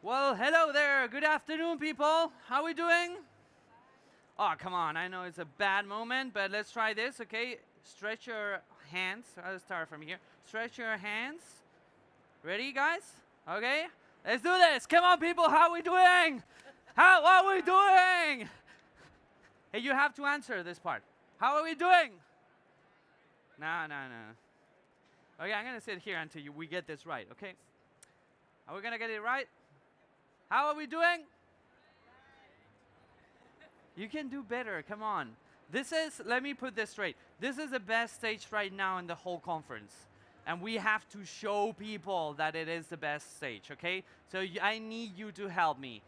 Well, hello there. Good afternoon, people. How are we doing? Oh, come on. I know it's a bad moment, but let's try this, okay? Stretch your hands. I'll start from here. Stretch your hands. Ready, guys? Okay? Let's do this. Come on, people. How are we doing? How are we doing? Hey, you have to answer this part. How are we doing? No, no, no. Okay, I'm going to sit here until we get this right, okay? Are we going to get it right? How are we doing? You can do better. Come on. Let me put this straight. This is the best stage right now in the whole conference. And we have to show people that it is the best stage, okay? So I need you to help me.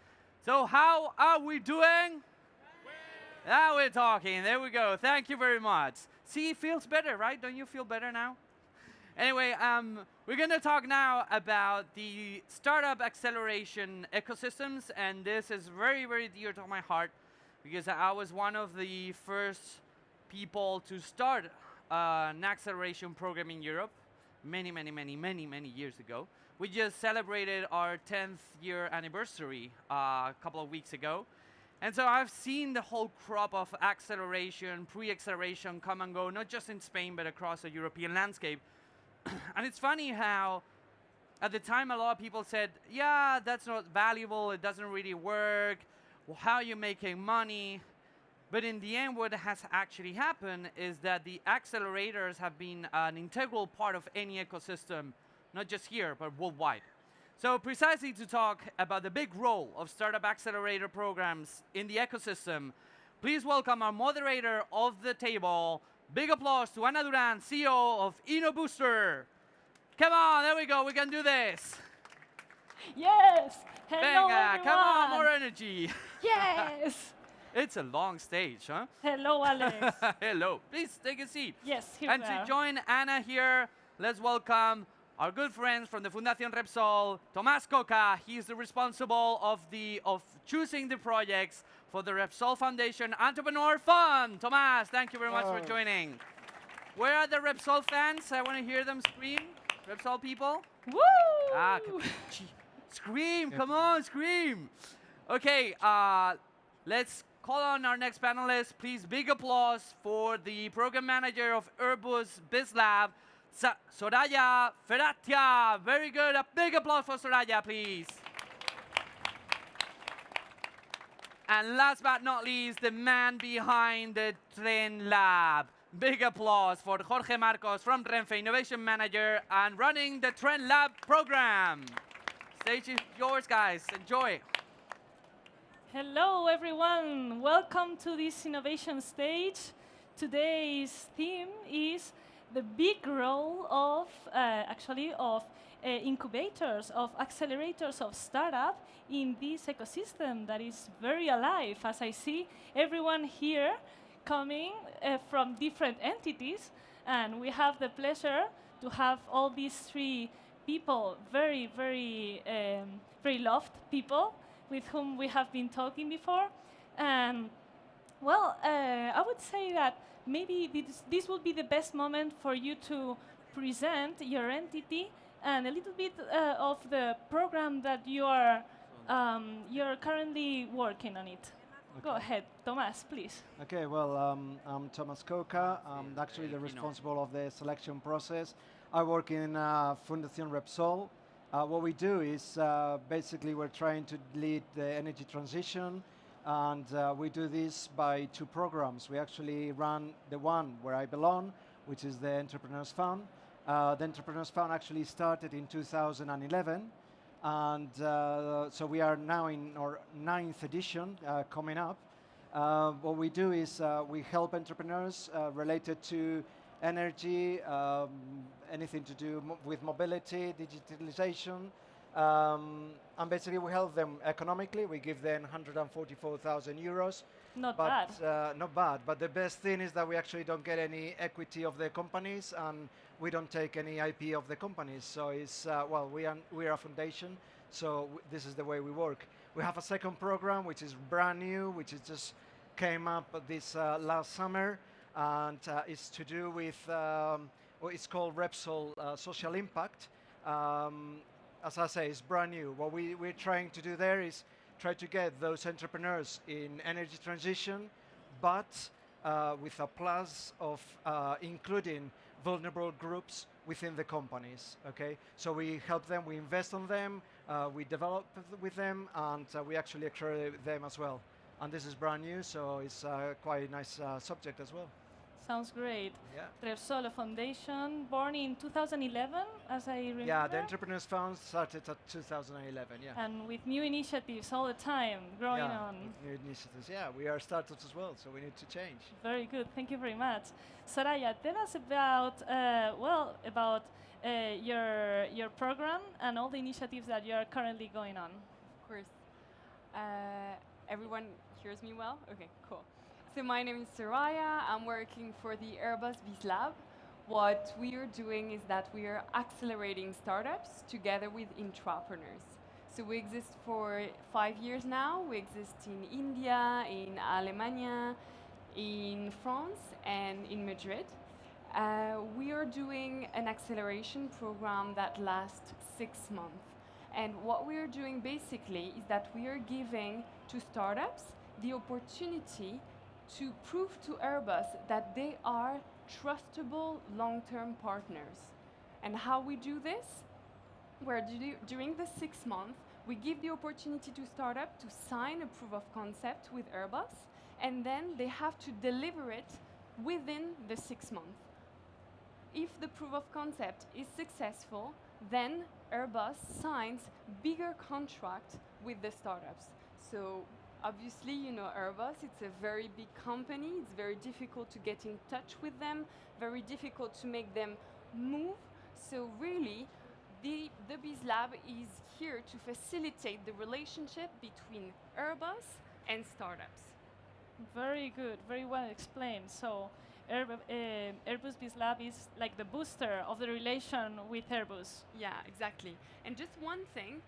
So, how are we doing? Now we're talking. There we go. Thank you very much. See, it feels better, right? Don't you feel better now? Anyway, we're going to talk now about the startup acceleration ecosystems, and this is very, very dear to my heart because I was one of the first people to start an acceleration program in Europe many, many, many, many, many years ago. We just celebrated our 10th year anniversary a couple of weeks ago. And so I've seen the whole crop of acceleration, pre-acceleration come and go, not just in Spain, but across the European landscape. And it's funny how at the time a lot of people said, yeah, that's not valuable, it doesn't really work, well, how are you making money? But in the end, what has actually happened is that the accelerators have been an integral part of any ecosystem, not just here, but worldwide. So precisely to talk about the big role of startup accelerator programs in the ecosystem, please welcome our moderator of the table. Big applause to Ana Duran, CEO of InnoBooster. Come on, there we go, we can do this. Yes. Hello, Venga, everyone. come on, more energy. Yes. It's a long stage, huh? Hello, Alex. Hello, please take a seat. Yes, here And we to are. join Anna here, let's welcome our good friends from the Fundación Repsol, Tomás Coca. He's the responsible of choosing the projects for the Repsol Foundation Entrepreneur Fund. Tomás, thank you very much for joining. Where are the Repsol fans? I want to hear them scream. Repsol people? Woo! Scream, come on, scream. Okay, let's call on our next panelist. Please, big applause for the program manager of Airbus BizLab, Soraya Ferratia. Very good. A big applause for Soraya, please. And last but not least, the man behind the Tren Lab. Big applause for Jorge Marcos from Renfe, Innovation Manager and running the Tren Lab program. Stage is yours, guys. Enjoy. Hello, everyone. Welcome to this innovation stage. Today's theme is the big role of, incubators, of accelerators of startup in this ecosystem that is very alive. As I see everyone here coming from different entities, and we have the pleasure to have all these three people, very loved people with whom we have been talking before. And well, I would say that maybe this would be the best moment for you to present your entity and a little bit of the program that you're currently working on it. Go ahead, Tomás, please. Okay, well, I'm Thomas Coca. I'm actually the responsible of the selection process. I work in Fundación Repsol. What we do is basically we're trying to lead the energy transition, and we do this by two programs. We actually run the one where I belong, which is the Entrepreneurs Fund. The Entrepreneurs Fund actually started in 2011. And so we are now in our 9th edition coming up. What we do is we help entrepreneurs related to energy, anything to do with mobility, digitalization, and basically we help them economically. We give them 144,000 euros. Not but, bad. Not bad, but the best thing is that we actually don't get any equity of the companies, and we don't take any IP of the companies. So it's, well, we are a foundation, so this is the way we work. We have a second program, which is brand new, which is just came up this last summer, and it's to do with, well, it's called Repsol Social Impact. as I say, is brand new. What we're trying to do there is try to get those entrepreneurs in energy transition, but with a plus of including vulnerable groups within the companies. Okay, so we help them, we invest on them, we develop with them, and we actually accredit them as well. And this is brand new, so it's quite a nice subject as well. Sounds great. Yeah. Repsol Foundation, born in 2011, as I remember. Yeah, the Entrepreneurs Fund started at 2011. Yeah. And with new initiatives all the time growing Yeah, on. with new initiatives. Yeah, we are startups as well, so we need to change. Very good. Thank you very much. Soraya, tell us about your program and all the initiatives that you are currently going on. Of course. Everyone hears me well? Okay, cool. So my name is Soraya. I'm working for the Airbus BizLab. What we are doing is that we are accelerating startups together with intrapreneurs. So we exist for 5 years now. We exist in India, in Alemania, in France, and in Madrid. We are doing an acceleration program that lasts 6 months. And what we are doing basically is that we are giving to startups the opportunity to prove to Airbus that they are trustable long-term partners. And how we do this? During the 6 months, we give the opportunity to startup to sign a proof of concept with Airbus, and then they have to deliver it within the 6 months. If the proof of concept is successful, then Airbus signs bigger contract with the startups. So obviously, you know Airbus, it's a very big company. It's very difficult to get in touch with them, very difficult to make them move. So really, the BizLab is here to facilitate the relationship between Airbus and startups. Very good, very well explained. So Airbus BizLab is like the booster of the relation with Airbus. Yeah, exactly. And just one thing,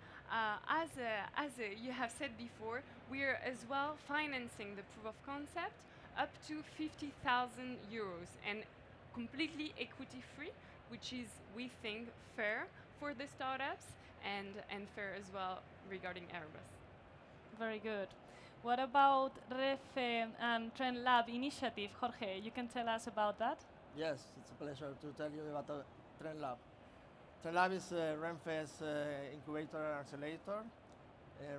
you have said before, we are as well financing the proof of concept up to 50,000 euros and completely equity free, which is, we think, fair for the startups and fair as well regarding Airbus. Very good. What about REFE and Trend Lab initiative? Jorge, you can tell us about that? Yes, it's a pleasure to tell you about Trend Lab. Trend Lab is Renfe's incubator and accelerator.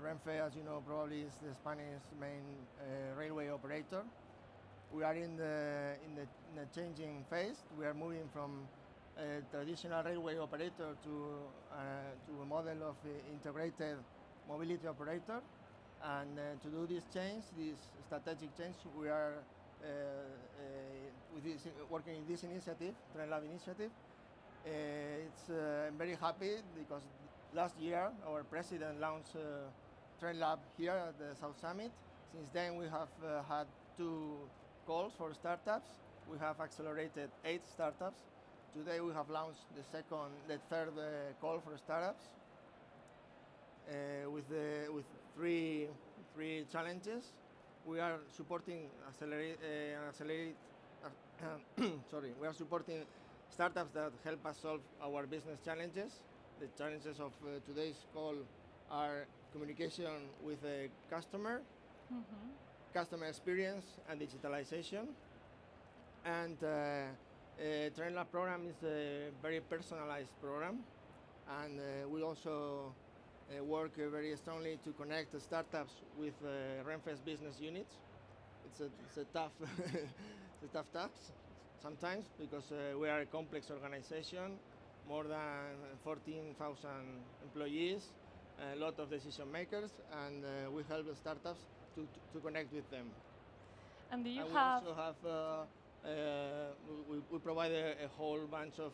Renfe, as you know, probably is the Spanish main railway operator. We are in the changing phase. We are moving from a traditional railway operator to a model of integrated mobility operator. And to do this change, this strategic change, we are working in this initiative, Trend Lab initiative. I'm very happy because last year our president launched Trend Lab here at the South Summit. Since then we have had 2 calls for startups. We have accelerated 8 startups. Today we have launched the third call for startups with 3 challenges. We are supporting we are supporting startups that help us solve our business challenges. The challenges of today's call are communication with a customer, customer experience, and digitalization. And Trend Lab program is a very personalized program, and we also work very strongly to connect the startups with Renfe's business units. It's a tough it's a tough task sometimes because we are a complex organization, more than 14,000 employees, a lot of decision makers, and we help the startups to connect with them. And do you and have? We also have we provide a whole bunch of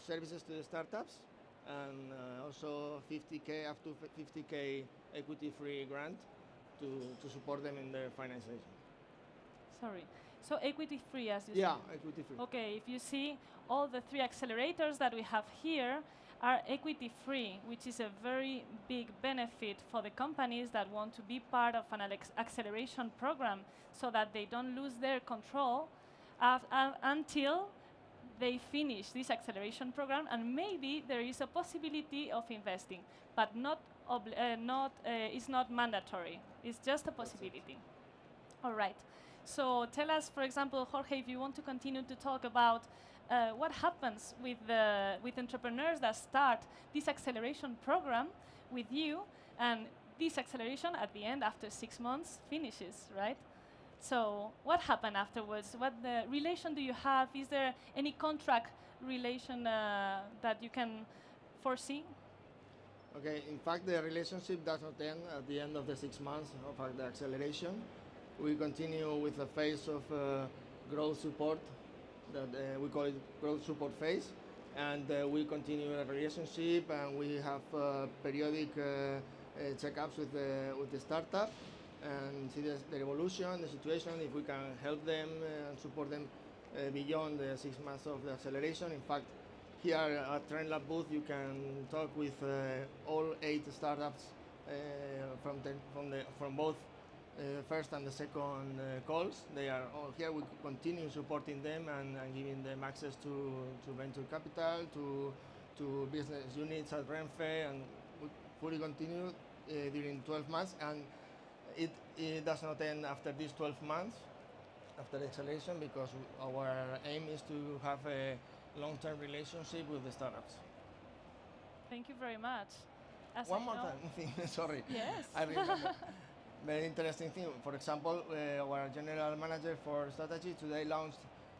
services to the startups, and also 50K up to 50K equity-free grant to support them in their financing. Sorry. So equity free, as you Yeah, said. equity free. Okay, if you see, all the 3 accelerators that we have here are equity free, which is a very big benefit for the companies that want to be part of an acceleration program so that they don't lose their control until they finish this acceleration program, and maybe there is a possibility of investing, but it's not mandatory. It's just a possibility. All right. So tell us, for example, Jorge, if you want to continue to talk about what happens with entrepreneurs that start this acceleration program with you, and this acceleration at the end, after 6 months, finishes, right? So what happened afterwards? What the relation do you have? Is there any contract relation that you can foresee? Okay, in fact, the relationship does not end at the end of the 6 months of the acceleration. We continue with a phase of growth support that we call it growth support phase, and we continue a relationship, and we have periodic checkups with the startup and see the evolution, the situation, if we can help them and support them beyond the 6 months of the acceleration. In fact, here at TrendLab booth, you can talk with all 8 startups from both first and the second calls. They are all here. We continue supporting them and giving them access to venture capital, to business units at Renfe, and we fully continue during 12 months. And it does not end after these 12 months, after the acceleration, because our aim is to have a long-term relationship with the startups. Thank you very much. One more thing, sorry. Yes. I remember. Very interesting thing. For example, our general manager for strategy today launched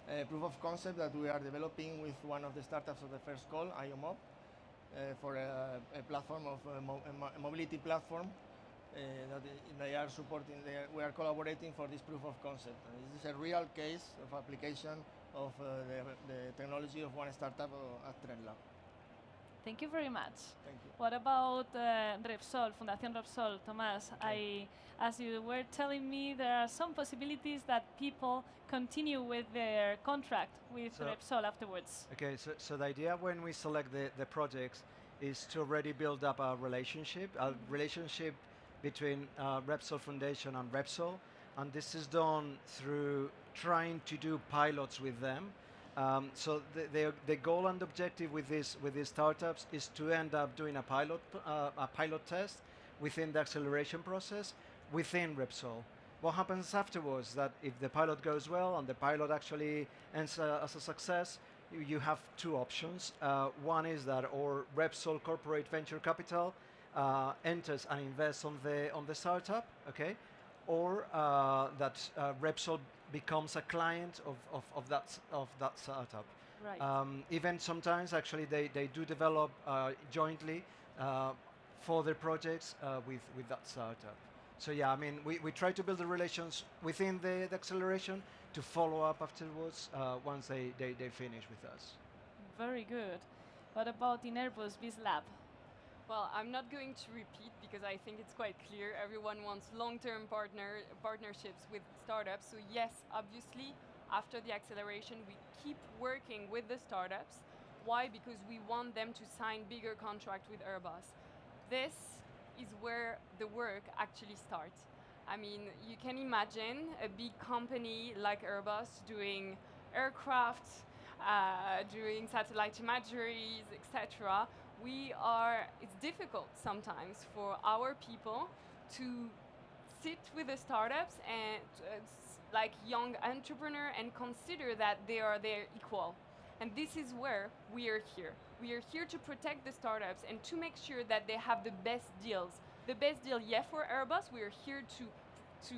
a proof of concept that we are developing with one of the startups of the first call, IOMOB, for a platform of a mobility platform that they are supporting. We are collaborating for this proof of concept. And this is a real case of application of the technology of one startup at TrendLab. Thank you very much. Thank you. What about Repsol, Fundación Repsol, Tomás? Okay. As you were telling me, there are some possibilities that people continue with their contract with Repsol afterwards. Okay, so the idea when we select the projects is to already build up a relationship between Repsol Foundation and Repsol, and this is done through trying to do pilots with them. So the goal and objective with these startups is to end up doing a pilot test within the acceleration process within Repsol. What happens afterwards? That if the pilot goes well and the pilot actually ends as a success, you have 2 options. One is that or Repsol Corporate Venture Capital enters and invests on the startup, okay, or that Repsol becomes a client of that startup. Right. Even sometimes, actually, they do develop jointly for their projects with that startup. So yeah, I mean, we try to build the relations within the acceleration to follow up afterwards once they finish with us. Very good. What about in Airbus BizLab? Well, I'm not going to repeat because I think it's quite clear. Everyone wants long-term partnerships with startups. So yes, obviously, after the acceleration, we keep working with the startups. Why? Because we want them to sign bigger contracts with Airbus. This is where the work actually starts. I mean, you can imagine a big company like Airbus doing aircraft, doing satellite imageries, etc. It's difficult sometimes for our people to sit with the startups and like young entrepreneur and consider that they are their equal. And this is where we are here. We are here to protect the startups and to make sure that they have the best deals. The best deal, yeah, for Airbus, we are here to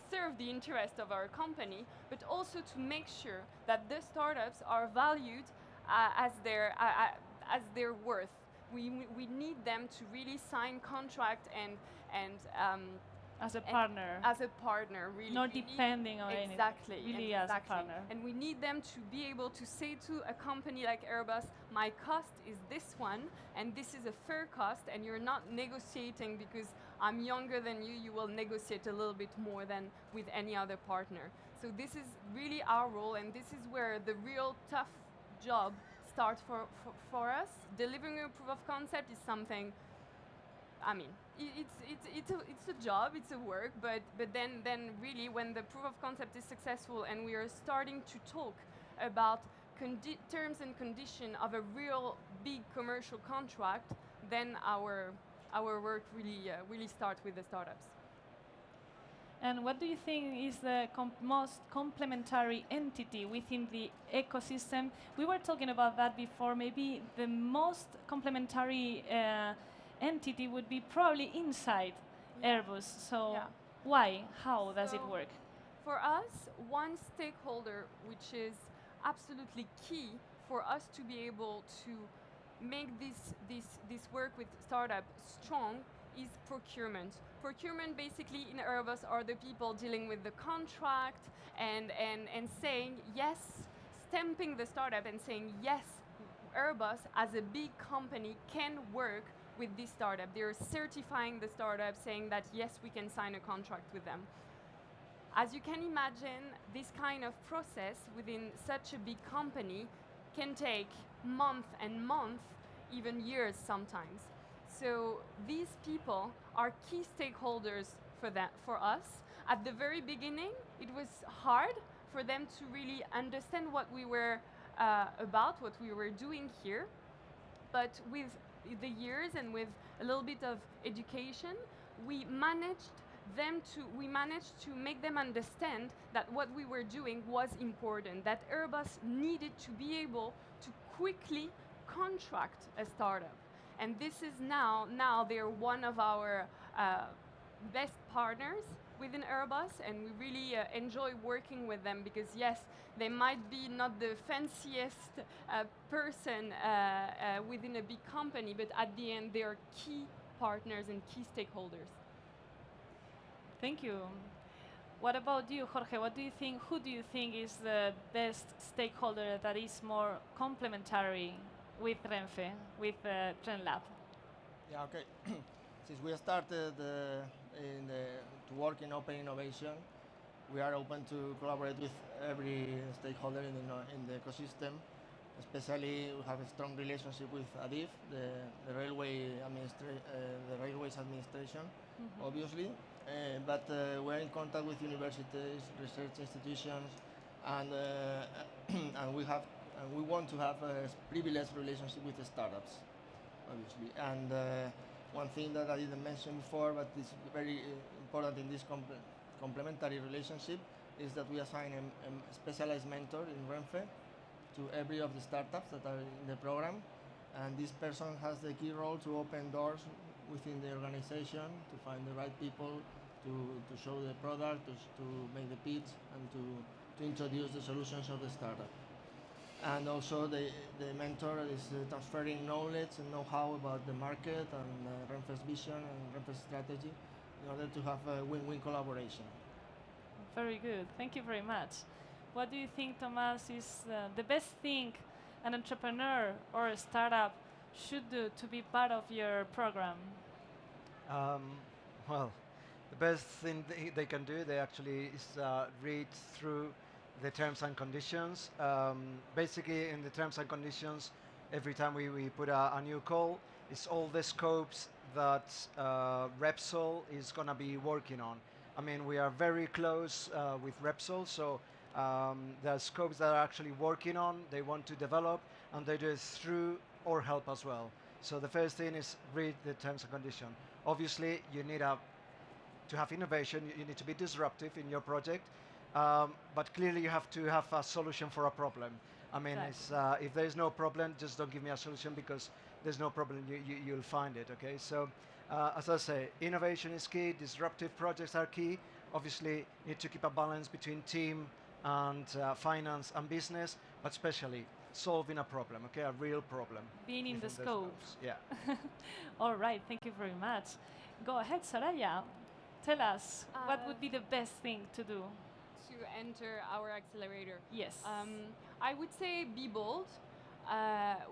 serve the interest of our company, but also to make sure that the startups are valued as their worth. We need them to really sign contract and As a partner. As a partner, really. Not depending on anything. Exactly. Really as a partner. And we need them to be able to say to a company like Airbus, my cost is this one, and this is a fair cost, and you're not negotiating because I'm younger than you will negotiate a little bit more than with any other partner. So this is really our role, and this is where the real tough job starts for us. Delivering a proof of concept is something, I mean, it's a job, it's a work, but then really when the proof of concept is successful and we are starting to talk about terms and condition of a real big commercial contract, then our work really starts with the startups. And what do you think is the most complementary entity within the ecosystem? We were talking about that before. Maybe the most complementary entity would be probably inside Airbus. So Yeah. why? How does it So work? For us, one stakeholder which is absolutely key for us to be able to make this work with startup strong is procurement. Procurement basically in Airbus are the people dealing with the contract and saying yes, stamping the startup and saying yes, Airbus as a big company can work with this startup. They're certifying the startup, saying that yes, we can sign a contract with them. As you can imagine, this kind of process within such a big company can take months and months, even years sometimes. So these people are key stakeholders for us. At the very beginning, it was hard for them to really understand what we were about, what we were doing here. But with the years and with a little bit of education, we managed to make them understand that what we were doing was important, that Airbus needed to be able to quickly contract a startup. And this is now they're one of our best partners within Airbus, and we really enjoy working with them because yes, they might be not the fanciest person within a big company, but at the end they are key partners and key stakeholders. Thank you. What about you, Jorge? What do you think? Who do you think is the best stakeholder that is more complementary with Renfe, with TrendLab? Yeah, okay. Since we started to work in open innovation, we are open to collaborate with every stakeholder in the ecosystem. Especially, we have a strong relationship with ADIF, the railways administration, obviously. But we're in contact with universities, research institutions, and and we want to have a privileged relationship with the startups, obviously. And one thing that I didn't mention before, but is very important in this complementary relationship, is that we assign a specialized mentor in Renfe to every of the startups that are in the program, and this person has the key role to open doors within the organization, to find the right people, to show the product, to make the pitch, and to introduce the solutions of the startup. And also the mentor is transferring knowledge and know-how about the market and Renfe's vision and Renfe's strategy in order to have a win-win collaboration. Very good. Thank you very much. What do you think, Thomas, is the best thing an entrepreneur or a startup should do to be part of your program? Well, the best thing they can do, they actually is read through the terms and conditions. Basically, in the terms and conditions, every time we put a new call, it's all the scopes that Repsol is going to be working on. I mean, we are very close with Repsol, so there are scopes that are actually working on, they want to develop, and they do it through our help as well. So the first thing is read the terms and conditions. Obviously, you need to have innovation, you need to be disruptive in your project, but clearly you have to have a solution for a problem. I mean, Exactly. if there is no problem, just don't give me a solution because there's no problem, you'll find it, okay? So, as I say, innovation is key, disruptive projects are key. Obviously, you need to keep a balance between team and finance and business, but especially solving a problem, okay, a real problem. Being in the within scope. Yeah. All right, thank you very much. Go ahead, Soraya. Tell us, what would be the best thing to do? To enter our accelerator. Yes. I would say be bold.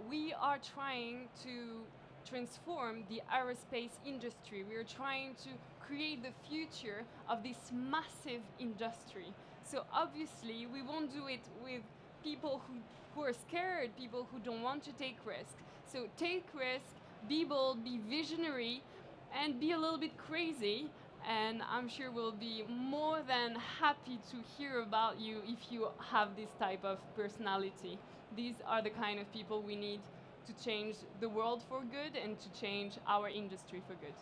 We are trying to transform the aerospace industry. We are trying to create the future of this massive industry. So obviously, we won't do it with people who are scared, people who don't want to take risk. So take risk, be bold, be visionary, and be a little bit crazy. And I'm sure we'll be more than happy to hear about you if you have this type of personality. these are the kind of people we need to change the world for good and to change our industry for good.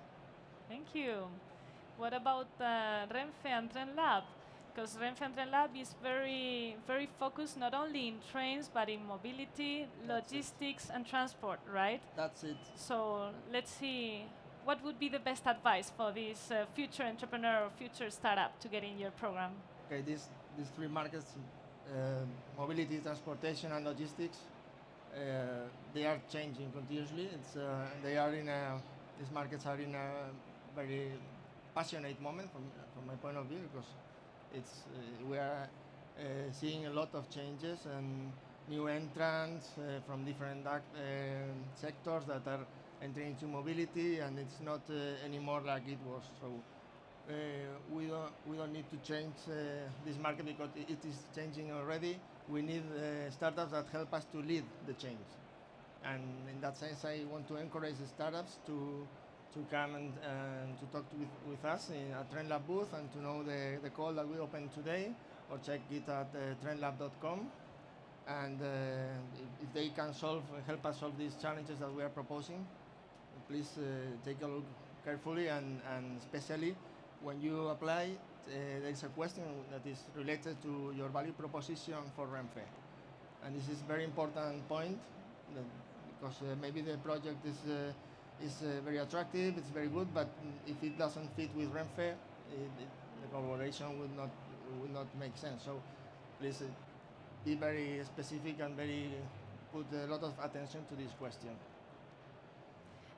Thank you. What about Renfe and Tren Lab? Because Renfe and Tren Lab is very focused not only in trains but in mobility, logistics, and transport, right? That's it. So let's see, what would be the best advice for this future entrepreneur or future startup to get in your program? Okay, these three markets, mobility, transportation, and logistics, they are changing continuously. These markets are in a very passionate moment from my point of view, because we are seeing a lot of changes and new entrants from different sectors that are entering into mobility, and it's not anymore like it was. So we don't need to change this market because it is changing already. We need startups that help us to lead the change. And in that sense, I want to encourage the startups to come and to talk with us at TrendLab booth, and to know the call that we opened today, or check it at trendlab.com. And if they can help us solve these challenges that we are proposing, please take a look carefully, and especially when you apply, there is a question that is related to your value proposition for Renfe. And this is a very important point, because maybe the project is very attractive, it's very good, but if it doesn't fit with Renfe, the collaboration would not make sense. So please be very specific and put a lot of attention to this question.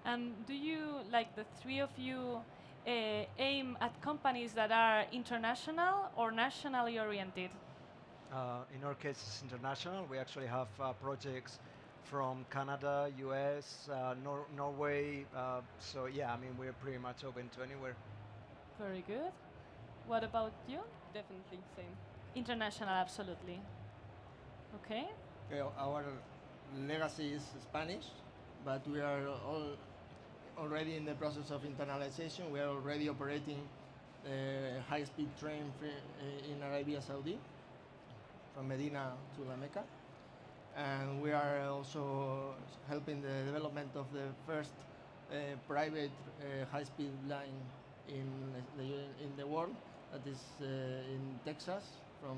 And do you, like the three of you, aim at companies that are international or nationally oriented? In our case, it's international. We actually have projects from Canada, US, Norway. So yeah, I mean, we're pretty much open to anywhere. Very good. What about you? Definitely same. International, absolutely. Okay. Okay, our legacy is Spanish, but we are already in the process of internalization. We are already operating high-speed train in Arabia Saudi, from Medina to La Mecca. And we are also helping the development of the first private high-speed line in the world, that is in Texas, from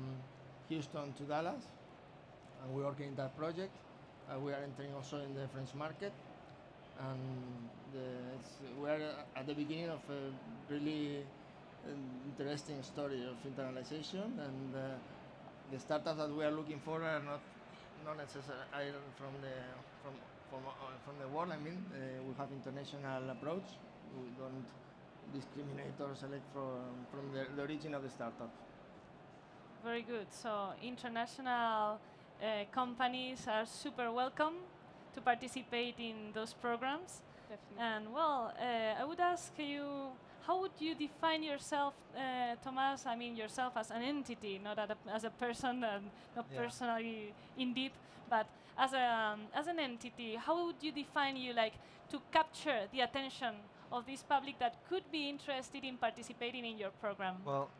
Houston to Dallas. And we're working in that project. We are entering also in the French market. And we are at the beginning of a really interesting story of internalization. And the startups that we are looking for are not necessarily from the world. I mean, we have international approach. We don't discriminate or select from the origin of the startup. Very good. So international companies are super welcome to participate in those programs. Definitely. And well, I would ask you, how would you define yourself, Thomas? I mean, yourself as an entity, not as a person, not Yeah. personally in deep, but as an entity. How would you define you, like, to capture the attention of this public that could be interested in participating in your program? Well,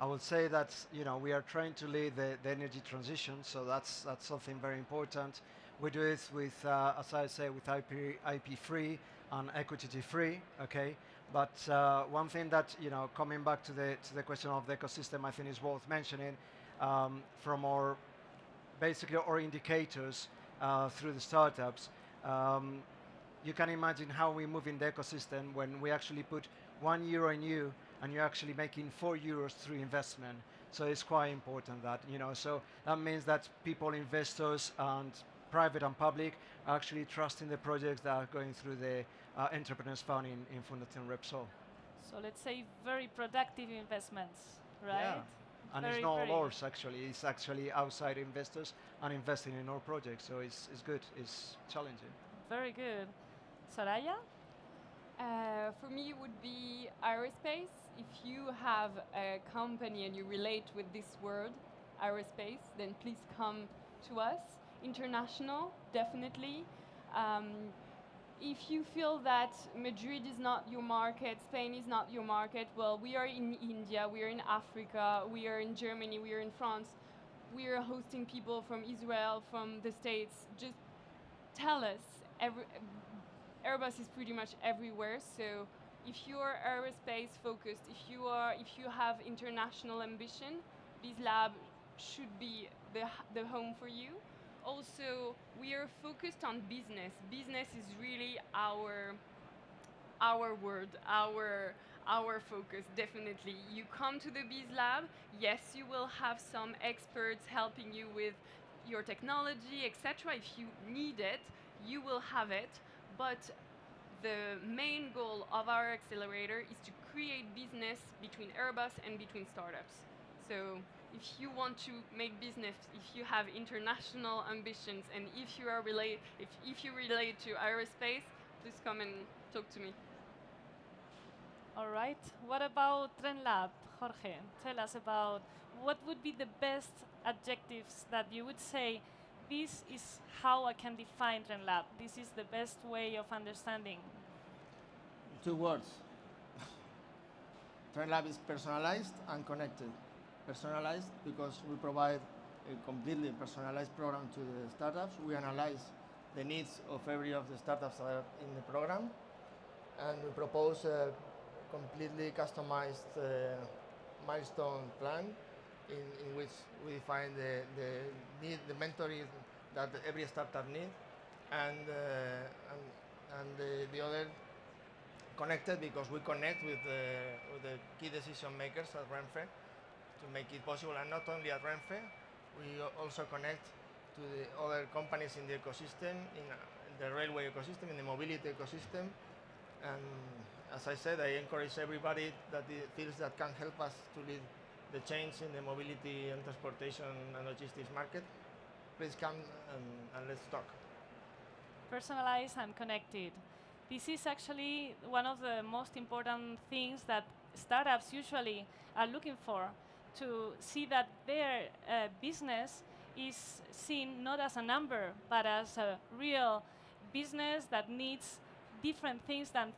I would say that we are trying to lead the energy transition, so that's something very important. We do it with, as I say, with IP free and equity free. Okay, but one thing that coming back to the question of the ecosystem, I think is worth mentioning from basically our indicators through the startups. You can imagine how we move in the ecosystem when we actually put €1 in you, and you're actually making €4 through investment. So it's quite important that, so that means that people, investors, and private and public are actually trusting the projects that are going through the Entrepreneurs Fund in Fundación Repsol. So let's say very productive investments, right? Yeah. And it's not ours, actually. It's actually outside investors and investing in our projects. So it's good. It's challenging. Very good. Soraya? For me, it would be aerospace. If you have a company and you relate with this word, aerospace, then please come to us. International, definitely. If you feel that Madrid is not your market, Spain is not your market, well, we are in India, we are in Africa, we are in Germany, we are in France. we are hosting people from Israel, from the States. Just tell us. Airbus is pretty much everywhere, so if you are aerospace focused, if you have international ambition, BizLab should be the home for you. Also, we are focused on business. Business is really our word, our focus, definitely. You come to the BizLab, yes, you will have some experts helping you with your technology, etc. If you need it, you will have it, but the main goal of our accelerator is to create business between Airbus and between startups. So if you want to make business, if you have international ambitions, and if you relate to aerospace, please come and talk to me. All right. What about TrendLab, Jorge? Tell us about what would be the best adjectives that you would say. This is how I can define TrendLab. This is the best way of understanding. 2 words. TrendLab is personalized and connected. Personalized because we provide a completely personalized program to the startups. We analyze the needs of every of the startups that are in the program, and we propose a completely customized milestone plan in which we define the need, the mentoring that every startup needs, and the other connected because we connect with the key decision makers at Renfe to make it possible, and not only at Renfe, we also connect to the other companies in the ecosystem, in the railway ecosystem, in the mobility ecosystem, and as I said, I encourage everybody that feels that can help us to lead the change in the mobility and transportation and logistics market. Please come and let's talk. Personalized and connected. This is actually one of the most important things that startups usually are looking for, to see that their business is seen not as a number, but as a real business that needs different things than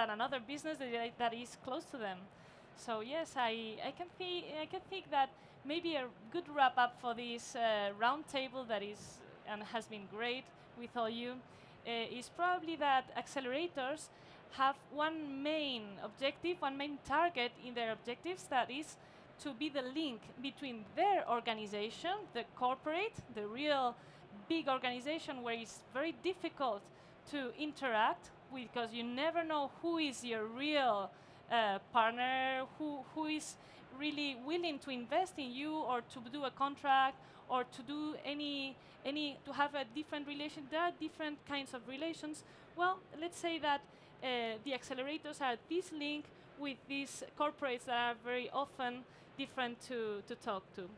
another business that is close to them. So yes, I can think that maybe a good wrap up for this roundtable that is and has been great with all you is probably that accelerators have one main objective, one main target in their objectives, that is to be the link between their organization, the corporate, the real big organization where it's very difficult to interact with, because you never know who is your real partner, who is really willing to invest in you or to do a contract or to do to have a different relation. There are different kinds of relations. Well, let's say that the accelerators are this link with these corporates that are very often different to talk to.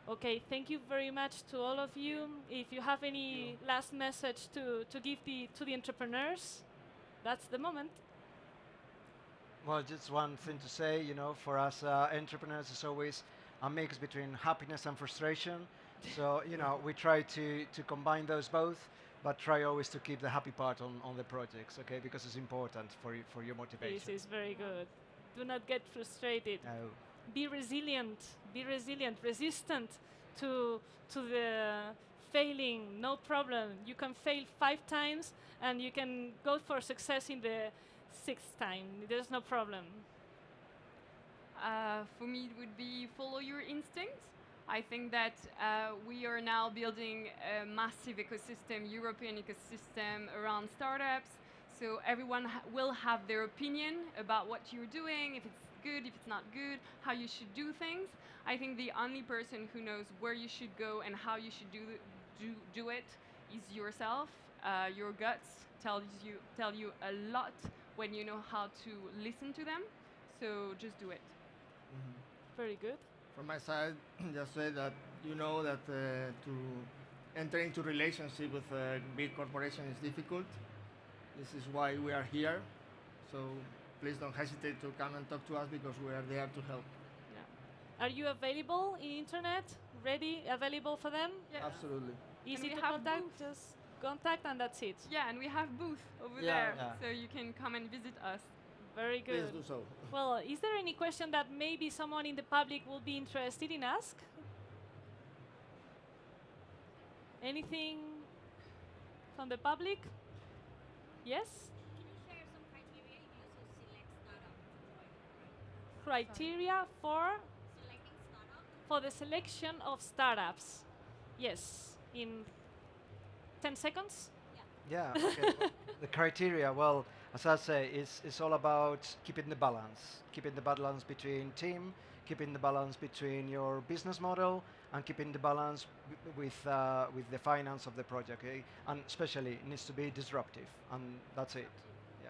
Okay, thank you very much to all of you. If you have any last message to give to the entrepreneurs, that's the moment. Well, just one thing to say, for us entrepreneurs, it's always a mix between happiness and frustration. So, we try to combine those both, but try always to keep the happy part on the projects, okay? Because it's important for your motivation. This is very good. Do not get frustrated. No. Be resilient, resistant to the failing, no problem. You can fail 5 times and you can go for success in the 6th time. There's no problem. For me, it would be follow your instincts. I think that we are now building a massive ecosystem, European ecosystem around startups. So everyone will have their opinion about what you're doing, if it's good, if it's not good, how you should do things. I think the only person who knows where you should go and how you should do it is yourself. Your guts tell you a lot when you know how to listen to them. So just do it. Mm-hmm. Very good. From my side, just say that that to enter into relationship with a big corporation is difficult. This is why we are here. So please don't hesitate to come and talk to us because we are there to help. Yeah. Are you available in internet? Ready, available for them? Yeah. Absolutely. Easy we to have contact. booths. Just contact and that's it. Yeah, and we have booth over Yeah, there, yeah. so you can come and visit us. Very good. Please do so. Well, is there any question that maybe someone in the public will be interested in ask? Anything from the public? Yes? Can you share some criteria you use to select startup to join? Criteria for Selecting startup? for the selection of startups. Yes, in 10 seconds. Yeah, okay. Well, the criteria, well, as I say, is all about keeping the balance between team, keeping the balance between your business model, and keeping the balance with the finance of the project. Okay? And especially, it needs to be disruptive, and that's it. Yeah.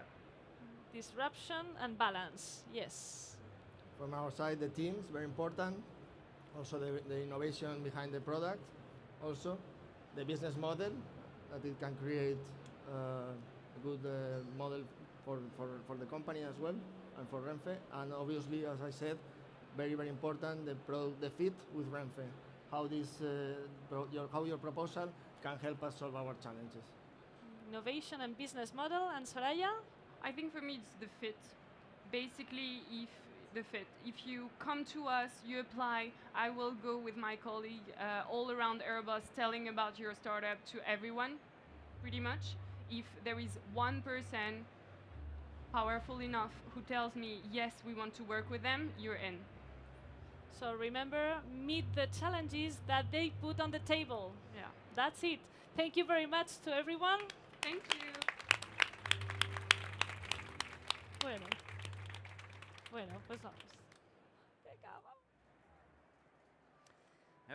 Disruption and balance. Yes. From our side, the team is very important. Also, the innovation behind the product. Also, the business model that it can create a good model for the company as well and for Renfe. And obviously, as I said, very important the fit with Renfe. How your proposal can help us solve our challenges. Innovation and business model. And Soraya? I think for me it's the fit. Basically, if you come to us, you apply, I will go with my colleague all around Airbus telling about your startup to everyone, pretty much. If there is one person powerful enough who tells me, yes, we want to work with them, you're in. So remember, meet the challenges that they put on the table. Yeah. That's it. Thank you very much to everyone. Thank you. Bueno, pues vamos.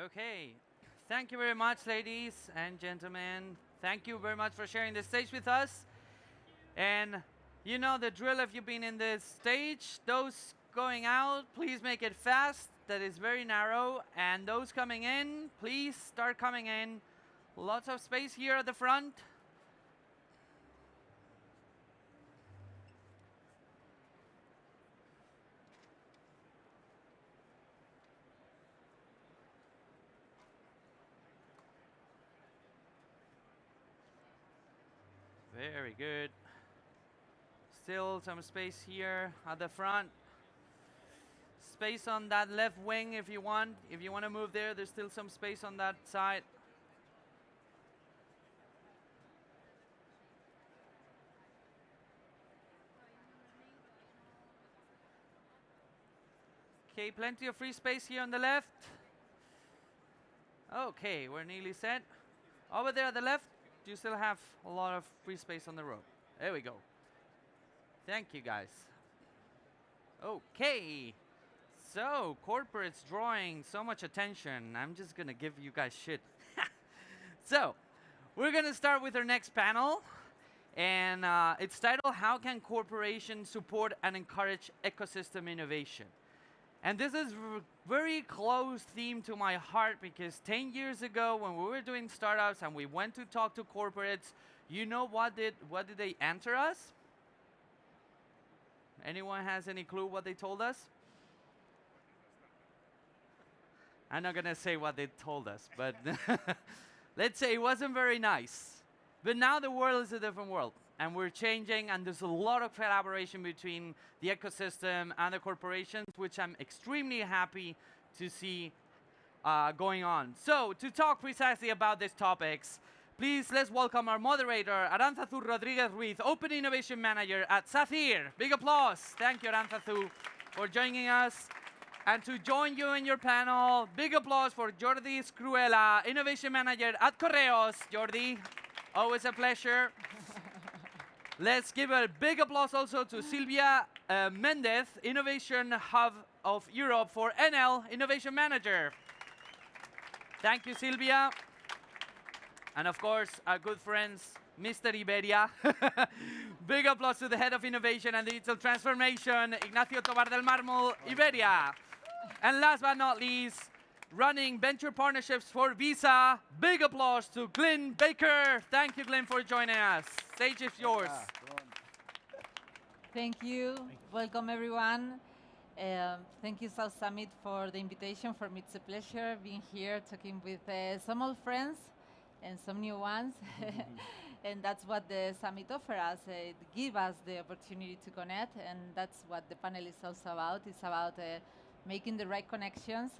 Okay. Thank you very much, ladies and gentlemen. Thank you very much for sharing the stage with us. And you know the drill if you've been in this stage. Those going out, please make it fast. That is very narrow. And those coming in, please start coming in. Lots of space here at the front. Very good. Still some space here at the front. Space on that left wing if you want. If you want to move there, there's still some space on that side. Okay, plenty of free space here on the left. Okay, we're nearly set. Over there at the left, you still have a lot of free space on the road. There we go. Thank you, guys. Okay. So, corporate's drawing so much attention. I'm just going to give you guys shit. So, we're going to start with our next panel. And it's titled, How Can Corporations Support and Encourage Ecosystem Innovation? And this is very close theme to my heart because 10 years ago when we were doing startups and we went to talk to corporates, you know what did they answer us? Anyone has any clue what they told us? I'm not going to say what they told us, but let's say it wasn't very nice. But now the world is a different world. And we're changing, and there's a lot of collaboration between the ecosystem and the corporations, which I'm extremely happy to see going on. So, to talk precisely about these topics, please let's welcome our moderator, Arantzazu Rodriguez Ruiz, Open Innovation Manager at Sacyr. Big applause. Thank you, Arantzazu, for joining us. And to join you in your panel, big applause for Jordi Scruela, Innovation Manager at Correos. Jordi, always a pleasure. Let's give a big applause also to Silvia Mendez, Innovation Hub of Europe for Enel, Innovation Manager. Thank you, Silvia. And of course, our good friends, Mr. Iberia. Big applause to the Head of Innovation and Digital Transformation, Ignacio Tobar del Mármol, Iberia. And last but not least, running venture partnerships for Visa. Big applause to Glyn Baker. Thank you, Glyn, for joining us. Stage is yours. Thank you. Welcome, everyone. Thank you, South Summit, for the invitation. For me, it's a pleasure being here talking with some old friends and some new ones. And that's what the summit offers us. It gives us the opportunity to connect, and that's what the panel is also about. It's about making the right connections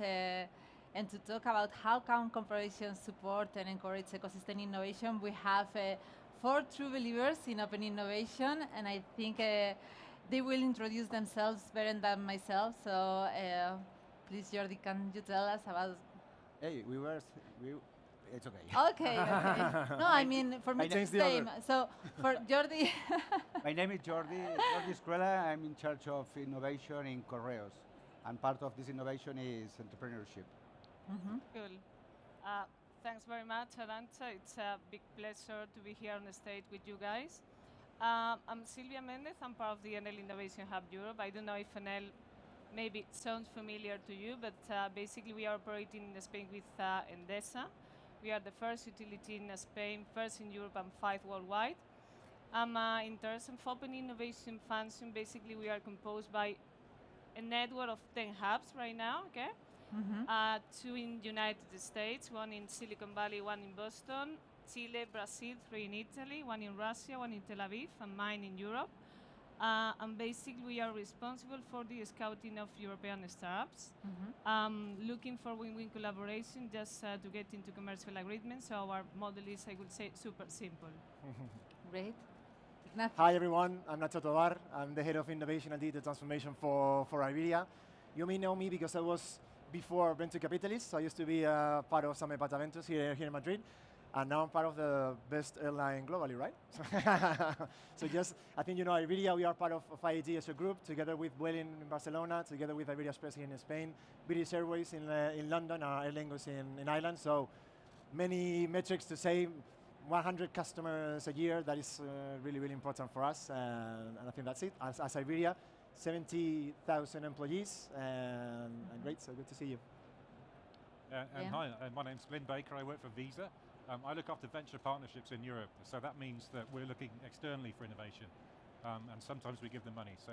And to talk about how can corporations support and encourage ecosystem innovation, we have 4 true believers in open innovation, and I think they will introduce themselves better than myself. So please, Jordi, can you tell us about? Hey, it's okay. Okay, okay. No, I mean, for me it's the Change the same. order. So for Jordi, My name is Jordi Escuela. I'm in charge of innovation in Correos. And part of this innovation is entrepreneurship. Cool. Thanks very much, Arantxa. It's a big pleasure to be here on the stage with you guys. I'm Silvia Mendez. I'm part of the Enel Innovation Hub Europe. I don't know if Enel maybe sounds familiar to you, but basically we are operating in Spain with Endesa. We are the first utility in Spain, first in Europe and 5 worldwide. In terms of open innovation function, basically we are composed by a network of 10 hubs right now, okay? 2 in United States, 1 in Silicon Valley, 1 in Boston, Chile, Brazil, 3 in Italy, 1 in Russia, 1 in Tel Aviv, and mine in Europe. And basically we are responsible for the scouting of European startups, looking for win-win collaboration just to get into commercial agreements. So our model is, I would say, super simple. great. Ignacio. Hi everyone, I'm Nacho Tobar. I'm the head of innovation and digital transformation for Iberia. You may know me because I was before venture capitalist. I used to be part of some Pataventus here in Madrid, and now I'm part of the best airline globally, right? So just, I think you know Iberia, we are part of IAG as a group, together with Vueling in Barcelona, together with Iberia Express in Spain, British Airways in London, Aer Lingus in Ireland. So many metrics to say, 100 customers a year, that is really, really important for us, and I think that's it. As Iberia, 70,000 employees, and great, so good to see you. Yeah. Hi, my name's Glenn Baker. I work for Visa. I look after venture partnerships in Europe, so that means that we're looking externally for innovation, and sometimes we give them money. So,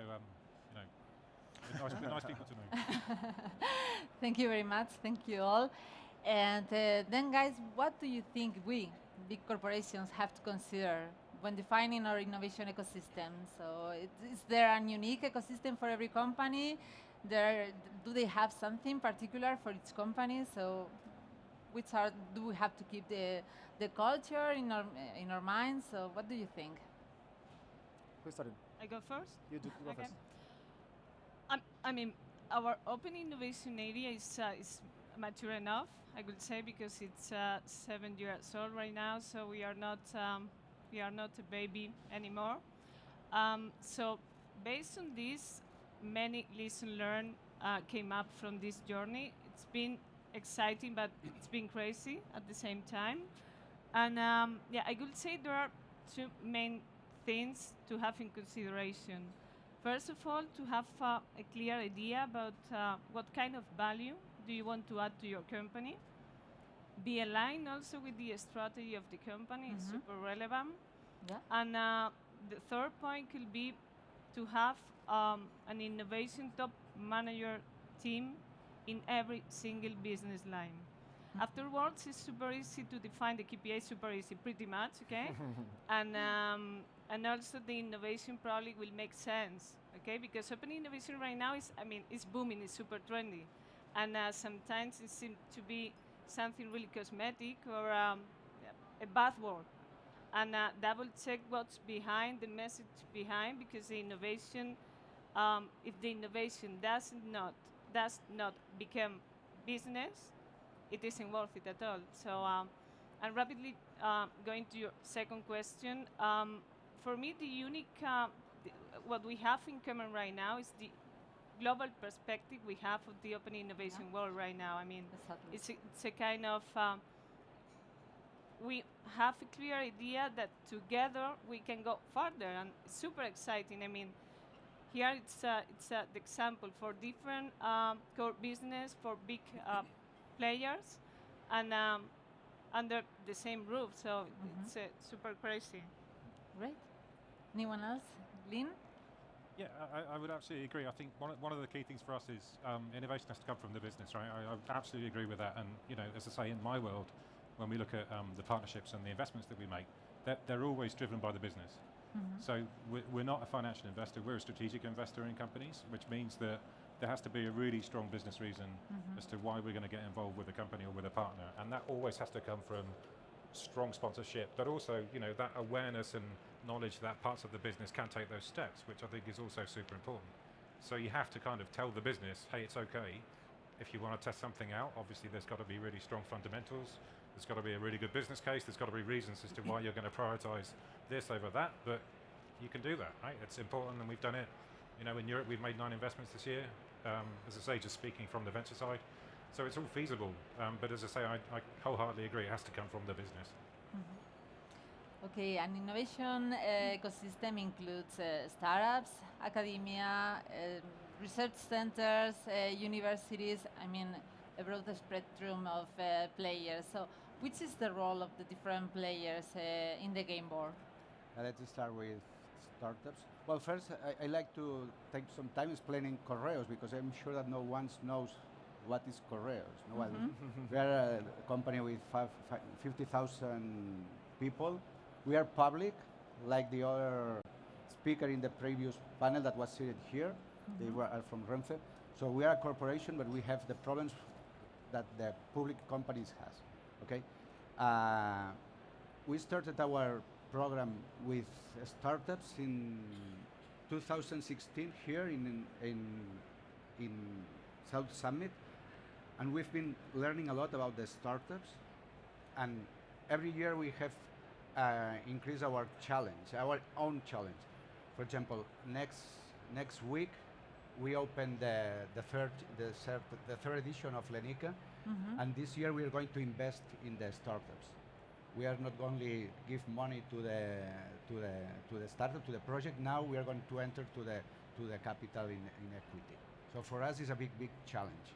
nice people to know. Thank you very much. Thank you all. And then, guys, what do you think we, big corporations, have to consider when defining our innovation ecosystem? So, is there a unique ecosystem for every company? Do they have something particular for each company? So, do we have to keep the culture in our minds? So, what do you think? Who started? I go first? You do go Okay. first. I mean, our open innovation area is mature enough, I would say, because it's 7 years old right now. So we are not a baby anymore. So based on this, many lessons learned came up from this journey. It's been exciting, but it's been crazy at the same time. And yeah, I would say there are 2 main things to have in consideration. First of all, to have a clear idea about what kind of value do you want to add to your company. Be aligned also with the strategy of the company, it's super relevant. Yeah. And the third point could be to have an innovation top manager team in every single business line. Afterwards, it's super easy to define the KPI, super easy, pretty much, okay? And also the innovation probably will make sense, okay? Because open innovation right now is, it's booming, it's super trendy. And sometimes it seems to be something really cosmetic or a buzzword. And double check what's behind, the message behind, because the innovation, if the innovation does not become business, it isn't worth it at all. So, and rapidly going to your second question, for me the unique, what we have in common right now is the global perspective we have of the open innovation world right now. Exactly. It's a kind of, we have a clear idea that together we can go further, and it's super exciting. Here it's the example for different core business, for big players, and under the same roof. So it's super crazy. Great. Anyone else? Lynn? Yeah, I would absolutely agree. I think one of the key things for us is innovation has to come from the business, right? I absolutely agree with that. And as I say, in my world, when we look at the partnerships and the investments that we make, they're always driven by the business. So we're not a financial investor, we're a strategic investor in companies, which means that there has to be a really strong business reason as to why we're going to get involved with a company or with a partner, and that always has to come from strong sponsorship, but also, you know, that awareness and knowledge that parts of the business can take those steps, which I think is also super important. So you have to kind of tell the business, hey, it's okay if you want to test something out. Obviously, there's got to be really strong fundamentals. There's got to be a really good business case. There's got to be reasons as to why you're going to prioritize this over that. But you can do that, right? It's important, and we've done it. You know, in Europe, we've made 9 investments this year. As I say, just speaking from the venture side. So it's all feasible. But as I say, I wholeheartedly agree. It has to come from the business. Okay, an innovation ecosystem includes startups, academia, research centers, universities, I mean, a broad spectrum of players. So which is the role of the different players in the game board? Let's start with startups. Well, first, I like to take some time explaining Correos, because I'm sure that no one knows what is Correos. No? Well, we are a company with 50,000 people. We are public, like the other speaker in the previous panel that was seated here. They are from Renfe. So we are a corporation, but we have the problems that the public companies has. Okay. We started our program with startups in 2016 here in South Summit, and we've been learning a lot about the startups. And every year we have increased our challenge, our own challenge. For example, next week we open the third edition of Lenica, and this year we are going to invest in the startups. We are not only give money to the startup, to the project. Now we are going to enter to the capital in equity. So for us, it's a big challenge,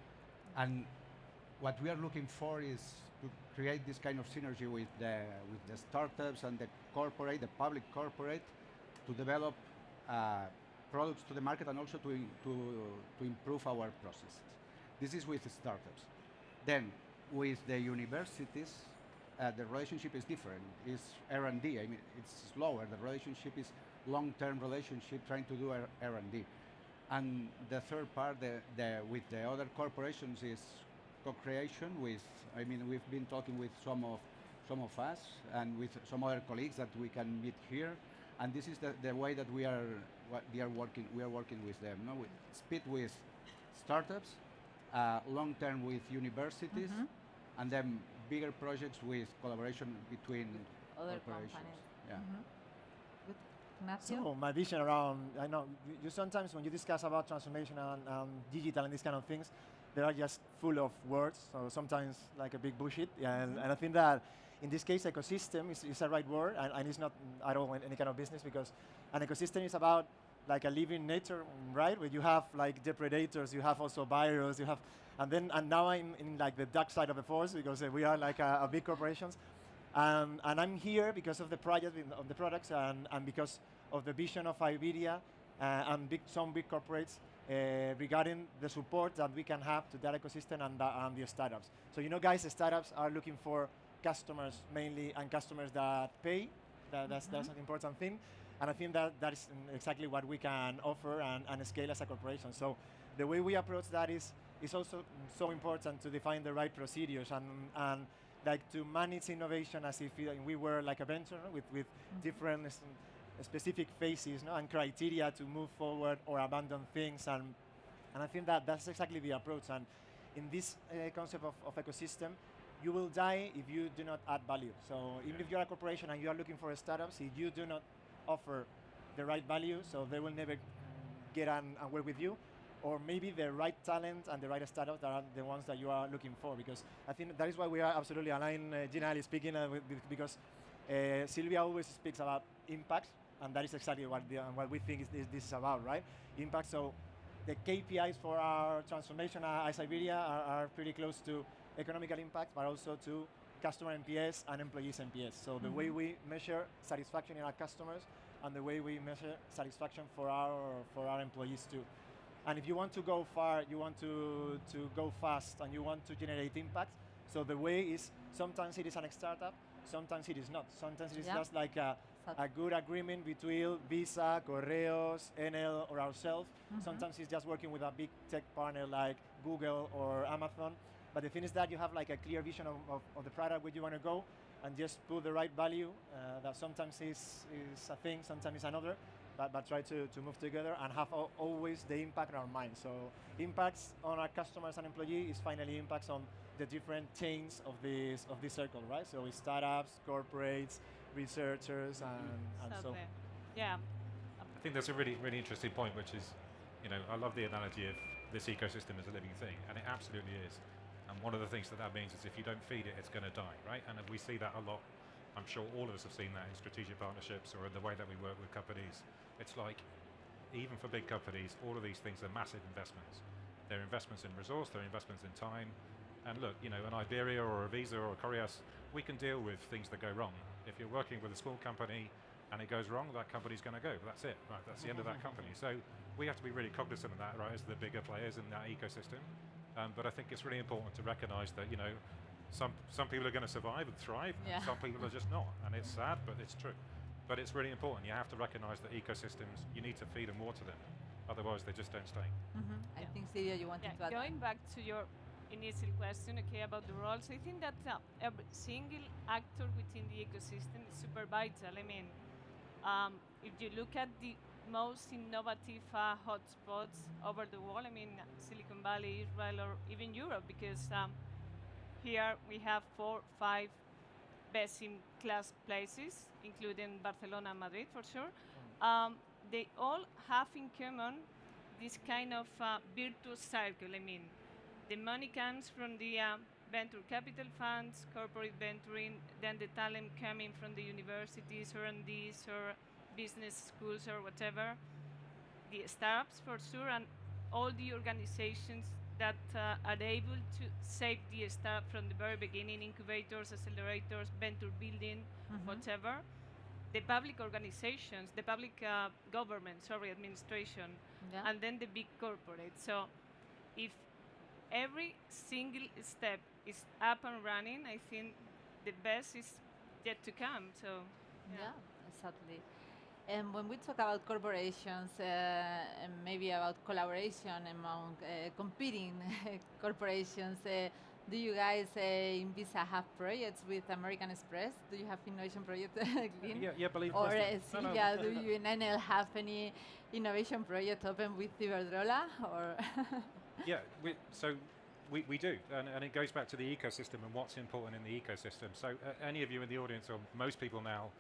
and what we are looking for is to create this kind of synergy with the startups and the public corporate, to develop products to the market, and also to improve our processes. This is with startups. Then with the universities, the relationship is different. It's R&D. I mean, it's slower. The relationship is long-term relationship, trying to do R&D. And the third part, with the other corporations, is co-creation. I mean, we've been talking with some of us and with some other colleagues that we can meet here. And this is the way that we are working. We are working with them. No, with speed with startups, long-term with universities, and then bigger projects with collaboration between other corporations. companies. Yeah. Good. Ignacio? So my vision around, I know you sometimes when you discuss about transformation and digital and these kind of things, they are just full of words, so sometimes like a big bullshit. And I think that in this case, ecosystem is a right word, and it's not at all any kind of business, because an ecosystem is about like a living nature, right? Where you have like depredators, you have also buyers, you have, and now I'm in like the dark side of the force, because we are like a big corporations, and I'm here because of the project, of the products, and because of the vision of Iberia and some big corporates regarding the support that we can have to that ecosystem and the startups. So you know, guys, the startups are looking for customers mainly, and customers that pay. That's an important thing. And I think that is exactly what we can offer and scale as a corporation. So the way we approach that is also so important to define the right procedures and like to manage innovation as if we were like a venture, no? with different specific phases, no? And criteria to move forward or abandon things. And I think that's exactly the approach. And in this concept of ecosystem, you will die if you do not add value. So even if you're a corporation and you are looking for startups, if you do not offer the right value, so they will never get and work with you, or maybe the right talent and the right startups that are the ones that you are looking for. Because I think that is why we are absolutely aligned, generally speaking, because Silvia always speaks about impact, and that is exactly what we think this is about, right? Impact. So the KPIs for our transformation as Iberia are pretty close to economical impact, but also to customer NPS and employees NPS. So the way we measure satisfaction in our customers, and the way we measure satisfaction for our employees too. And if you want to go far, you want to go fast, and you want to generate impact, so the way is, sometimes it is an startup, sometimes it is not. Sometimes it is just like a good agreement between Visa, Correos, Enel, or ourselves. Sometimes it's just working with a big tech partner like Google or Amazon. But the thing is that you have like a clear vision of the product where you want to go, and just put the right value that sometimes is a thing, sometimes is another, but try to move together and have always the impact in our mind. So impacts on our customers and employees is finally impacts on the different chains of this circle, right? So it's startups, corporates, researchers, and so. Yeah. I think that's a really, really interesting point, which is, I love the analogy of this ecosystem as a living thing, and it absolutely is. And one of the things that means is if you don't feed it, it's going to die, right? And we see that a lot. I'm sure all of us have seen that in strategic partnerships or in the way that we work with companies. It's like, even for big companies, all of these things are massive investments. They're investments in resource, they're investments in time. And look, an Iberia or a Visa or a Correos, we can deal with things that go wrong. If you're working with a small company and it goes wrong, that company's going to go. That's it, right? That's the end of that company. So we have to be really cognizant of that, right, as the bigger players in that ecosystem. But I think it's really important to recognize that, some people are going to survive and thrive, and some people are just not. And it's sad, but it's true. But it's really important. You have to recognize that ecosystems, you need to feed and water them. Otherwise, they just don't stay. I think, Celia, you wanted to add. Going back to your initial question, about the roles, I think that every single actor within the ecosystem is super vital. I mean, if you look at the most innovative hotspots over the world, Silicon Valley, Israel, or even Europe, because here we have 4, 5 best-in-class places, including Barcelona and Madrid for sure. They all have in common this kind of virtuous circle. The money comes from the venture capital funds, corporate venturing, then the talent coming from the universities or R&Ds or business schools or whatever, the startups for sure, and all the organizations that are able to save the startup from the very beginning, incubators, accelerators, venture building, whatever. The public organizations, the public administration, and then the big corporate. So if every single step is up and running, I think the best is yet to come. So yeah, exactly. And when we talk about corporations and maybe about collaboration among competing corporations, do you guys in Visa have projects with American Express? Do you have innovation projects, Glyn? Yeah, believe Or Celia, do you in NL have any innovation project open with Iberdrola? Or yeah, we do, and it goes back to the ecosystem and what's important in the ecosystem. So any of you in the audience, or most people now,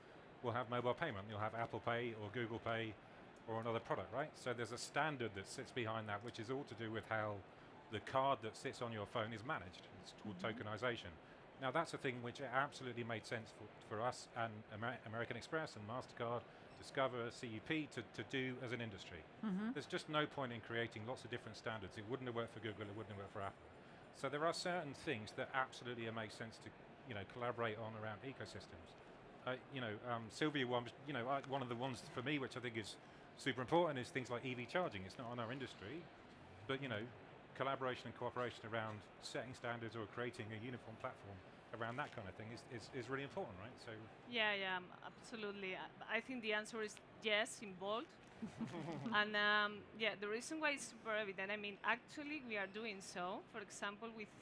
will have mobile payment. You'll have Apple Pay or Google Pay or another product, right? So there's a standard that sits behind that, which is all to do with how the card that sits on your phone is managed. It's called tokenization. Now that's a thing which absolutely made sense for us and American Express and MasterCard, Discover, CEP to do as an industry. There's just no point in creating lots of different standards. It wouldn't have worked for Google, it wouldn't have worked for Apple. So there are certain things that absolutely make sense to collaborate on around ecosystems. Sylvia, one of the ones for me which I think is super important is things like EV charging. It's not on our industry, but collaboration and cooperation around setting standards or creating a uniform platform around that kind of thing is really important, right? So yeah, absolutely. I think the answer is yes in bold. And the reason why it's super evident. Actually we are doing so. For example, with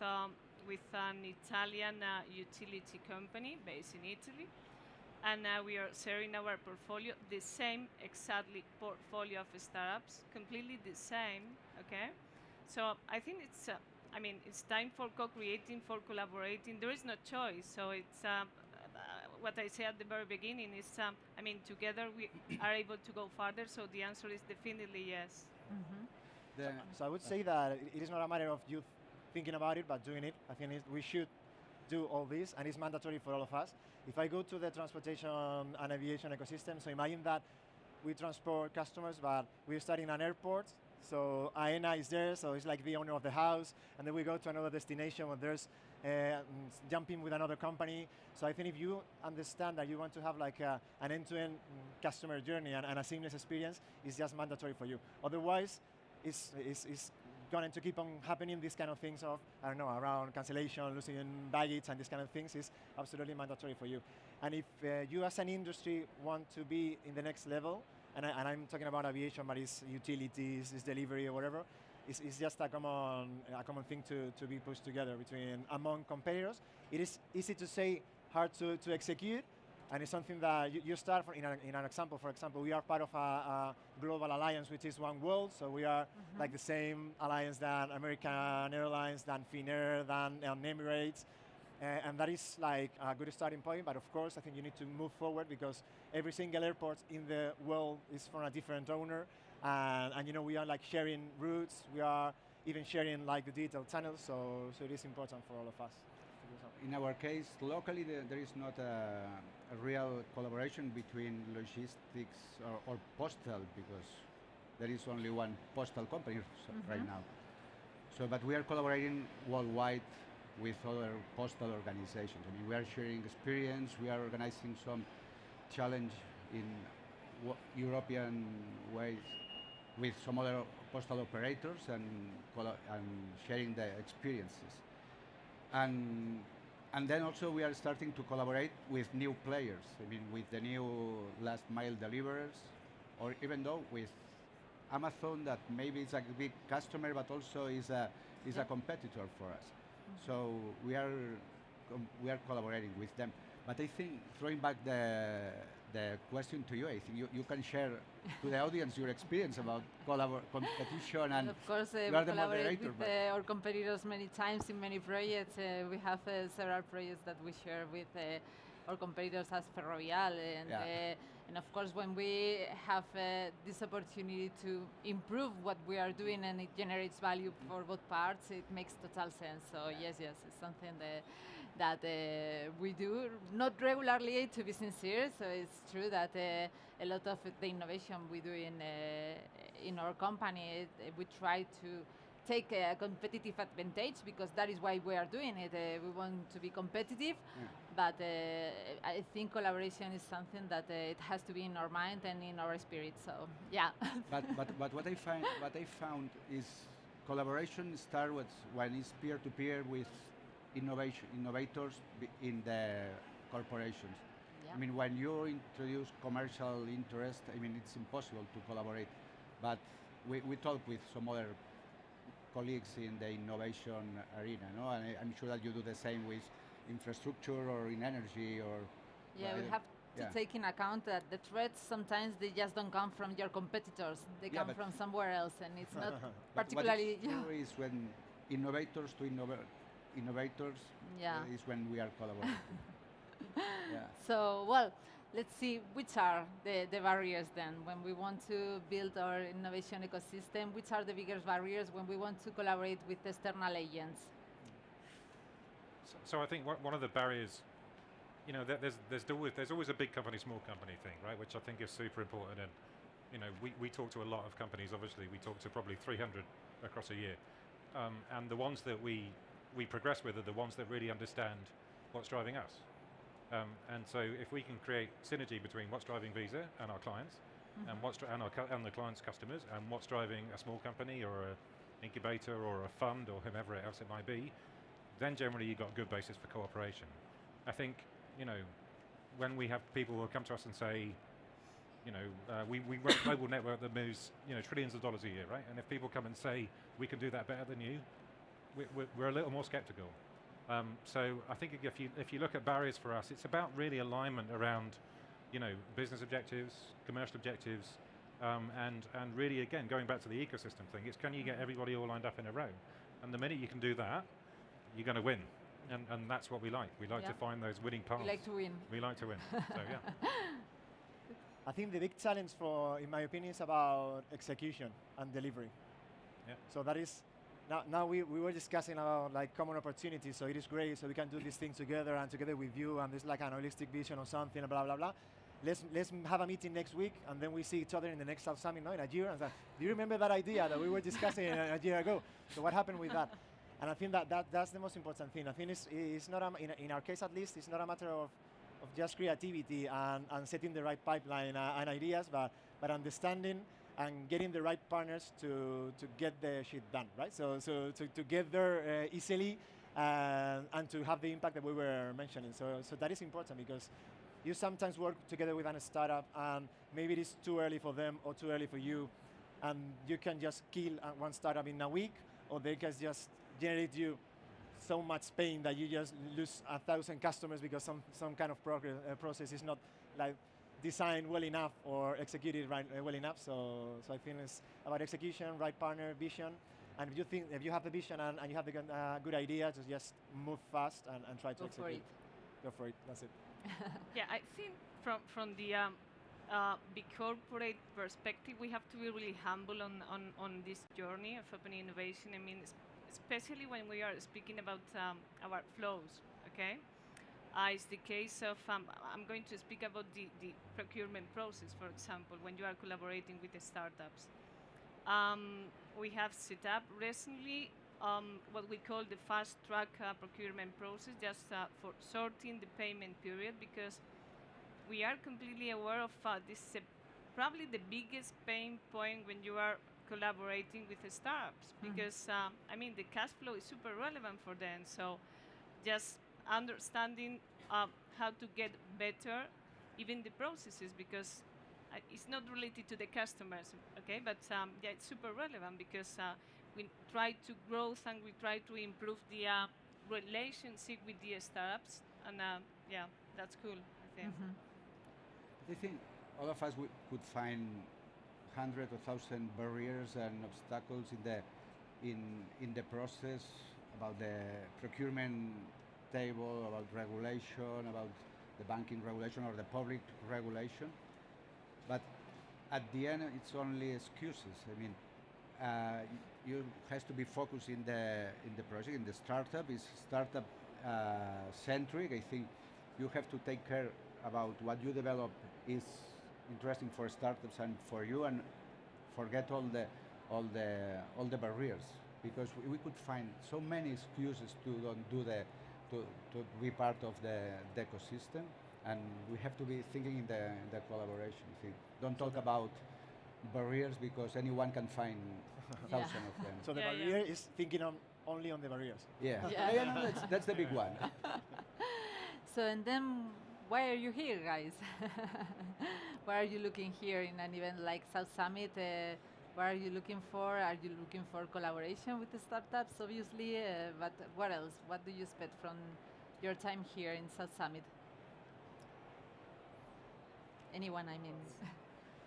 an Italian utility company based in Italy. And we are sharing our portfolio, the same exactly portfolio of startups, completely the same, okay? So I think it's, it's time for co-creating, for collaborating. There is no choice. So it's what I said at the very beginning is, together we are able to go farther. So the answer is definitely yes. So I would say that it is not a matter of you thinking about it, but doing it. I think we should do all this, and it's mandatory for all of us. If I go to the transportation and aviation ecosystem, so imagine that we transport customers, but we're starting an airport, so Aena is there, so it's like the owner of the house, and then we go to another destination where there's jumping with another company. So I think if you understand that you want to have like an end-to-end customer journey and a seamless experience, it's just mandatory for you. Otherwise, it's going to keep on happening. These kind of things of, around cancellation, losing baggage, and these kind of things is absolutely mandatory for you. And if you as an industry want to be in the next level, and I'm talking about aviation, but it's utilities, it's delivery or whatever, it's just a common thing to be pushed together among competitors. It is easy to say, hard to execute, and it's something that you start in an example. For example, we are part of a global alliance, which is One World, so we are like the same alliance than American Airlines, than Finnair, than Emirates, and that is like a good starting point. But of course, I think you need to move forward because every single airport in the world is from a different owner, and you know we are like sharing routes. We are even sharing like the digital channels. So it is important for all of us. In our case, locally, there is not a real collaboration between logistics or postal because there is only one postal company right now. So, but we are collaborating worldwide with other postal organizations. I mean, we are sharing experience. We are organizing some challenge in European ways with some other postal operators and sharing the experiences. And then also we are starting to collaborate with new players. I mean, with the new last mile deliverers, or even though with Amazon, that maybe it's a big customer, but also is a competitor for us. So we are collaborating with them. But I think throwing back the question to you, I think you can share to the audience your experience about competition and of course, you we are the collaborate moderator. with our competitors many times in many projects. We have several projects that we share with our competitors as Ferrovial, and of course, when we have this opportunity to improve what we are doing and it generates value for both parts, it makes total sense. So yes, it's something that we do, not regularly to be sincere. So it's true that a lot of the innovation we do in our company, we try to take a competitive advantage because that is why we are doing it. We want to be competitive, but I think collaboration is something that it has to be in our mind and in our spirit. So yeah. but what I found is collaboration starts when it's peer to peer with innovators in the corporations. Yeah. I mean, when you introduce commercial interest, I mean, it's impossible to collaborate. But we talk with some other colleagues in the innovation arena, no? And I'm sure that you do the same with infrastructure or in energy or... Yeah, we have to take in account that the threats sometimes they just don't come from your competitors. They come from somewhere else, and it's not particularly... What is true is when innovators to innovators is when we are collaborating. So, well, let's see which are the barriers then when we want to build our innovation ecosystem. Which are the biggest barriers when we want to collaborate with external agents? So I think one of the barriers, you know, there's always a big company, small company thing, right? Which I think is super important. And you know, we talk to a lot of companies. Obviously, we talk to probably 300 across a year, and the ones that we progress with are the ones that really understand what's driving us. And so if we can create synergy between what's driving Visa and our clients, and the client's customers, and what's driving a small company or an incubator or a fund or whomever else it might be, then generally you've got a good basis for cooperation. I think, you know, when we have people who come to us and say, you know, we run a global network that moves, you know, trillions of dollars a year, right? And if people come and say, we can do that better than you, we're a little more skeptical. So I think if you look at barriers for us, it's about really alignment around, you know, business objectives, commercial objectives, and really again going back to the ecosystem thing. It's can you get everybody all lined up in a row, and the minute you can do that, you're going to win, and that's what we like. We like to find those winning paths. We like to win. We like to win. So yeah. I think the big challenge in my opinion, is about execution and delivery. Yeah. So that is. Now we were discussing about like common opportunities, so it is great, so we can do these things together and together with you, and there's like an holistic vision or something, blah, blah, blah. Let's have a meeting next week, and then we see each other in the next South Summit, no, in a year, and say, do you remember that idea that we were discussing a year ago? So what happened with that? And I think that's the most important thing. I think it's not, in our case at least, it's not a matter of just creativity and setting the right pipeline and ideas, but understanding and getting the right partners to get the shit done, right? So to get there easily and to have the impact that we were mentioning. So that is important because you sometimes work together with a startup, and maybe it is too early for them or too early for you, and you can just kill one startup in a week, or they can just generate you so much pain that you just lose 1,000 customers because some kind of process is not like designed well enough or executed well enough. So I think it's about execution, right partner, vision. And if you have the vision and you have the good idea, just move fast and try to execute. Go for it. That's it. Yeah, I think from the big corporate perspective, we have to be really humble on this journey of open innovation. I mean, especially when we are speaking about our flows, okay? It's the case of, I'm going to speak about the procurement process, for example, when you are collaborating with the startups. We have set up recently what we call the fast track procurement process, just for sorting the payment period, because we are completely aware of this is probably the biggest pain point when you are collaborating with the startups, because I mean, the cash flow is super relevant for them. So just understanding how to get better, even the processes, because it's not related to the customers, okay? But yeah, it's super relevant because we try to grow and we try to improve the relationship with the startups, and yeah, that's cool, I think. I think all of us could find hundreds of thousand barriers and obstacles in the process about the procurement table, about regulation, about the banking regulation or the public regulation. But at the end, it's only excuses. I mean, you has to be focused in the project, in the startup. It's startup centric. I think you have to take care about what you develop is interesting for startups and for you, and forget all the barriers, because we could find so many excuses to don't do to be part of the ecosystem, and we have to be thinking in the collaboration thing. Don't talk about barriers, because anyone can find thousands of them. So the barrier is thinking only on the barriers. Yeah, no, that's the big one. So, and then why are you here, guys? Why are you looking here in an event like South Summit? What are you looking for? Are you looking for collaboration with the startups, obviously? But what else? What do you expect from your time here in South Summit? Anyone, I mean.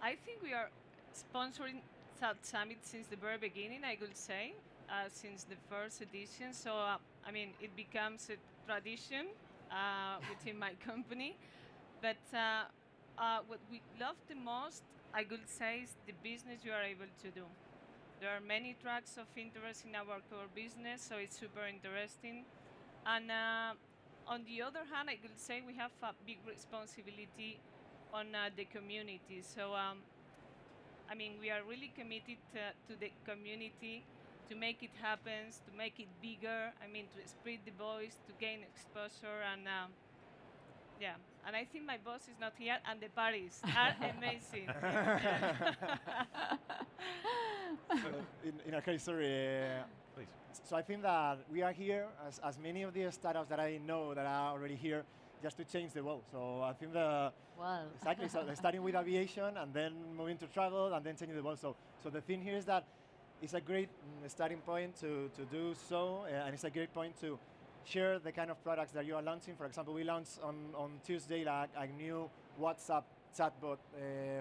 I think we are sponsoring South Summit since the very beginning, I would say, since the first edition. So, I mean, it becomes a tradition within my company. But what we love the most, I would say, is the business you are able to do. There are many tracks of interest in our core business, so it's super interesting. And on the other hand, I would say we have a big responsibility on the community. So, I mean, we are really committed to the community, to make it happen, to make it bigger. I mean, to spread the voice, to gain exposure, and yeah. And I think my boss is not here, and the parties are amazing. In a case, sorry. Please. So I think that we are here, as many of the startups that I know that are already here, just to change the world. So I think exactly. So starting with aviation and then moving to travel and then changing the world. So the thing here is that it's a great starting point to do so, and it's a great point to share the kind of products that you are launching. For example, we launched on Tuesday a new WhatsApp chatbot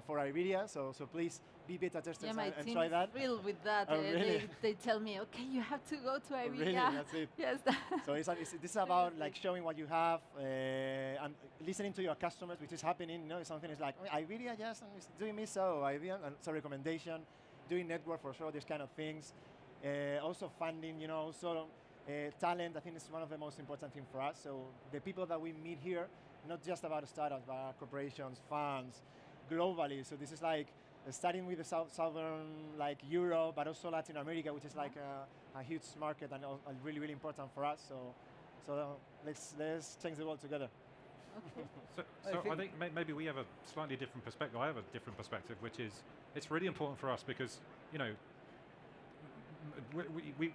for Iberia. So please be beta testers and try that. Yeah, my team is thrilled with that. Oh, really? They tell me, okay, you have to go to Iberia. Really, that's it. Yes. So this is about like showing what you have and listening to your customers, which is happening. You know, something is like Iberia, yes, and it's doing me so. Iberia, and so recommendation, doing network for sure, these kind of things. Also funding, you know, also talent. I think is one of the most important things for us. So the people that we meet here, not just about startups, but corporations, funds, globally. So this is like starting with the southern, like Europe, but also Latin America, which is like a huge market and really, really important for us. So let's change the world together. Okay. So I think maybe we have a slightly different perspective. I have a different perspective, which is it's really important for us because, you know,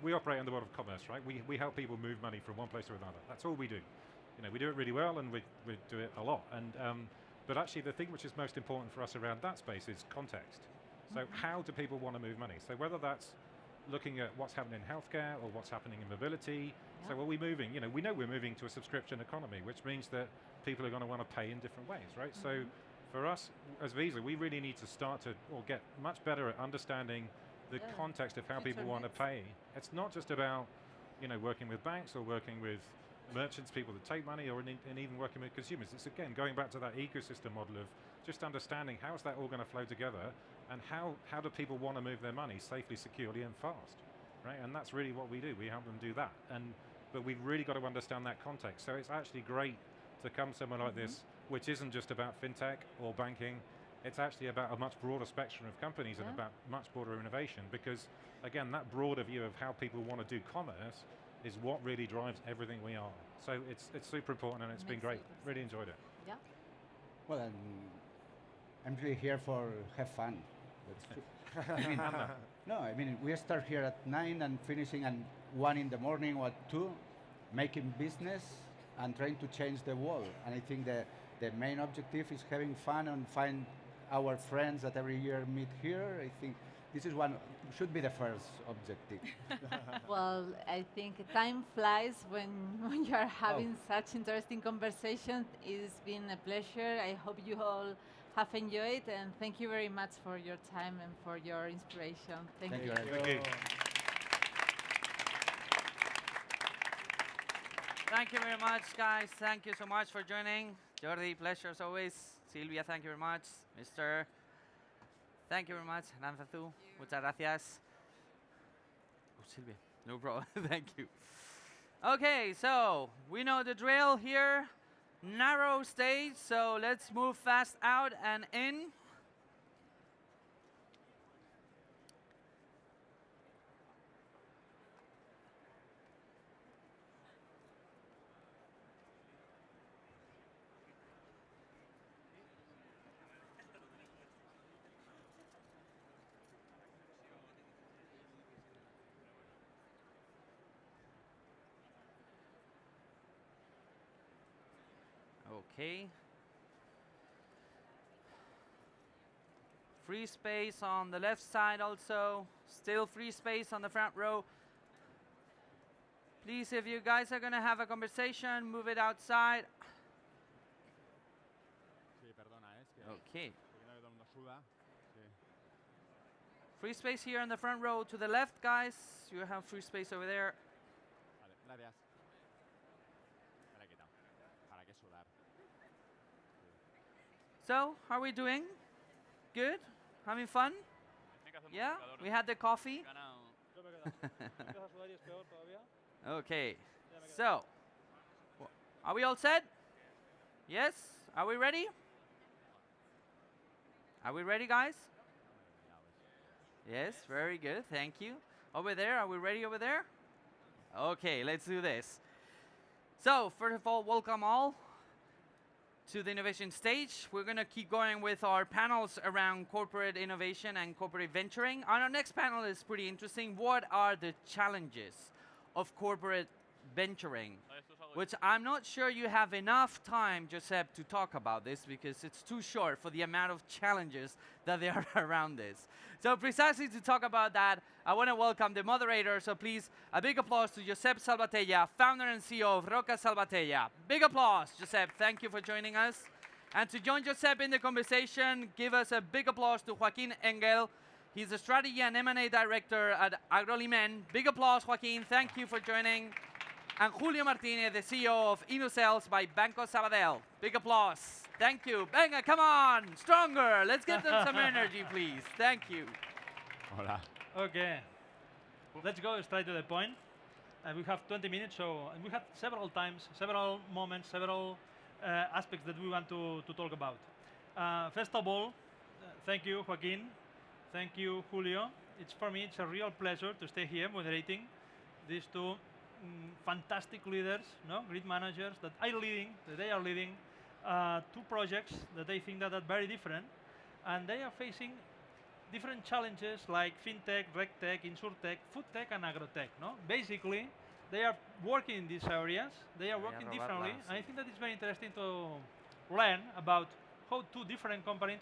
we operate in the world of commerce, right? We help people move money from one place to another. That's all we do. we do it really well, and we do it a lot. And but actually, the thing which is most important for us around that space is context. So how do people want to move money? So whether that's looking at what's happening in healthcare or what's happening in mobility. So are we moving? We know we're moving to a subscription economy, which means that people are going to want to pay in different ways, right? So for us as Visa, we really need to start to or get much better at understanding the context of how people want to pay. It's not just about working with banks or working with merchants, people that take money, or and even working with consumers. It's again going back to that ecosystem model of just understanding how is that all going to flow together, and how do people want to move their money safely, securely, and fast, right? And that's really what we do. We help them do that. But we've really got to understand that context. So it's actually great to come somewhere like this, which isn't just about fintech or banking. It's actually about a much broader spectrum of companies and about much broader innovation, because again, that broader view of how people want to do commerce is what really drives everything we are. So it's super important, and it's been great. Really enjoyed it. Yeah. Well, I'm really here for have fun. No, I mean, we start here at 9 and finishing at 1 in the morning or at 2, making business and trying to change the world. And I think the main objective is having fun and find our friends that every year meet here. I think this is should be the first objective. Well, I think time flies when you are having such interesting conversations. It's been a pleasure. I hope you all have enjoyed, and thank you very much for your time and for your inspiration. Thank you. Thank you. Thank you very much, guys. Thank you so much for joining. Jordi, pleasure as always. Silvia, thank you very much. Mr. Thank you very much. Aranzazu, muchas gracias. Oh, Silvia, no problem. Thank you. Okay, so we know the drill here. Narrow stage, so let's move fast out and in. Okay. Free space on the left side also. Still free space on the front row. Please, if you guys are going to have a conversation, move it outside. Okay. Free space here in the front row to the left, guys. You have free space over there. So, how are we doing? Good? Having fun? Yeah? We had the coffee? Okay. So, are we all set? Yes? Are we ready? Are we ready, guys? Yes, very good. Thank you. Over there, are we ready over there? Okay, let's do this. So, first of all, welcome all to the innovation stage. We're going to keep going with our panels around corporate innovation and corporate venturing. And our next panel is pretty interesting. What are the challenges of corporate venturing? Which I'm not sure you have enough time, Josep, to talk about this, because it's too short for the amount of challenges that there are around this. So precisely to talk about that, I want to welcome the moderator. So please, a big applause to Josep Salvatella, founder and CEO of Roca Salvatella. Big applause, Josep. Thank you for joining us. And to join Josep in the conversation, give us a big applause to Joaquin Engel. He's the strategy and M&A director at Agrolimen. Big applause, Joaquin. Thank you for joining. And Julio Martinez, the CEO of InnoSales by Banco Sabadell. Big applause. Thank you. Venga, come on, stronger. Let's give them some energy, please. Thank you. Hola. Okay. Let's go straight to the point. We have 20 minutes, so we have several times, several moments, several aspects that we want to talk about. First of all, thank you, Joaquin. Thank you, Julio. For me, it's a real pleasure to stay here moderating these two fantastic leaders, great managers that they are leading two projects that they think that are very different, and they are facing different challenges like fintech, regtech, insurtech, foodtech, and agrotech. Basically, they are working in these areas. They are Voy a working robar differently. la And I silla. think that it's very interesting to learn about how two different companies,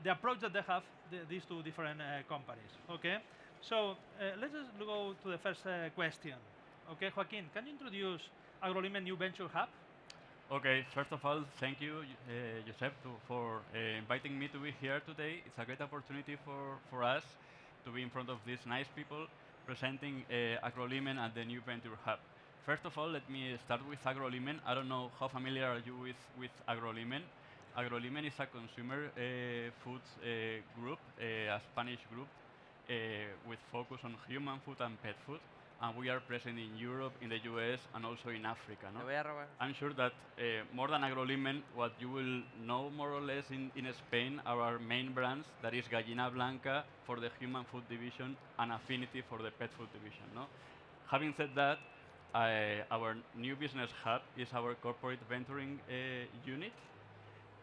the approach that they have, these two different companies. Okay, so let's just go to the first question. Okay, Joaquin, can you introduce AgroLime New Venture Hub? Okay, first of all, thank you, Josep, for inviting me to be here today. It's a great opportunity for us to be in front of these nice people presenting AgroLime and the New Venture Hub. First of all, let me start with AgroLime. I don't know how familiar are you with AgroLime. AgroLime is a consumer foods group, a Spanish group with focus on human food and pet food. And we are present in Europe, in the US, and also in Africa. No? Te voy a robar. I'm sure that more than AgroLime, what you will know more or less in Spain are our main brands, that is Gallina Blanca for the human food division and Affinity for the pet food division. No? Having said that, our new business hub is our corporate venturing unit,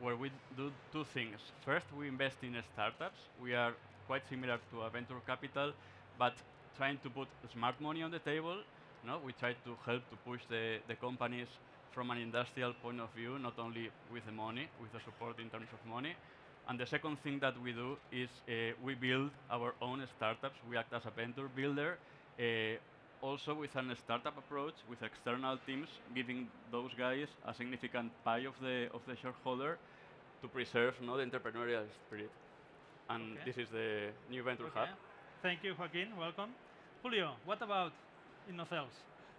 where we do two things. First, we invest in startups. We are quite similar to a venture capital, but trying to put smart money on the table. No? We try to help to push the companies from an industrial point of view, not only with the money, with the support in terms of money. And the second thing that we do is we build our own startups. We act as a venture builder, also with a startup approach, with external teams, giving those guys a significant pie of the shareholder to preserve the entrepreneurial spirit. And this is the New Venture Hub. Thank you, Joaquin. Welcome. Julio, what about InnoCells?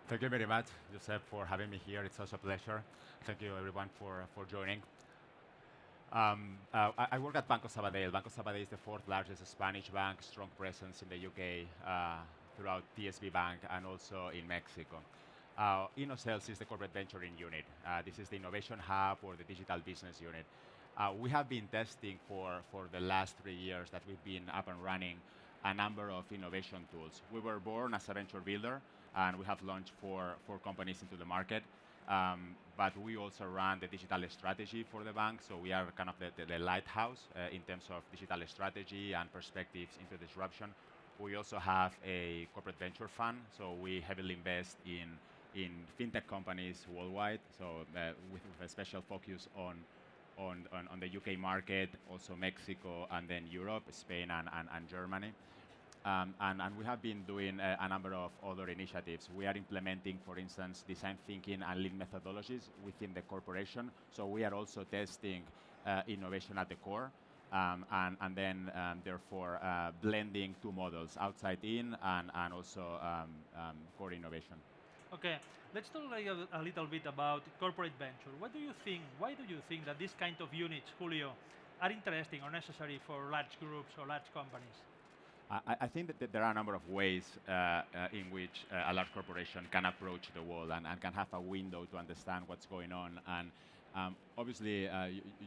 Thank you very much, Josep, for having me here. It's such a pleasure. Thank you, everyone, for joining. I work at Banco Sabadell. Banco Sabadell is the fourth largest Spanish bank, strong presence in the UK, throughout TSB Bank, and also in Mexico. InnoCells is the corporate venturing unit. This is the innovation hub or the digital business unit. We have been testing for the last 3 years that we've been up and running a number of innovation tools. We were born as a venture builder, and we have launched four companies into the market. But we also run the digital strategy for the bank, so we are kind of the lighthouse in terms of digital strategy and perspectives into disruption. We also have a corporate venture fund, so we heavily invest in fintech companies worldwide, so with a special focus on the UK market, also Mexico, and then Europe, Spain, and Germany. And we have been doing a number of other initiatives. We are implementing, for instance, design thinking and lean methodologies within the corporation. So we are also testing innovation at the core, and then therefore blending two models, outside in and also core innovation. Okay, let's talk a little bit about corporate venture. What do you think? Why do you think that this kind of units, Julio, are interesting or necessary for large groups or large companies? I think that there are a number of ways in which a large corporation can approach the world and can have a window to understand what's going on. And obviously,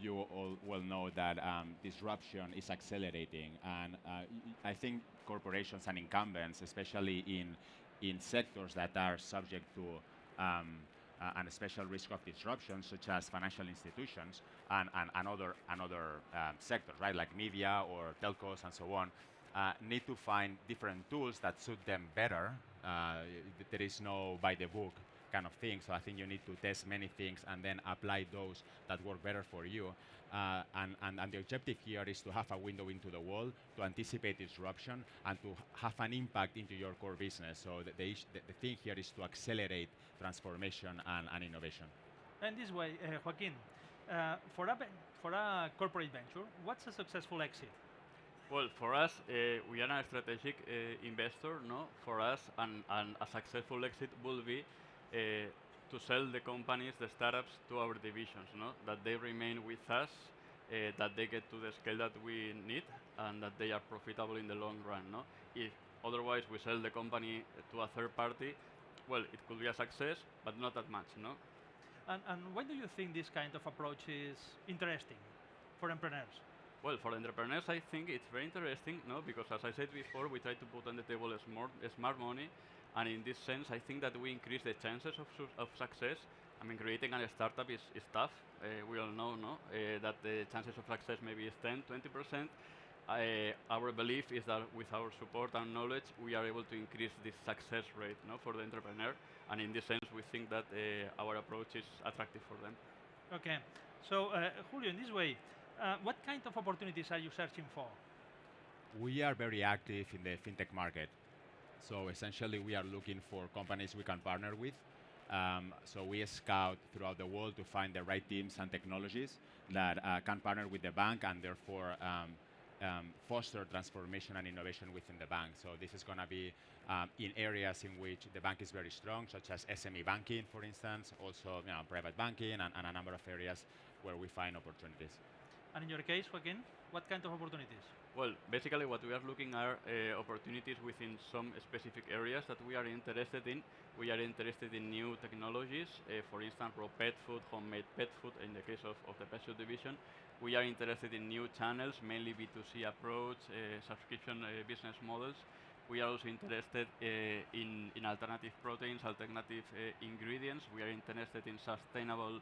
you all well know that disruption is accelerating. And I think corporations and incumbents, especially in sectors that are subject to a special risk of disruption, such as financial institutions and other sectors, right, like media or telcos and so on, need to find different tools that suit them better. There is no by the book kind of thing, so I think you need to test many things and then apply those that work better for you. And the objective here is to have a window into the world, to anticipate disruption, and to have an impact into your core business. So the thing here is to accelerate transformation and innovation. And this way, Joaquin, for a corporate venture, what's a successful exit? Well, for us, we are a strategic investor. No, for us, and a successful exit will be to sell the companies, the startups, to our divisions. No, that they remain with us, that they get to the scale that we need, and that they are profitable in the long run. No, if otherwise we sell the company to a third party, well, it could be a success, but not that much. No. And why do you think this kind of approach is interesting for entrepreneurs? Well, for entrepreneurs, I think it's very interesting, no? Because as I said before, we try to put on the table smart money, and in this sense, I think that we increase the chances of success. I mean, creating a startup is tough. We all know, no? That the chances of success maybe is 10, 20%, our belief is that with our support and knowledge, we are able to increase this success rate, no, for the entrepreneur. And in this sense, we think that our approach is attractive for them. Okay. So, Julio, in this way, what kind of opportunities are you searching for? We are very active in the fintech market. So essentially, we are looking for companies we can partner with. So we scout throughout the world to find the right teams and technologies that can partner with the bank and therefore foster transformation and innovation within the bank. So this is going to be in areas in which the bank is very strong, such as SME banking, for instance, also private banking, and a number of areas where we find opportunities. And in your case, Joaquin, what kind of opportunities? Well, basically what we are looking are opportunities within some specific areas that we are interested in. We are interested in new technologies, for instance, raw pet food, homemade pet food, in the case of the pet food division. We are interested in new channels, mainly B2C approach, subscription business models. We are also interested in alternative proteins, alternative ingredients. We are interested in sustainable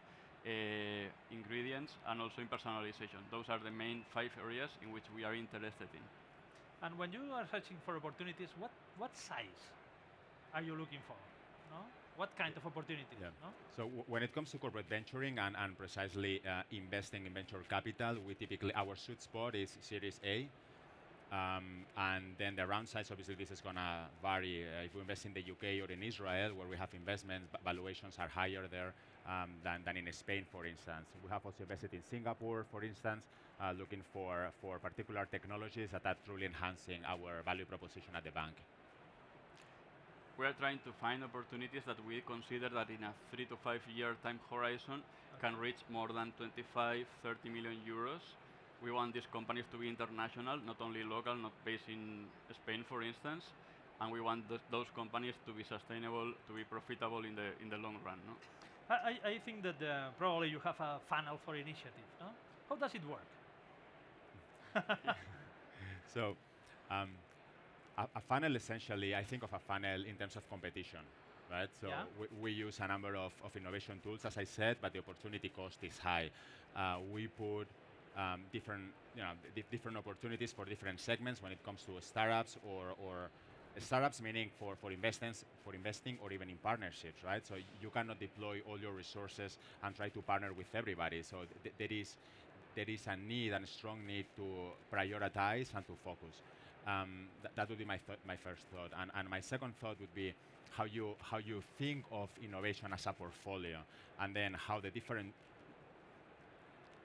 ingredients and also in personalization. Those are the main 5 areas in which we are interested in. And when you are searching for opportunities, what size are you looking for? No? What kind of opportunities? Yeah. No? So when it comes to corporate venturing and precisely investing in venture capital, we typically, our sweet spot is Series A. And then the round size, obviously this is going to vary. If we invest in the UK or in Israel, where we have investments, valuations are higher there than in Spain, for instance. We have also invested in Singapore, for instance, looking for particular technologies that are truly enhancing our value proposition at the bank. We are trying to find opportunities that we consider that in a 3 to 5 year time horizon can reach more than 25, 30 million euros. We want these companies to be international, not only local, not based in Spain, for instance. And we want those companies to be sustainable, to be profitable in the long run. No? I think that probably you have a funnel for initiatives. No? How does it work? So, a funnel essentially, I think of a funnel in terms of competition, right? So Yeah. we use a number of innovation tools, as I said, but the opportunity cost is high. We put different opportunities for different segments when it comes to startups or startups, meaning for investing or even in partnerships, right? So you cannot deploy all your resources and try to partner with everybody. So there is a need and a strong need to prioritize and to focus. That would be my first thought, and my second thought would be how you think of innovation as a portfolio, and then how the different.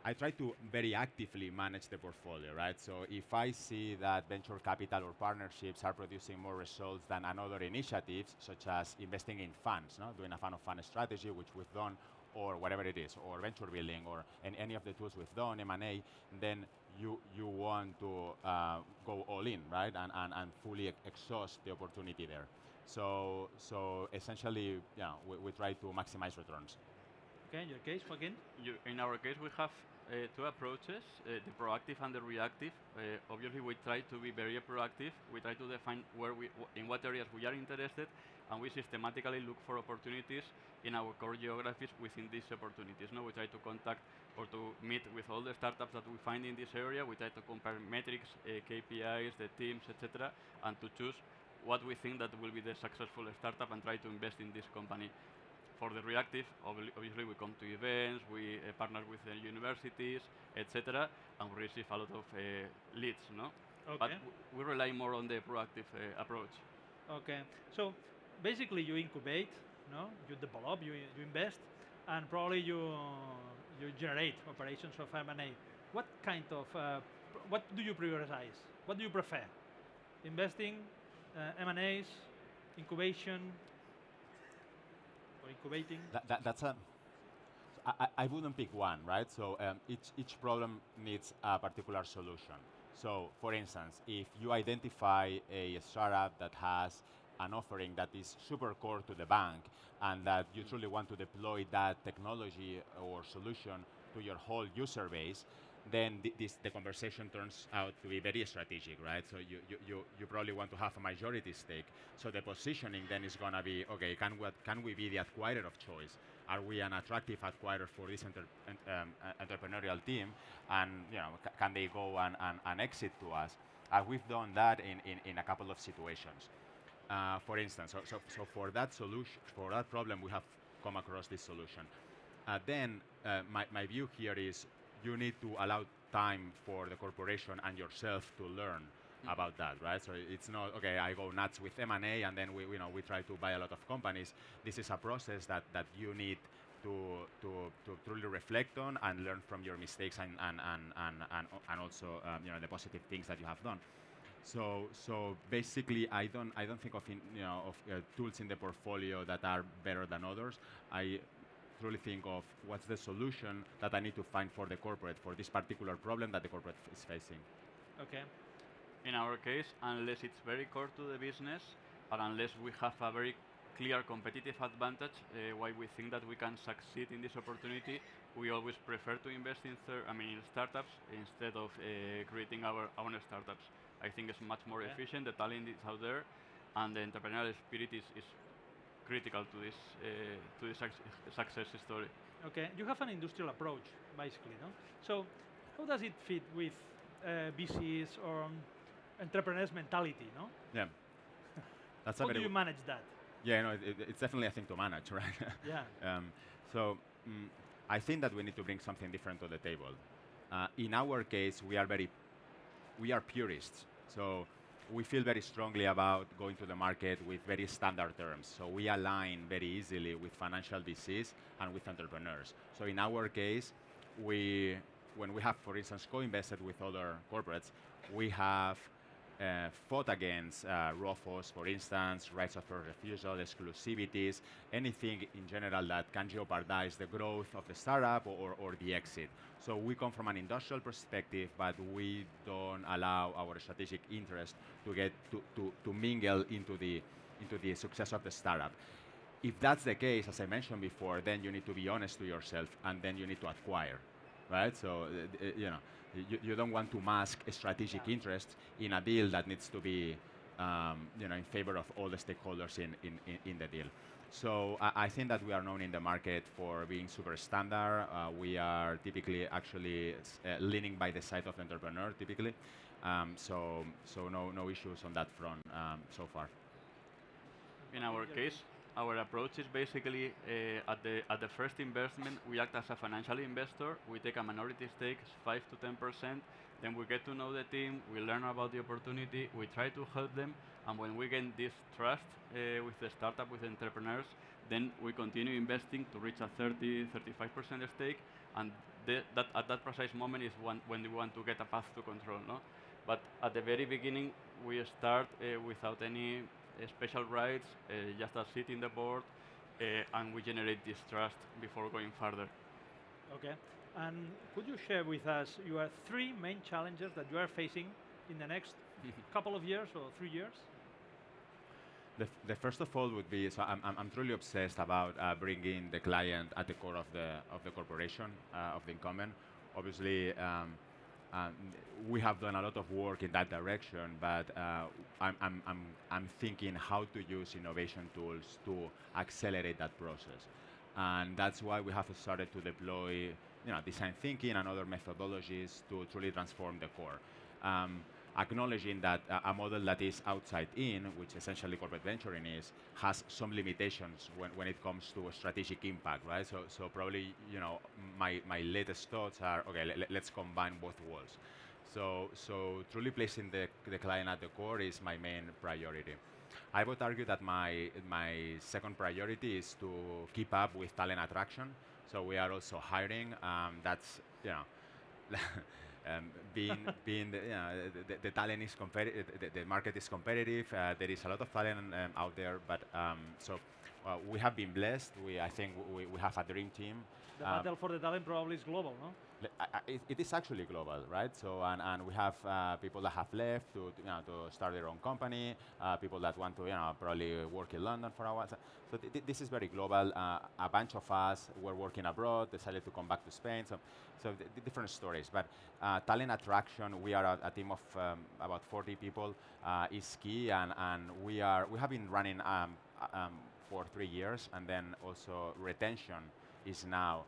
I try to very actively manage the portfolio, right? So if I see that venture capital or partnerships are producing more results than another initiatives, such as investing in funds, no? Doing a fund of fund strategy, which we've done, or whatever it is, or venture building, or any of the tools we've done, M&A, then you want to go all in, right? And fully exhaust the opportunity there. So essentially, yeah, we try to maximize returns. Okay, in your case, Joaquin? In our case, we have 2 approaches, the proactive and the reactive. Obviously, we try to be very proactive. We try to define in what areas we are interested, and we systematically look for opportunities in our core geographies within these opportunities. No, we try to contact or to meet with all the startups that we find in this area. We try to compare metrics, KPIs, the teams, etc., and to choose what we think that will be the successful startup and try to invest in this company. For the reactive, obviously we come to events, we partner with the universities, etc., and we receive a lot of leads, no? Okay. But we rely more on the proactive approach. Okay. So basically, you incubate, no? You develop, you invest, and probably you generate operations of M&A. What kind of what do you prioritize? What do you prefer? Investing, M&As, incubation. Or incubating? I wouldn't pick one, right? So each problem needs a particular solution. So for instance, if you identify a startup that has an offering that is super core to the bank and that you truly want to deploy that technology or solution to your whole user base, then the conversation turns out to be very strategic, right? So you probably want to have a majority stake. So the positioning then is going to be, okay, can we be the acquirer of choice? Are we an attractive acquirer for this entrepreneurial team? And can they go and exit to us? We've done that in a couple of situations. For instance, so for that solution, for that problem, we have come across this solution. Then my view here is you need to allow time for the corporation and yourself to learn about that, right? So it's not, okay, I go nuts with M&A and then we try to buy a lot of companies. This is a process that you need to truly reflect on and learn from your mistakes and also the positive things that you have done. So basically, I don't think of tools in the portfolio that are better than others. I truly think of what's the solution that I need to find for the corporate for this particular problem that the corporate is facing. Okay. In our case, unless it's very core to the business, or unless we have a very clear competitive advantage, why we think that we can succeed in this opportunity, we always prefer to invest in startups instead of creating our own startups. I think it's much more efficient. The talent is out there, and the entrepreneurial spirit is critical to this success story. Okay, you have an industrial approach, basically, no? So, how does it fit with VCs or entrepreneurs' mentality, no? Yeah, that's how do you manage that? Yeah, no, it's definitely a thing to manage, right? Yeah. I think that we need to bring something different to the table. In our case, we are purists, so we feel very strongly about going to the market with very standard terms. So we align very easily with financial VCs and with entrepreneurs. So in our case, when we have, for instance, co-invested with other corporates, we have fought against ROFOs, for instance, rights of first refusal, exclusivities, anything in general that can jeopardize the growth of the startup or the exit. So we come from an industrial perspective, but we don't allow our strategic interest to get to mingle into the success of the startup. If that's the case, as I mentioned before, then you need to be honest to yourself, and then you need to acquire, right? So you don't want to mask a strategic interest in a deal that needs to be in favor of all the stakeholders in the deal. So I think that we are known in the market for being super standard. We are typically actually leaning by the side of the entrepreneur, typically. So no issues on that front so far. In our case, our approach is basically at the first investment, we act as a financial investor. We take a minority stake, 5 to 10%. Then we get to know the team. We learn about the opportunity. We try to help them. And when we get this trust with the startup, with the entrepreneurs, then we continue investing to reach a 30, 35% stake. And at that precise moment is when we want to get a path to control. No? But at the very beginning, we start without any special rights, just a seat in the board, and we generate this trust before going further. Okay. And could you share with us your 3 main challenges that you are facing in the next couple of years or 3 years? The first of all would be, so I'm truly obsessed about bringing the client at the core of the corporation, of the incumbent. Obviously, we have done a lot of work in that direction, but I'm thinking how to use innovation tools to accelerate that process, and that's why we have started to deploy, design thinking and other methodologies to truly transform the core. Acknowledging that a model that is outside in, which essentially corporate venturing is, has some limitations when it comes to strategic impact, right? So probably, my latest thoughts are, okay, let's combine both worlds. So truly placing the client at the core is my main priority. I would argue that my second priority is to keep up with talent attraction. So we are also hiring. That's, being the talent is competitive, the market is competitive. There is a lot of talent out there, but so we have been blessed. I think we have a dream team. The battle for the talent probably is global, no? It is actually global, right? So, and we have people that have left to start their own company, people that want to, probably work in London for a while. So this is very global. A bunch of us were working abroad, decided to come back to Spain. So different stories. But talent attraction, we are a team of about 40 people, is key, and we have been running for 3 years, and then also retention is now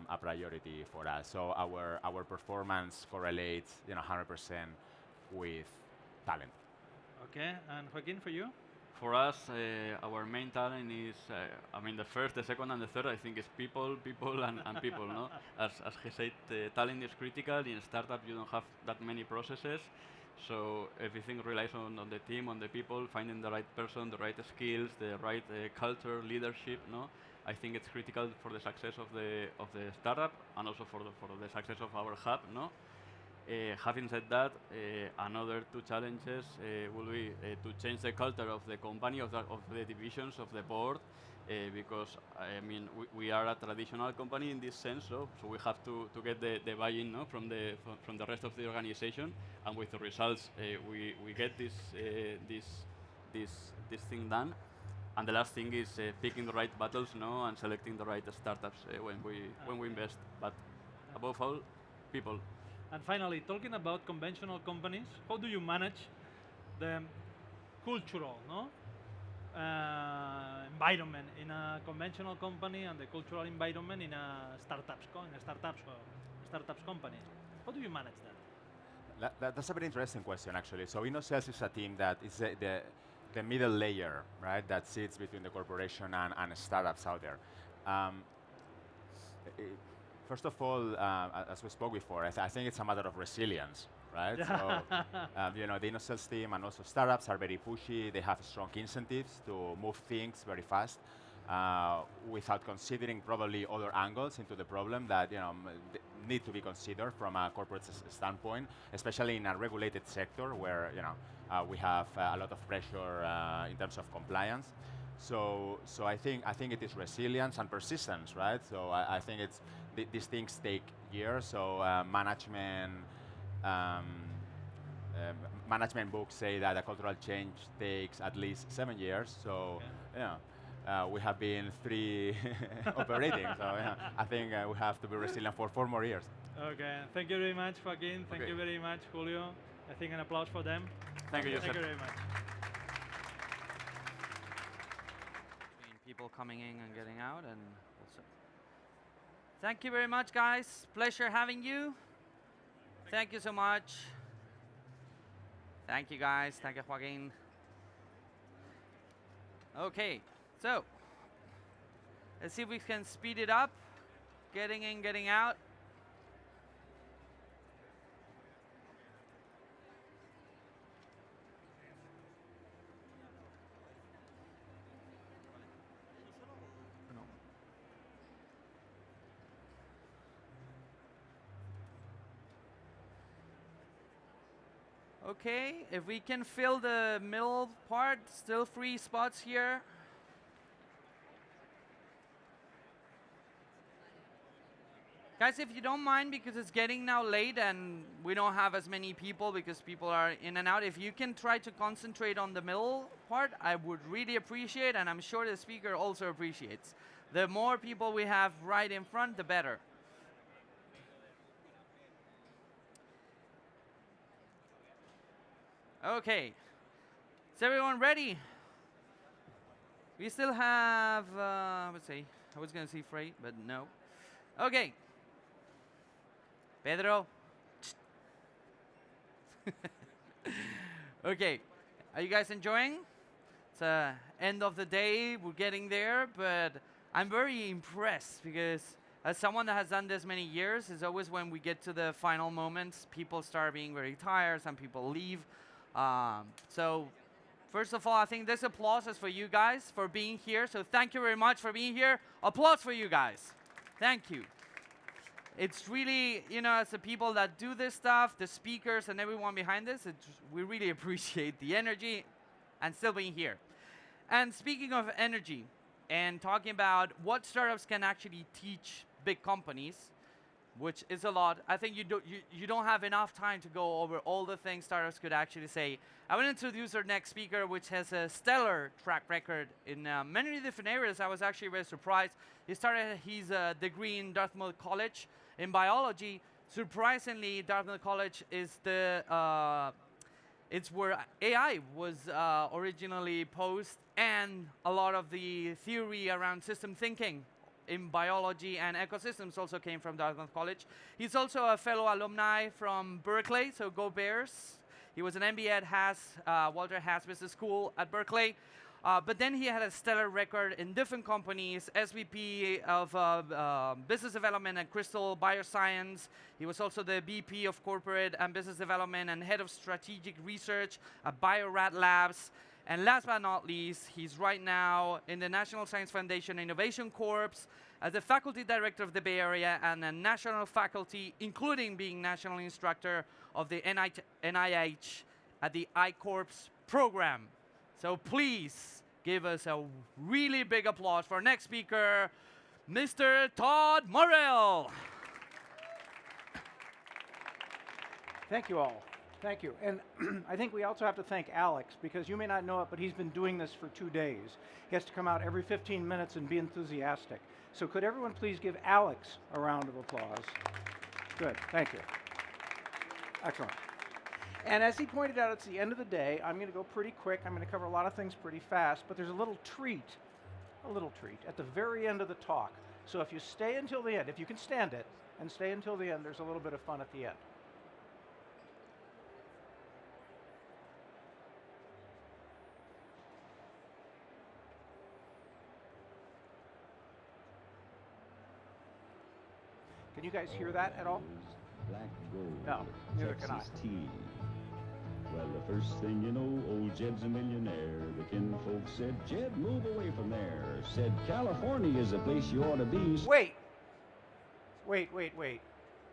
a priority for us. So our performance correlates 100% with talent. Okay, and Joaquin, for you? For us, our main talent is, the first, the second, and the third, I think, is people, and people, no? As he said, talent is critical. In startup, you don't have that many processes, so everything relies on the team, on the people, finding the right person, the right skills, the right culture, leadership, no? I think it's critical for the success of the startup, and also for the success of our hub, no? Having said that, another two challenges will be to change the culture of the company, of the divisions, of the board, because we are a traditional company in this sense, so we have to get the buy-in, no, from the rest of the organization, and with the results we get this thing done. And the last thing is picking the right battles, no, and selecting the right startups when we invest. But above all, people. And finally, talking about conventional companies, how do you manage the cultural, environment in a conventional company and the cultural environment in a startups company? How do you manage that? That's a very interesting question, actually. So InnoSales is a team that is the middle layer, right, that sits between the corporation and startups out there. First of all, as we spoke before, I think it's a matter of resilience, right? So, the InnoSales team and also startups are very pushy. They have strong incentives to move things very fast without considering probably other angles into the problem that need to be considered from a corporate standpoint, especially in a regulated sector where we have a lot of pressure in terms of compliance. So I think it is resilience and persistence, right? So I think these things take years. So management books say that a cultural change takes at least 7 years. So we have been 3 operating. So I think we have to be resilient for 4 more years. Okay, thank you very much, Joaquin. Thank you very much, Julio. I think an applause for them. Thank you, Thank you very much. People coming in and getting out, and also. Thank you very much, guys. Pleasure having you. Thank you so much. Thank you, guys. Thank you, Joaquin. Okay, so let's see if we can speed it up. Getting in, getting out. Okay, if we can fill the middle part, still 3 spots here. Guys, if you don't mind, because it's getting now late and we don't have as many people because people are in and out, if you can try to concentrate on the middle part, I would really appreciate, and I'm sure the speaker also appreciates. The more people we have right in front, the better. Okay, is everyone ready? We still have, I was going to say Freight, but no. Okay. Pedro. Okay, are you guys enjoying? It's end of the day, we're getting there, but I'm very impressed because as someone that has done this many years, it's always when we get to the final moments, people start being very tired, some people leave. So first of all, I think this applause is for you guys for being here. So thank you very much for being here. Applause for you guys. Thank you. It's really, as the people that do this stuff, the speakers and everyone behind this, we really appreciate the energy and still being here. And speaking of energy, and talking about what startups can actually teach big companies, which is a lot. I think you don't have enough time to go over all the things startups could actually say. I want to introduce our next speaker, which has a stellar track record in many different areas. I was actually very surprised. He started his degree in Dartmouth College in biology. Surprisingly, Dartmouth College is it's where AI was originally posed, and a lot of the theory around system thinking in biology and ecosystems also came from Dartmouth College. He's also a fellow alumni from Berkeley, so go Bears. He was an MBA at Walter Haas Business School at Berkeley. But then he had a stellar record in different companies, SVP of Business Development at Crystal Bioscience. He was also the VP of Corporate and Business Development and Head of Strategic Research at Bio-Rad Labs. And last but not least, he's right now in the National Science Foundation Innovation Corps as the Faculty Director of the Bay Area and a national faculty, including being national instructor of the NIH at the I-Corps program. So please give us a really big applause for our next speaker, Mr. Todd Morrell. Thank you all. Thank you. And I think we also have to thank Alex, because you may not know it, but he's been doing this for 2 days. He has to come out every 15 minutes and be enthusiastic. So could everyone please give Alex a round of applause? Good. Thank you. Excellent. And as he pointed out, it's the end of the day. I'm going to go pretty quick. I'm going to cover a lot of things pretty fast, but there's a little treat at the very end of the talk. So if you stay until the end, if you can stand it and stay until the end, there's a little bit of fun at the end. Can you guys hear that at all? Black gold. No, neither can I. Texas tea. Well, the first thing you know, old Jed's a millionaire. The kinfolk said, Jed, move away from there. Said, California is the place you ought to be. Wait.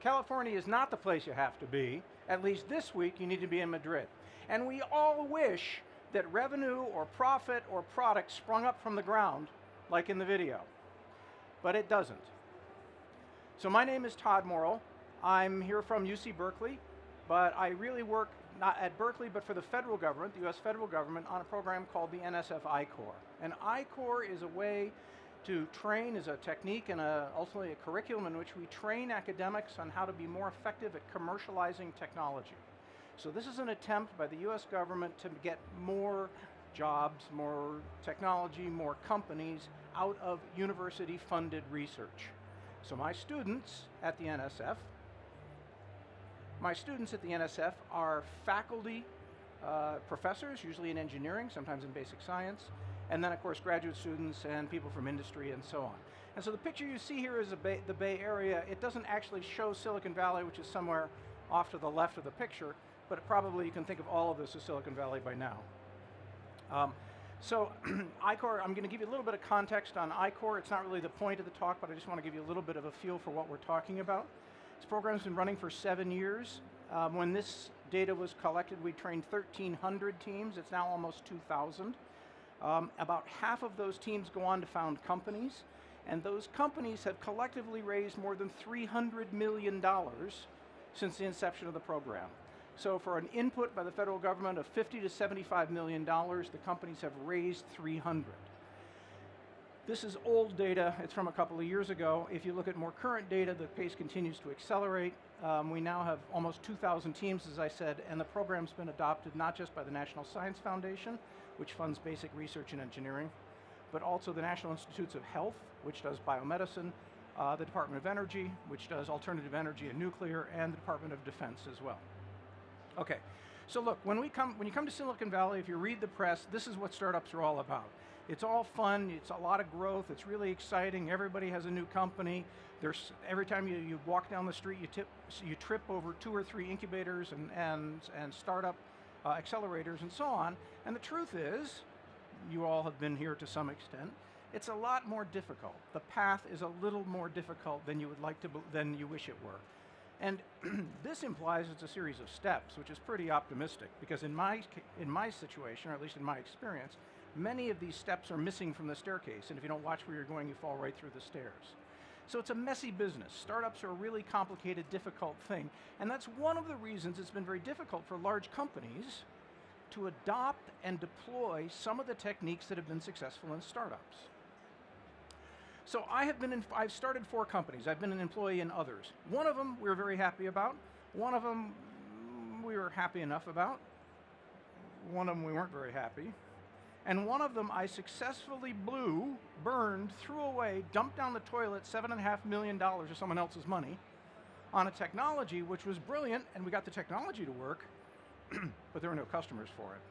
California is not the place you have to be. At least this week, you need to be in Madrid. And we all wish that revenue or profit or product sprung up from the ground, like in the video. But it doesn't. So my name is Todd Morrell. I'm here from UC Berkeley, but I really work not at Berkeley, but for the federal government, the US federal government, on a program called the NSF I-Corps. And I-Corps is a way to train, is a technique and ultimately a curriculum in which we train academics on how to be more effective at commercializing technology. So this is an attempt by the US government to get more jobs, more technology, more companies out of university-funded research. So my students at the NSF are faculty professors, usually in engineering, sometimes in basic science, and then of course graduate students and people from industry and so on. And so the picture you see here is the Bay Area. It doesn't actually show Silicon Valley, which is somewhere off to the left of the picture, but probably you can think of all of this as Silicon Valley by now. So I-Corps, I'm going to give you a little bit of context on I-Corps. It's not really the point of the talk, but I just want to give you a little bit of a feel for what we're talking about. This program's been running for 7 years. When this data was collected, we trained 1,300 teams. It's now almost 2,000. About half of those teams go on to found companies, and those companies have collectively raised more than $300 million since the inception of the program. So for an input by the federal government of $50 to $75 million, the companies have raised 300. This is old data. It's from a couple of years ago. If you look at more current data, the pace continues to accelerate. We now have almost 2,000 teams, as I said, and the program's been adopted not just by the National Science Foundation, which funds basic research in engineering, but also the National Institutes of Health, which does biomedicine, the Department of Energy, which does alternative energy and nuclear, and the Department of Defense as well. Okay, so look, when you come to Silicon Valley, if you read the press, this is what startups are all about. It's all fun, it's a lot of growth, it's really exciting, everybody has a new company. Every time you walk down the street, you trip over 2 or 3 incubators and startup accelerators and so on. And the truth is, you all have been here to some extent, it's a lot more difficult. The path is a little more difficult than you wish it were. And this implies it's a series of steps, which is pretty optimistic, because in my situation, or at least in my experience, Many of these steps are missing from the staircase, and if you don't watch where you're going, you fall right through the stairs. So it's a messy business. Startups are a really complicated, difficult thing, and that's one of the reasons it's been very difficult for large companies to adopt and deploy some of the techniques that have been successful in startups. So I've started 4 companies. I've been an employee in others. One of them we're very happy about. One of them we were happy enough about. One of them we weren't very happy. And one of them I successfully burned, threw away, dumped down the toilet $7.5 million of someone else's money on a technology which was brilliant, and we got the technology to work, but there were no customers for it.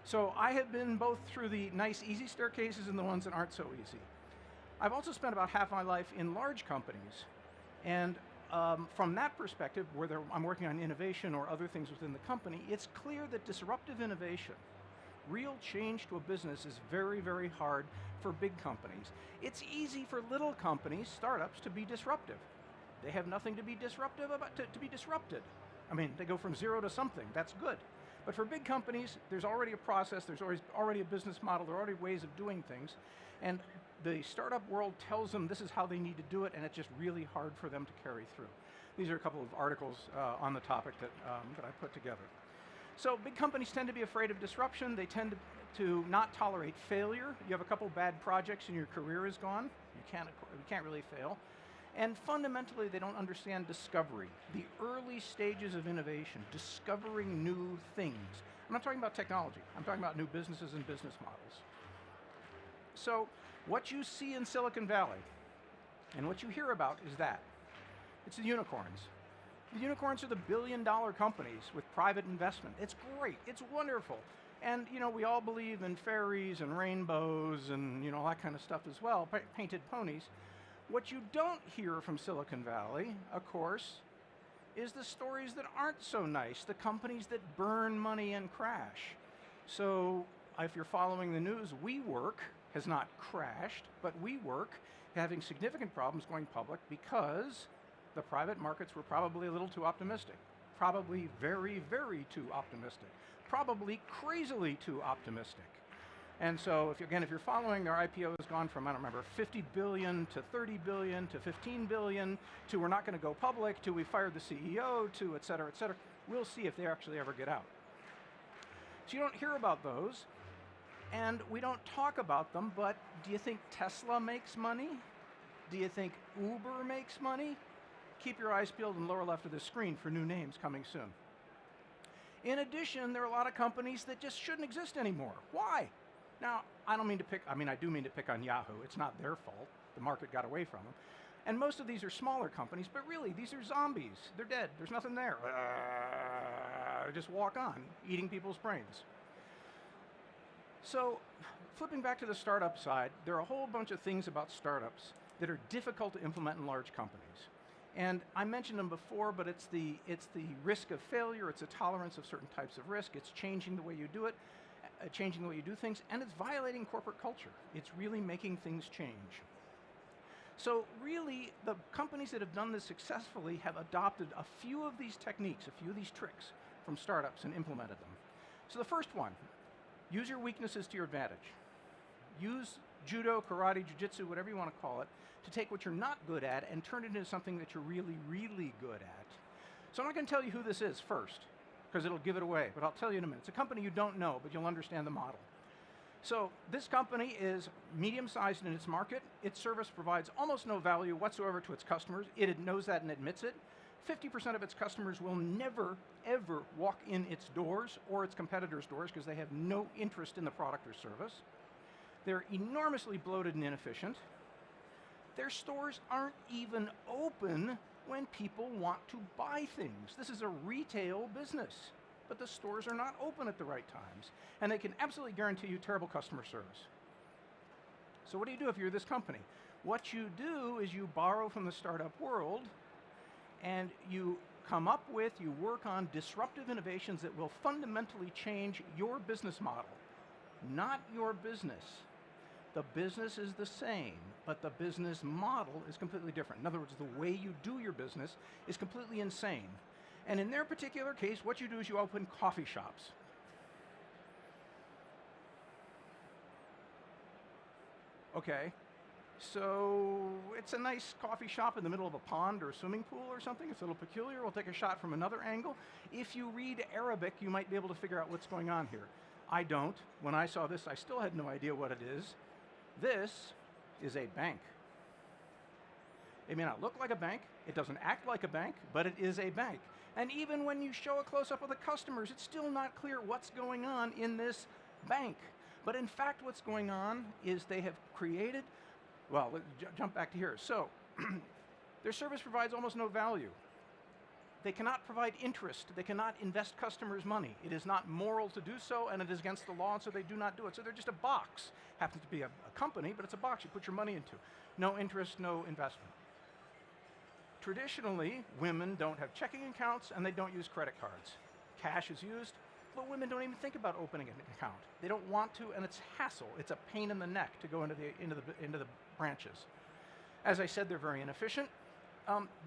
So I have been both through the nice, easy staircases and the ones that aren't so easy. I've also spent about half my life in large companies, and from that perspective, whether I'm working on innovation or other things within the company, it's clear that disruptive innovation, real change to a business, is very, very hard for big companies. It's easy for little companies, startups, to be disruptive. They have nothing to be disruptive about, to be disrupted. I mean, they go from 0 to something, that's good. But for big companies, there's already a process, there's already a business model, there are already ways of doing things, and the startup world tells them this is how they need to do it, and it's just really hard for them to carry through. These are a couple of articles on the topic that I put together. So big companies tend to be afraid of disruption. They tend to not tolerate failure. You have a couple bad projects and your career is gone. You can't really fail. And fundamentally, they don't understand discovery, the early stages of innovation, discovering new things. I'm not talking about technology. I'm talking about new businesses and business models. So what you see in Silicon Valley and what you hear about is that. It's the unicorns. The unicorns are the billion-dollar companies with private investment. It's great. It's wonderful. And, you know, we all believe in fairies and rainbows and, you know, all that kind of stuff as well, painted ponies. What you don't hear from Silicon Valley, of course, is the stories that aren't so nice, the companies that burn money and crash. So if you're following the news, WeWork has not crashed, but WeWork having significant problems going public because the private markets were probably a little too optimistic, probably very, very too optimistic, probably crazily too optimistic. And so, if you're following, their IPO has gone from, I don't remember, 50 billion to 30 billion to 15 billion to we're not going to go public to we fired the CEO to et cetera, et cetera. We'll see if they actually ever get out. So you don't hear about those, and we don't talk about them, but do you think Tesla makes money? Do you think Uber makes money? Keep your eyes peeled in the lower left of the screen for new names coming soon. In addition, there are a lot of companies that just shouldn't exist anymore. Why? Now, I do mean to pick on Yahoo. It's not their fault. The market got away from them. And most of these are smaller companies, but really, these are zombies. They're dead. There's nothing there. Just walk on, eating people's brains. So, flipping back to the startup side, there are a whole bunch of things about startups that are difficult to implement in large companies. And I mentioned them before, but it's the risk of failure, it's a tolerance of certain types of risk, it's changing the way you do it, changing the way you do things, and it's violating corporate culture. It's really making things change. So really, the companies that have done this successfully have adopted a few of these techniques, a few of these tricks from startups and implemented them. So the first one, use your weaknesses to your advantage. Use judo, karate, jiu-jitsu, whatever you want to call it, to take what you're not good at and turn it into something that you're really, really good at. So I'm not going to tell you who this is first, because it'll give it away, but I'll tell you in a minute. It's a company you don't know, but you'll understand the model. So this company is medium-sized in its market. Its service provides almost no value whatsoever to its customers. It knows that and admits it. 50% of its customers will never, ever walk in its doors or its competitors' doors because they have no interest in the product or service. They're enormously bloated and inefficient. Their stores aren't even open when people want to buy things. This is a retail business, but the stores are not open at the right times, and they can absolutely guarantee you terrible customer service. So what do you do if you're this company? What you do is you borrow from the startup world, and you come up with, you work on disruptive innovations that will fundamentally change your business model, not your business. The business is the same, but the business model is completely different. In other words, the way you do your business is completely insane. And in their particular case, what you do is you open coffee shops. Okay, so it's a nice coffee shop in the middle of a pond or a swimming pool or something. It's a little peculiar. We'll take a shot from another angle. If you read Arabic, you might be able to figure out what's going on here. I don't. When I saw this, I still had no idea what it is. This is a bank. It may not look like a bank, it doesn't act like a bank, but it is a bank. And even when you show a close-up of the customers, it's still not clear what's going on in this bank. But in fact, what's going on is they have created, well, let's jump back to here. So, their service provides almost no value. They cannot provide interest. They cannot invest customers' money. It is not moral to do so, and it is against the law, and so they do not do it. So they're just a box. Happens to be a company, but it's a box you put your money into. No interest, no investment. Traditionally, women don't have checking accounts, and they don't use credit cards. Cash is used, but women don't even think about opening an account. They don't want to, and it's hassle. It's a pain in the neck to go into the branches. As I said, they're very inefficient.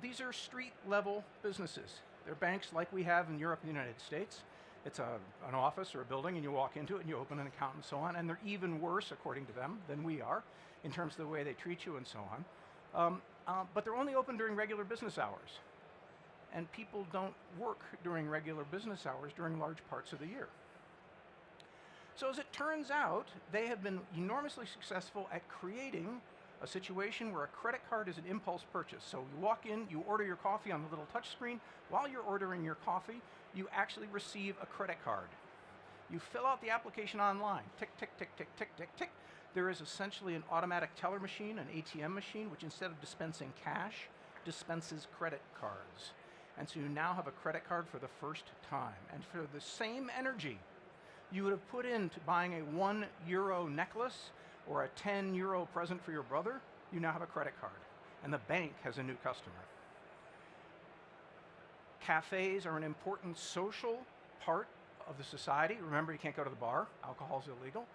These are street-level businesses. They're banks like we have in Europe and the United States. It's an office or a building, and you walk into it, and you open an account and so on, and they're even worse, according to them, than we are in terms of the way they treat you and so on. But they're only open during regular business hours. And people don't work during regular business hours during large parts of the year. So as it turns out, they have been enormously successful at creating a situation where a credit card is an impulse purchase. So you walk in, you order your coffee on the little touch screen. While you're ordering your coffee, you actually receive a credit card. You fill out the application online. Tick, tick, tick, tick, tick, tick, tick. There is essentially an automatic teller machine, an ATM machine, which instead of dispensing cash, dispenses credit cards. And so you now have a credit card for the first time. And for the same energy you would have put into buying a €1 necklace or a €10 present for your brother, you now have a credit card. And the bank has a new customer. Cafes are an important social part of the society. Remember, you can't go to the bar. Alcohol is illegal.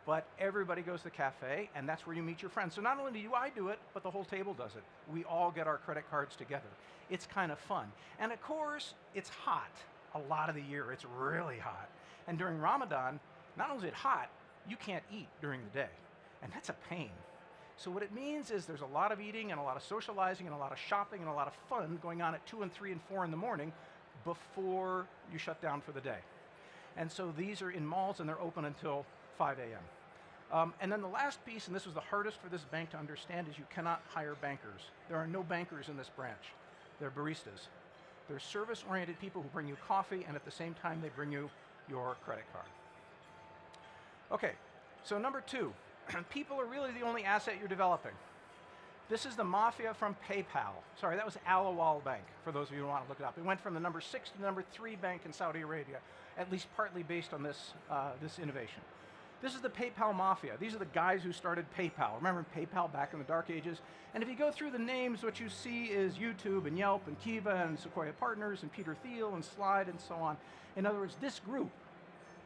But everybody goes to the cafe, and that's where you meet your friends. So not only do I do it, but the whole table does it. We all get our credit cards together. It's kind of fun. And of course, it's hot a lot of the year. It's really hot. And during Ramadan, not only is it hot, you can't eat during the day. And that's a pain. So what it means is there's a lot of eating and a lot of socializing and a lot of shopping and a lot of fun going on at 2 and 3 and 4 in the morning before you shut down for the day. And so these are in malls, and they're open until 5 a.m. And then the last piece, and this was the hardest for this bank to understand, is you cannot hire bankers. There are no bankers in this branch. They're baristas. They're service-oriented people who bring you coffee, and at the same time, they bring you your credit card. Okay, so number 2, people are really the only asset you're developing. This is the mafia from PayPal. Sorry, that was Al Awal Bank, for those of you who want to look it up. It went from the number 6 to the number 3 bank in Saudi Arabia, at least partly based on this innovation. This is the PayPal mafia. These are the guys who started PayPal. Remember PayPal back in the dark ages? And if you go through the names, what you see is YouTube and Yelp and Kiva and Sequoia Partners and Peter Thiel and Slide and so on. In other words, this group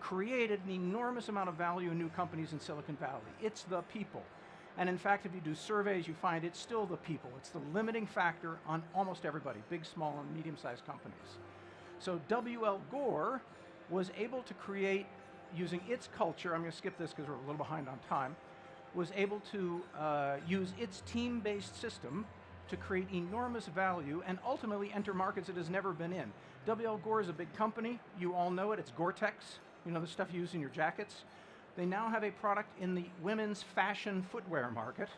created an enormous amount of value in new companies in Silicon Valley. It's the people. And in fact, if you do surveys, you find it's still the people. It's the limiting factor on almost everybody, big, small, and medium-sized companies. So W.L. Gore was able to create, using its culture, I'm going to skip this because we're a little behind on time, was able to use its team-based system to create enormous value and ultimately enter markets it has never been in. W.L. Gore is a big company. You all know it. It's Gore-Tex, you know, the stuff you use in your jackets. They now have a product in the women's fashion footwear market,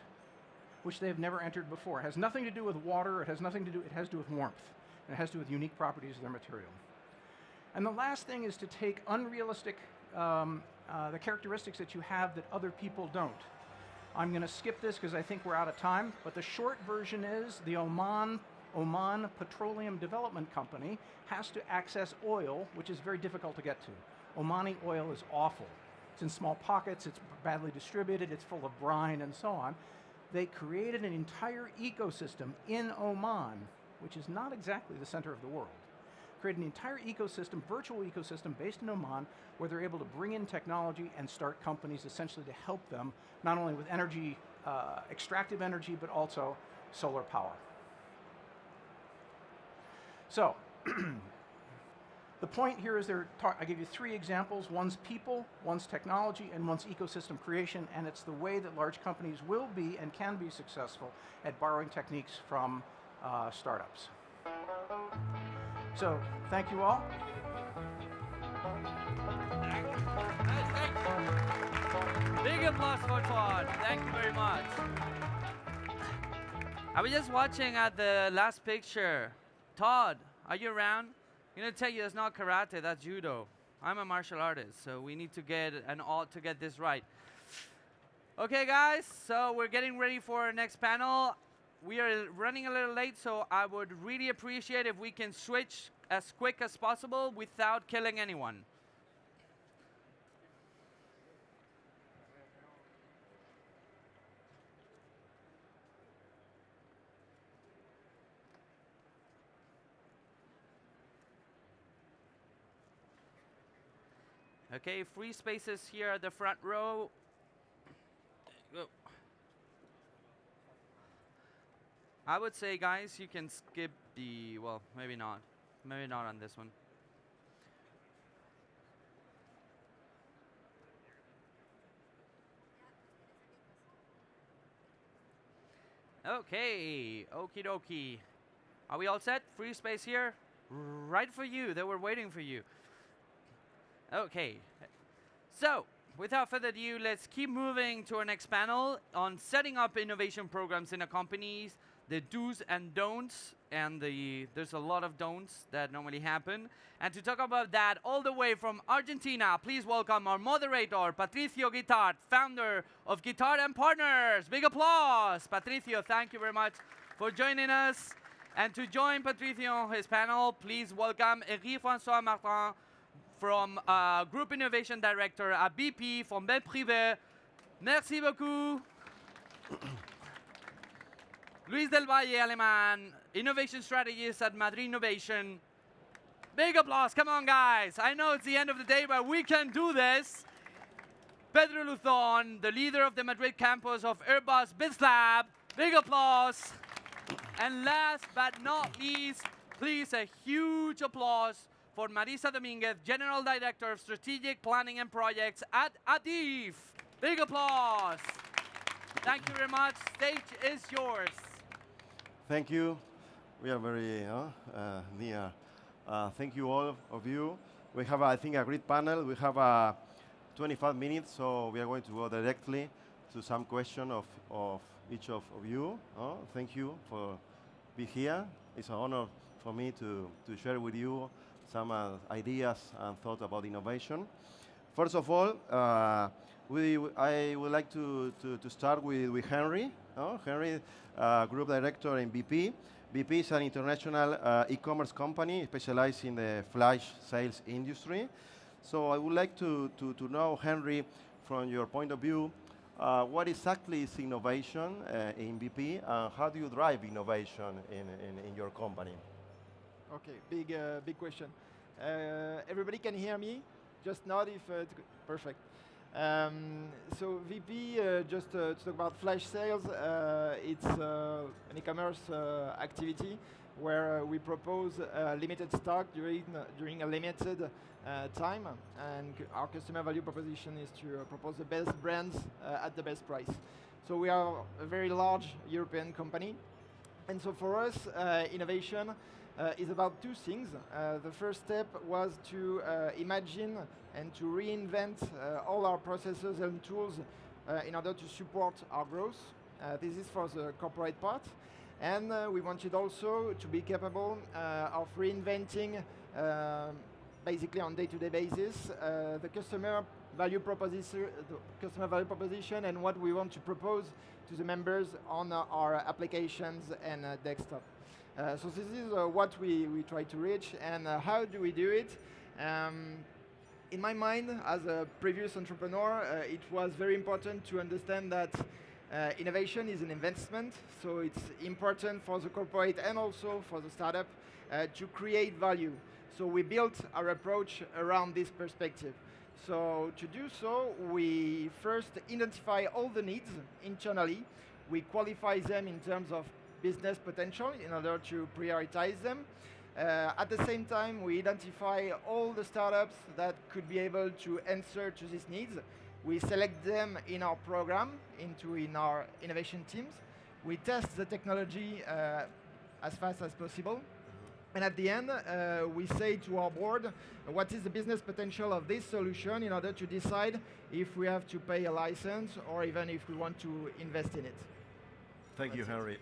which they have never entered before. It has nothing to do with water. It has to do with warmth. And it has to do with unique properties of their material. And the last thing is to take unrealistic, the characteristics that you have that other people don't. I'm going to skip this because I think we're out of time, but the short version is the Oman Petroleum Development Company has to access oil, which is very difficult to get to. Omani oil is awful. It's in small pockets, it's badly distributed, it's full of brine and so on. They created an entire ecosystem in Oman, which is not exactly the center of the world. Created an entire ecosystem, virtual ecosystem based in Oman, where they're able to bring in technology and start companies essentially to help them, not only with energy, extractive energy, but also solar power. So, The point here is I give you 3 examples. One's people, one's technology, and one's ecosystem creation, and it's the way that large companies will be and can be successful at borrowing techniques from startups. So, thank you all. Big applause for Todd. Thank you very much. I was just watching at the last picture. Todd, are you around? I'm gonna tell you that's not karate, that's judo. I'm a martial artist, so we need to get to get this right. Okay, guys, so we're getting ready for our next panel. We are running a little late, so I would really appreciate if we can switch as quick as possible without killing anyone. Okay, free spaces here at the front row. Go. I would say, guys, you can skip the, well, maybe not. Maybe not on this one. Okay, okie dokie. Are we all set? Free space here? Right for you. They were waiting for you. Okay, so without further ado, let's keep moving to our next panel on setting up innovation programs in a companies, the do's and don'ts, and there's a lot of don'ts that normally happen. And to talk about that all the way from Argentina, please welcome our moderator, Patricio Guitart, founder of Guitart and Partners. Big applause. Patricio, thank you very much for joining us. And to join Patricio on his panel, please welcome Eric François Martin, from Group Innovation Director at BP from Bel Privé. Merci beaucoup. Luis del Valle, Aleman, Innovation Strategist at Madrid Innovation. Big applause, come on guys. I know it's the end of the day, but we can do this. Pedro Luzon, the leader of the Madrid campus of Airbus BizLab. Big applause. And last but not least, please a huge applause for Marisa Dominguez, General Director of Strategic Planning and Projects at ADIF. Big applause. Thank you very much. Stage is yours. Thank you. We are very near. Thank you all of you. We have, I think, a great panel. We have 25 minutes, so we are going to go directly to some question of each of you. Thank you for being here. It's an honor for me to share with you some ideas and thoughts about innovation. First of all, I would like to start with Henry. Henry, Group Director in BP. BP is an international e-commerce company specialized in the flash sales industry. So I would like to know, Henry, from your point of view, what exactly is innovation in BP, and how do you drive innovation in your company? Okay, big question. Everybody can hear me? Just nod if it's good. Perfect. So VP, just to talk about flash sales, it's an e-commerce activity where we propose limited stock during a limited time, and our customer value proposition is to propose the best brands at the best price. So we are a very large European company, and so for us, innovation is about 2 things. The first step was to imagine and to reinvent all our processes and tools in order to support our growth. This is for the corporate part. And we wanted also to be capable of reinventing basically on day-to-day basis the customer value proposition and what we want to propose to the members on our applications and desktop. So this is what we try to reach, and how do we do it? In my mind, as a previous entrepreneur, it was very important to understand that innovation is an investment, so it's important for the corporate and also for the startup to create value. So we built our approach around this perspective. So to do so, we first identify all the needs internally. We qualify them in terms of business potential in order to prioritize them. At the same time, we identify all the startups that could be able to answer to these needs. We select them in our program, in our innovation teams. We test the technology as fast as possible. And at the end, we say to our board, what is the business potential of this solution in order to decide if we have to pay a license or even if we want to invest in it. Thank you, Henry.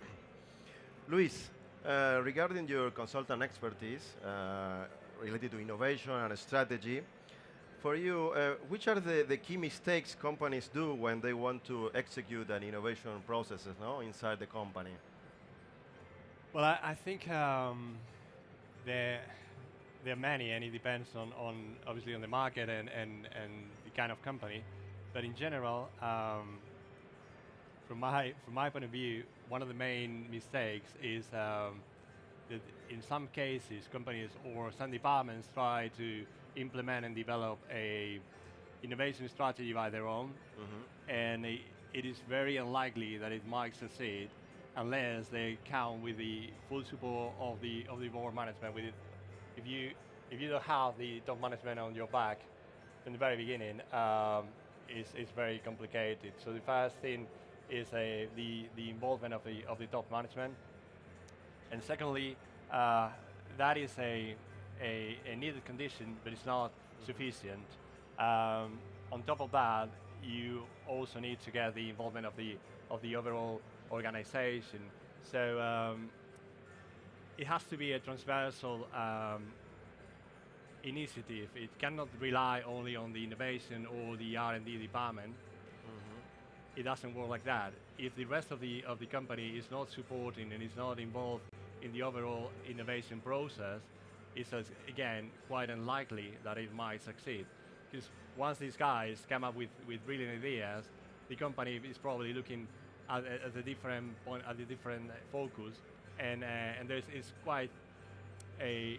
Luis, regarding your consultant expertise related to innovation and strategy, for you, which are the key mistakes companies do when they want to execute an innovation processes inside the company? Well, I think there are many, and it depends on obviously on the market and the kind of company. But in general, from my point of view, one of the main mistakes is that in some cases, companies or some departments try to implement and develop a innovation strategy by their own, and it is very unlikely that it might succeed unless they count with the full support of the board management. With it, if you don't have the top management on your back from the very beginning, it's very complicated. So the first thing is the involvement of the top management, and secondly, that is a needed condition, but it's not sufficient. On top of that, you also need to get the involvement of the overall organization. So it has to be a transversal initiative. It cannot rely only on the innovation or the R&D department. It doesn't work like that. If the rest of the company is not supporting and is not involved in the overall innovation process, it's again quite unlikely that it might succeed. Because once these guys come up with brilliant ideas, the company is probably looking at a different point, at a different focus, and it's quite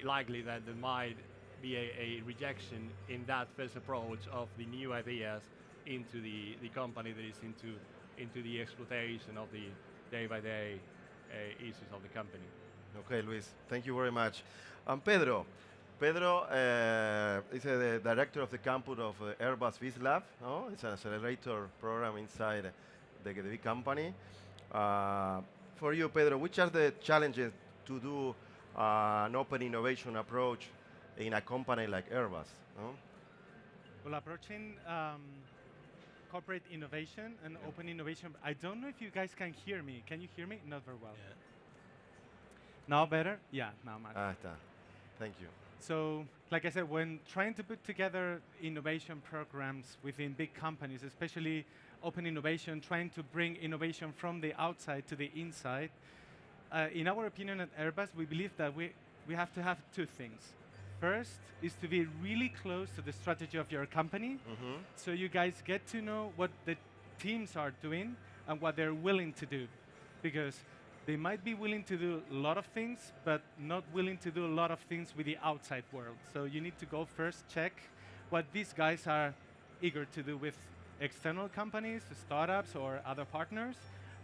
likely that there might be a rejection in that first approach of the new ideas into the company that is into the exploitation of the day-by-day issues of the company. Okay, Luis, thank you very much. And Pedro is the director of the campus of Airbus BizLab. It's an accelerator program inside the big company. For you, Pedro, which are the challenges to do an open innovation approach in a company like Airbus? Well, approaching corporate innovation and open innovation, I don't know if you guys can hear me. Can you hear me? Not very well. Yeah. Now better? Yeah, now much. Thank you. So, like I said, when trying to put together innovation programs within big companies, especially open innovation, trying to bring innovation from the outside to the inside, in our opinion at Airbus, we believe that we have to have two things. First is to be really close to the strategy of your company, so you guys get to know what the teams are doing and what they're willing to do. Because they might be willing to do a lot of things, but not willing to do a lot of things with the outside world. So you need to go first, check what these guys are eager to do with external companies, startups, or other partners,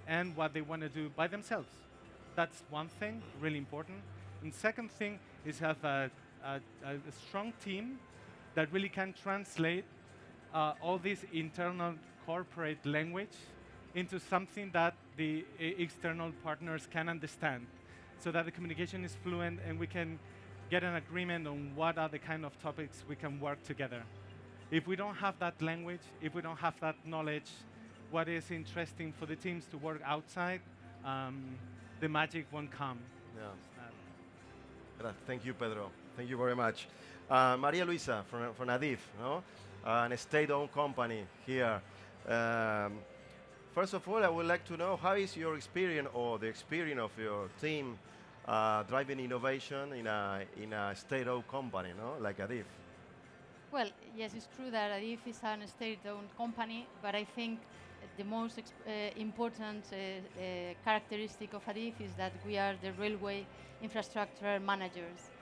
and what they want to do by themselves. That's one thing, really important. And second thing is have a strong team that really can translate all this internal corporate language into something that the external partners can understand, so that the communication is fluent and we can get an agreement on what are the kind of topics we can work together. If we don't have that language, if we don't have that knowledge, what is interesting for the teams to work outside, the magic won't come. Thank you, Pedro. Thank you very much. Maria Luisa from Adif, a state-owned company here. First of all, I would like to know how is your experience or the experience of your team driving innovation in a state-owned company, like Adif? Well, yes, it's true that Adif is a state-owned company, but I think the most important characteristic of Adif is that we are the railway infrastructure managers.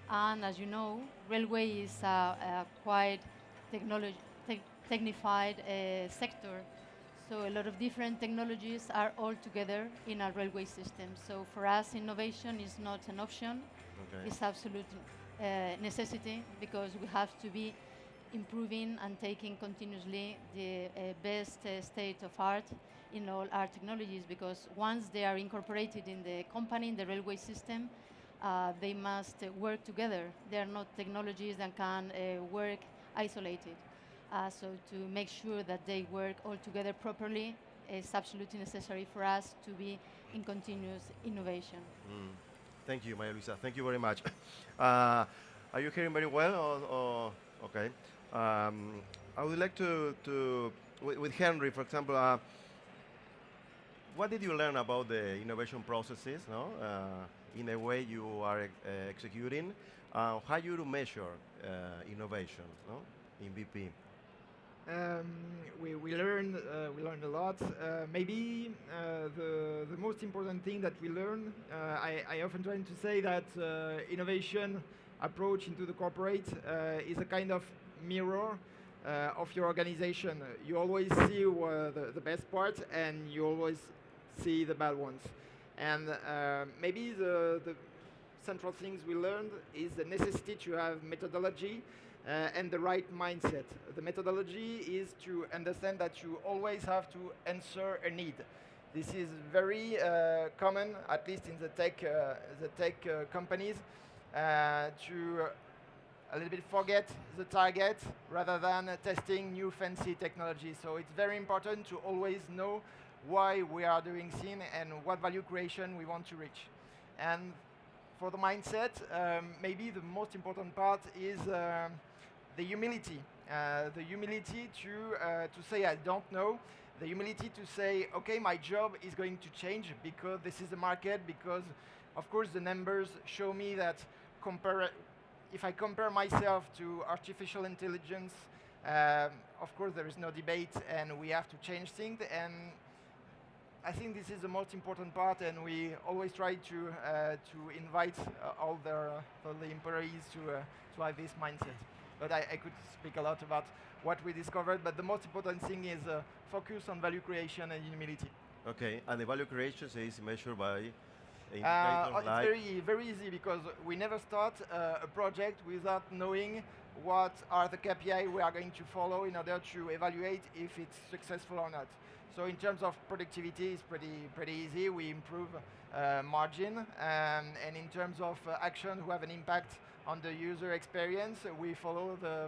And as you know, railway is a quite technified sector. So a lot of different technologies are all together in a railway system. So for us, innovation is not an option. Okay. It's absolute necessity, because we have to be improving and taking continuously the best state of art in all our technologies, because once they are incorporated in the company, in the railway system, they must work together. They are not technologies that can work isolated. So to make sure that they work all together properly is absolutely necessary for us to be in continuous innovation. Thank you, Maria Luisa. Thank you very much. Are you hearing very well? Okay. I would like to with Henry, for example, what did you learn about the innovation processes, no? In a way you are executing, how you measure innovation, no? In BP? We learned a lot. Maybe the most important thing that we learn, I often try to say that innovation approach into the corporate is a kind of mirror of your organization. You always see the best parts, and you always see the bad ones. And maybe the central things we learned is the necessity to have methodology and the right mindset. The methodology is to understand that you always have to answer a need. This is very common, at least in the tech companies, to a little bit forget the target rather than testing new fancy technology. So it's very important to always know why we are doing things and what value creation we want to reach. And for the mindset, maybe the most important part is the humility. The humility to say I don't know. The humility to say, okay, my job is going to change because this is the market, because of course the numbers show me that if I compare myself to artificial intelligence, of course there is no debate and we have to change things. And I think this is the most important part, and we always try to invite all the employees to have this mindset. But I could speak a lot about what we discovered, but the most important thing is focus on value creation and humility. Okay, and the value creation is measured by it's very, very easy, because we never start a project without knowing what are the KPI we are going to follow in order to evaluate if it's successful or not. So in terms of productivity, it's pretty easy. We improve margin, and in terms of action who have an impact on the user experience, we follow the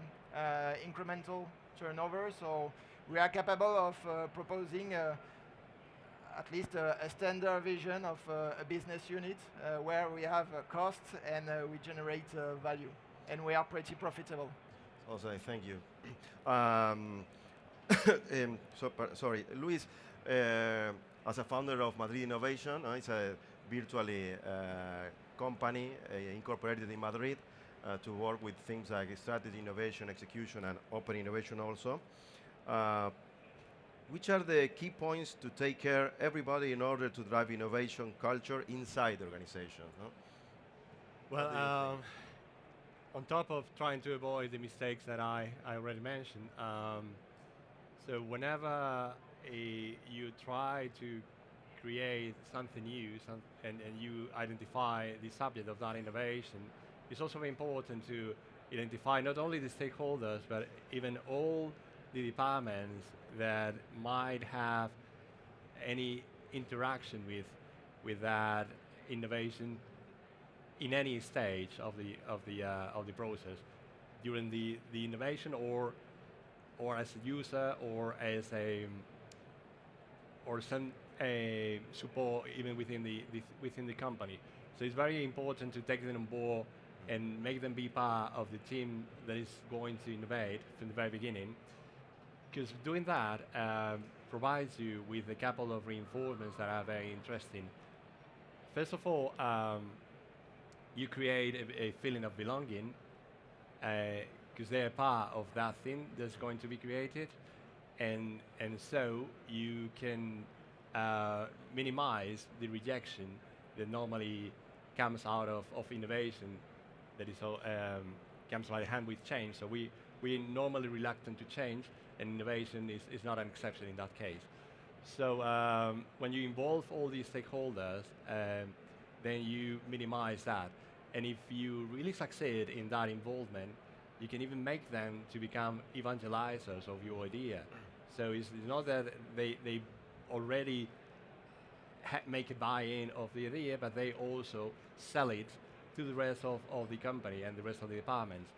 incremental turnover. So we are capable of proposing at least a standard vision of a business unit where we have costs and we generate value, and we are pretty profitable. Also, thank you. Sorry, Luis, as a founder of Madrid Innovation, it's a virtually company incorporated in Madrid to work with things like strategy, innovation, execution, and open innovation also. Which are the key points to take care everybody in order to drive innovation culture inside the organization? Huh? Well, on top of trying to avoid the mistakes that I already mentioned, so whenever you try to create something new and you identify the subject of that innovation, it's also very important to identify not only the stakeholders, but even all the departments that might have any interaction with that innovation in any stage of the process, during the innovation or as a user or as some support even within the company. So it's very important to take them on board and make them be part of the team that is going to innovate from the very beginning. Because doing that provides you with a couple of reinforcements that are very interesting. First of all, you create a feeling of belonging because they're part of that thing that's going to be created, and so you can minimize the rejection that normally comes out of innovation, that is comes by hand with change. So we're normally reluctant to change, and innovation is not an exception in that case. So when you involve all these stakeholders, then you minimize that. And if you really succeed in that involvement, you can even make them to become evangelizers of your idea. So it's not that they already make a buy-in of the idea, but they also sell it to the rest of the company and the rest of the departments.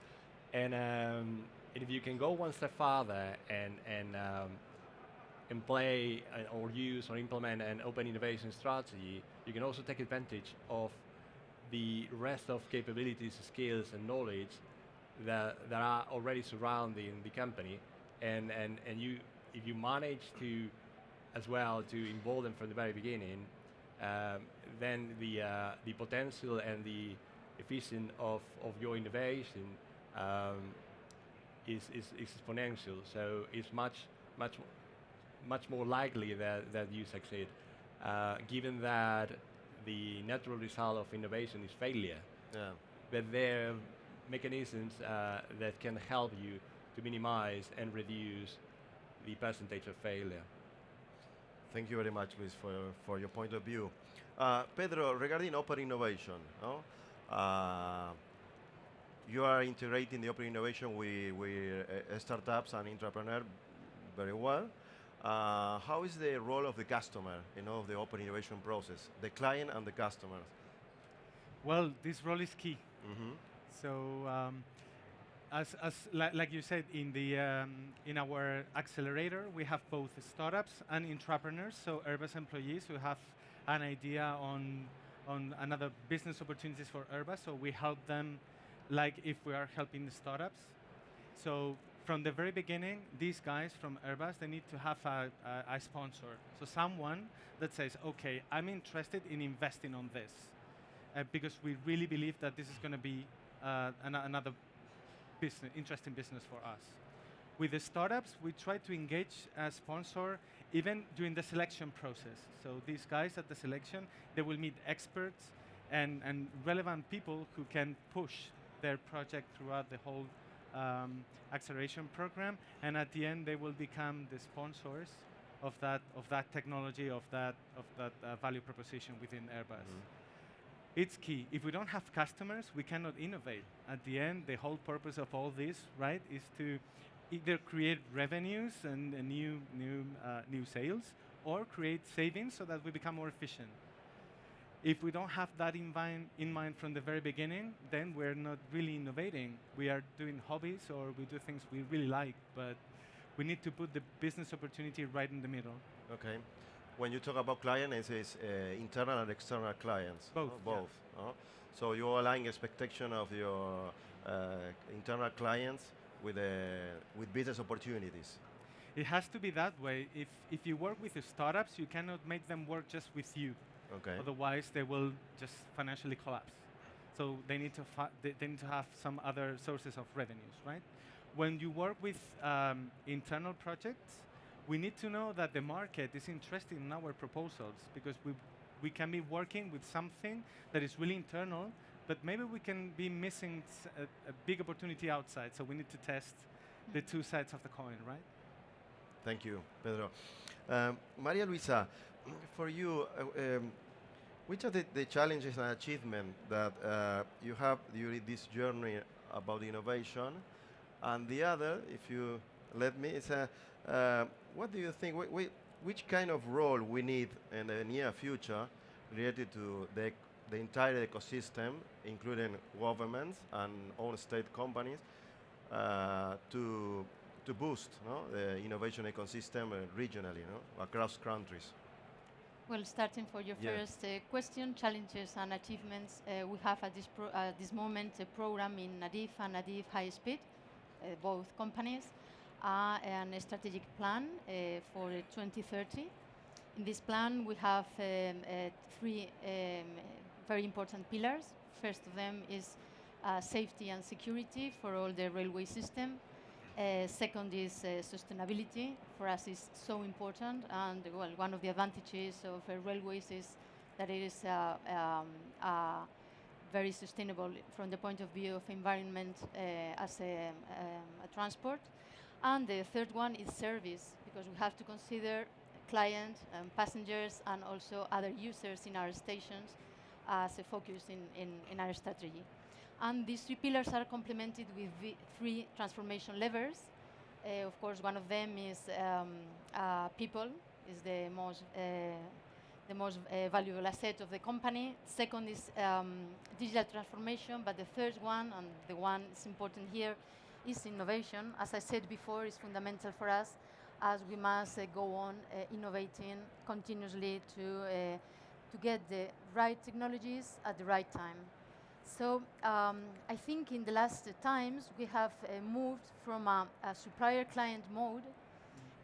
And if you can go one step further and play or use or implement an open innovation strategy, you can also take advantage of the rest of capabilities, skills, and knowledge that are already surrounding the company. And you, if you manage to, as well, to involve them from the very beginning, then the potential and the efficiency of your innovation is exponential. So it's much more likely that you succeed, given that the natural result of innovation is failure. Yeah. But there are mechanisms that can help you to minimize and reduce the percentage of failure. Thank you very much, Luis, for your point of view. Pedro, regarding open innovation, no? You are integrating the open innovation with startups and entrepreneurs very well. How is the role of the customer in all of the open innovation process, the client and the customers? Well, this role is key. Mm-hmm. So, like you said, in our accelerator, we have both startups and entrepreneurs. So Airbus employees who have an idea on another business opportunities for Airbus. So we help them, like if we are helping the startups. So from the very beginning, these guys from Airbus, they need to have a sponsor. So someone that says, okay, I'm interested in investing on this because we really believe that this is going to be another interesting business for us. With the startups, we try to engage a sponsor even during the selection process. So these guys at the selection, they will meet experts and relevant people who can push their project throughout the whole acceleration program, and at the end they will become the sponsors of that technology, of that value proposition within Airbus. Mm-hmm. It's key. If we don't have customers, we cannot innovate. At the end, the whole purpose of all this, right, is to either create revenues and new sales, or create savings so that we become more efficient. If we don't have that in mind from the very beginning, then we're not really innovating. We are doing hobbies or we do things we really like, but we need to put the business opportunity right in the middle. Okay. When you talk about clients, it's internal and external clients. Both. Both. Yeah. So you align expectation of your internal clients with business opportunities. It has to be that way. If you work with the startups, you cannot make them work just with you. Okay. Otherwise, they will just financially collapse. So they need to have some other sources of revenues, right? When you work with internal projects, we need to know that the market is interested in our proposals, because we can be working with something that is really internal, but maybe we can be missing a big opportunity outside. So we need to test the two sides of the coin, right? Thank you, Pedro. Maria Luisa, for you, which are the challenges and achievements that you have during this journey about innovation? And the other, if you let me, is what do you think, which kind of role we need in the near future related to the entire ecosystem, including governments and own state companies, to boost the innovation ecosystem regionally, across countries? Well, starting for your first question, challenges and achievements, we have at this moment a program in Nadif and Nadif High Speed, both companies, and a strategic plan for 2030. In this plan, we have three very important pillars. First of them is safety and security for all the railway system. Second is sustainability. For us, is so important, and well, one of the advantages of railways is that it is very sustainable from the point of view of environment as a transport. And the third one is service, because we have to consider client, passengers, and also other users in our stations as a focus in our strategy. And these three pillars are complemented with three transformation levers. Of course, one of them is people, is the most valuable asset of the company. Second is digital transformation, but the third one, and the one that's important here, is innovation. As I said before, it's fundamental for us, as we must go on innovating continuously to get the right technologies at the right time. So I think in the last times we have moved from a supplier-client mode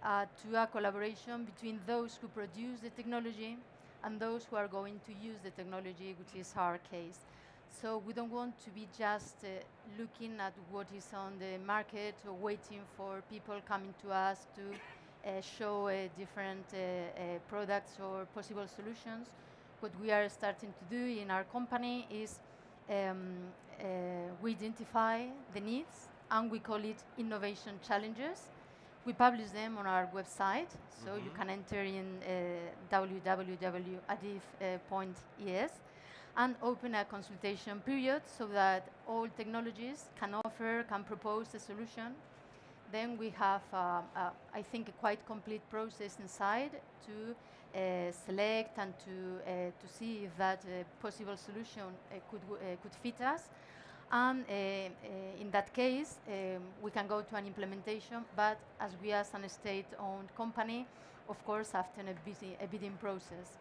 to a collaboration between those who produce the technology and those who are going to use the technology, which is our case. So we don't want to be just looking at what is on the market or waiting for people coming to us to show different products or possible solutions. What we are starting to do in our company is we identify the needs and we call it innovation challenges. We publish them on our website, so you can enter in www.adif.es and open a consultation period so that all technologies can propose a solution. Then we have, I think, a quite complete process inside to select and to see if that possible solution could fit us. And in that case, we can go to an implementation, but as we are a state-owned company, of course, after a bidding process.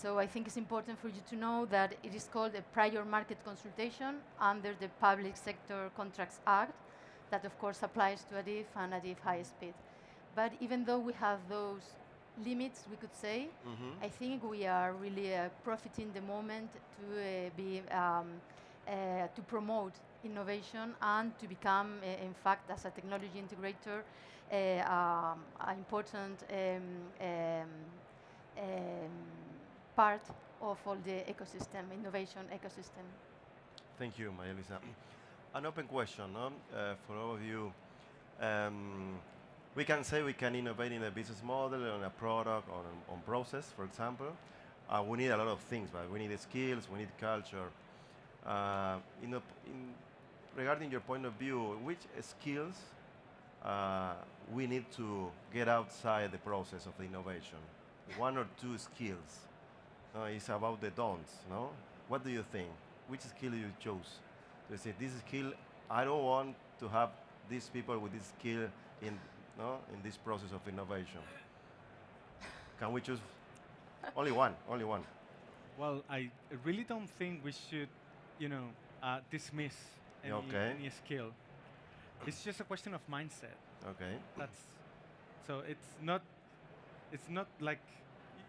So I think it's important for you to know that it is called a prior market consultation under the Public Sector Contracts Act, that of course applies to ADIF and ADIF High Speed. But even though we have those limits, we could say, I think we are really profiting the moment to promote innovation and to become, in fact, as a technology integrator, an important part of all the ecosystem, innovation ecosystem. Thank you, Maria Luisa. An open question for all of you. We can say we can innovate in a business model, on a product, on process, for example. We need a lot of things, but we need the skills, we need culture. Regarding your point of view, which skills we need to get outside the process of the innovation? One or two skills. It's about the don'ts, no? What do you think? Which skill you chose? To say, this skill, I don't want to have these people with this skill in this process of innovation. Can we choose only one? Only one. Well, I really don't think we should, dismiss any skill. It's just a question of mindset. Okay. So it's not like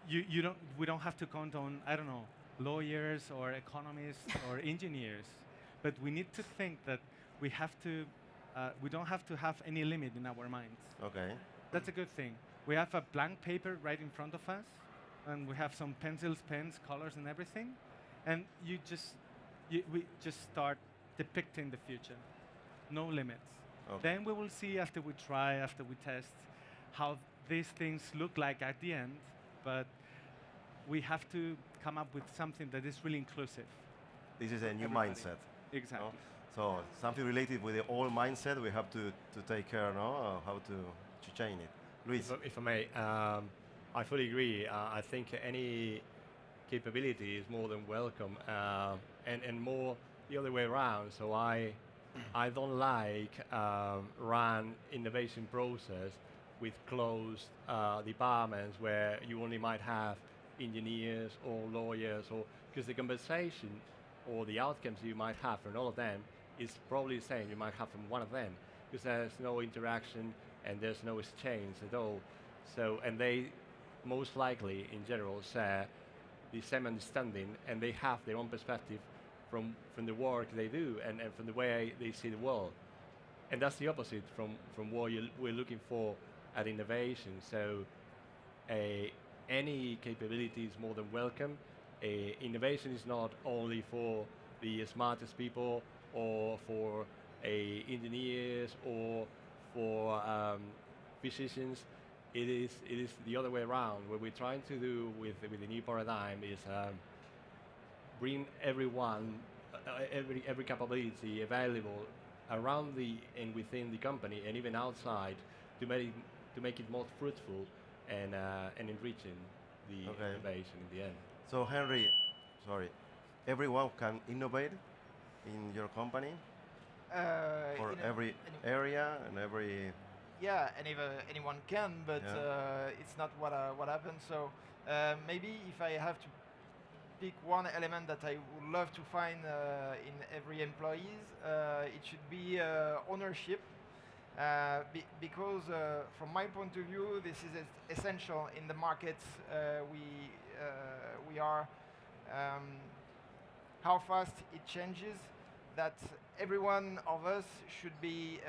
we don't have to count on, I don't know, lawyers or economists or engineers, but we need to think that we don't have to have any limit in our minds. Okay. That's a good thing. We have a blank paper right in front of us, and we have some pencils, pens, colors, and everything, and we just start depicting the future. No limits. Okay. Then we will see after we try, after we test, how these things look like at the end, but we have to come up with something that is really inclusive. This is a new Everybody. mindset. Exactly. So something related with the old mindset, we have to take care, of how to change it. Luis. If I may, I fully agree. I think any capability is more than welcome, and more the other way around. So I don't like run innovation process with closed departments where you only might have engineers or lawyers, or because the conversation or the outcomes you might have from all of them is probably the same you might have from one of them, because there's no interaction and there's no exchange at all. So, and they most likely in general share the same understanding, and they have their own perspective from the work they do and from the way they see the world. And that's the opposite from what we're looking for at innovation. So any capability is more than welcome. Innovation is not only for the smartest people or for engineers or for physicians. it is the other way around. What we're trying to do with the new paradigm is bring everyone, every capability available around and within the company and even outside to make it more fruitful and enriching the innovation in the end. So Henry, sorry, everyone can innovate in your company for every area and every. Yeah, anyone can, but it's not what happens. So maybe if I have to pick one element that I would love to find in every employee, it should be ownership. Because from my point of view, this is essential in the markets we are. How fast it changes, that every one of us should be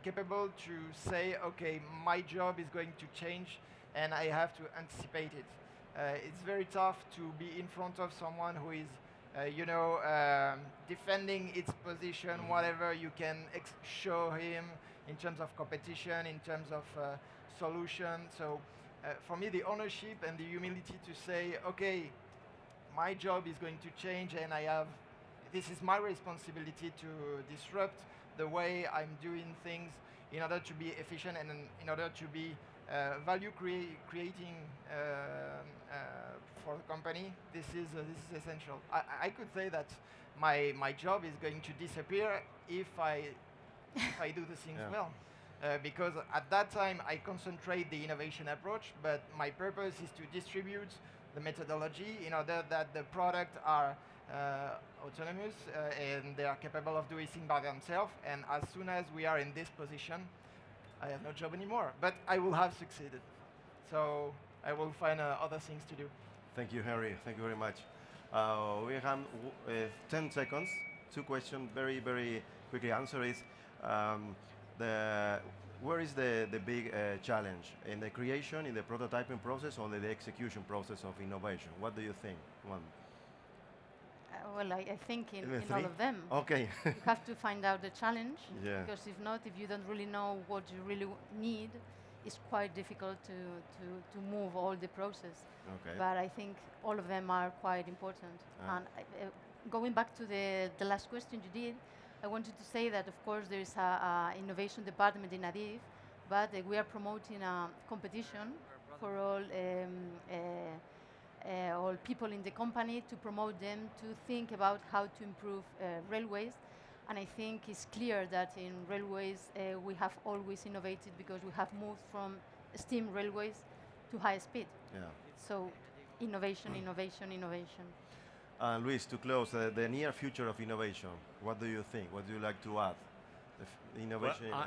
capable to say, okay, my job is going to change and I have to anticipate it. It's very tough to be in front of someone who is, defending its position, whatever you can show him in terms of competition, in terms of solution. So for me, the ownership and the humility to say, okay, my job is going to change and this is my responsibility to disrupt the way I'm doing things in order to be efficient and in order to be value creating for the company. This is essential. I could say that my job is going to disappear if I do the things well. Because at that time I concentrate the innovation approach, but my purpose is to distribute the methodology in order that the product are autonomous and they are capable of doing things by themselves. And as soon as we are in this position, I have no job anymore, but I will have succeeded. So I will find other things to do. Thank you, Henry. Thank you very much. We have 10 seconds. 2 questions, very, very quickly. Answer is, where is the big challenge? In the creation, in the prototyping process, or the execution process of innovation? What do you think? One. Well, I think in Even all three? of them. Okay. You have to find out the challenge. Yeah. Because if not, if you don't really know what you really need, it's quite difficult to move all the process. Okay. But I think all of them are quite important. And going back to the last question you did, I wanted to say that, of course, there is a innovation department in ADIF, but we are promoting a competition for all people in the company to promote them to think about how to improve railways. And I think it's clear that in railways we have always innovated because we have moved from steam railways to high speed. Yeah. So innovation, innovation, innovation. Luis, to close, the near future of innovation, what do you think? What do you like to add? The innovation. Well,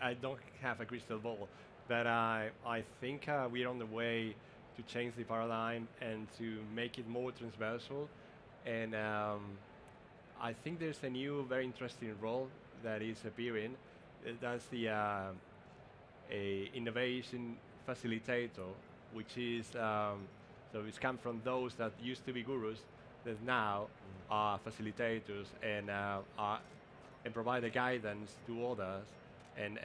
I don't have a crystal ball, but I think we're on the way to change the paradigm and to make it more transversal. And I think there's a new, very interesting role that is appearing. That's the a innovation facilitator, which is so it's come from those that used to be gurus that now are facilitators and provide the guidance to others, and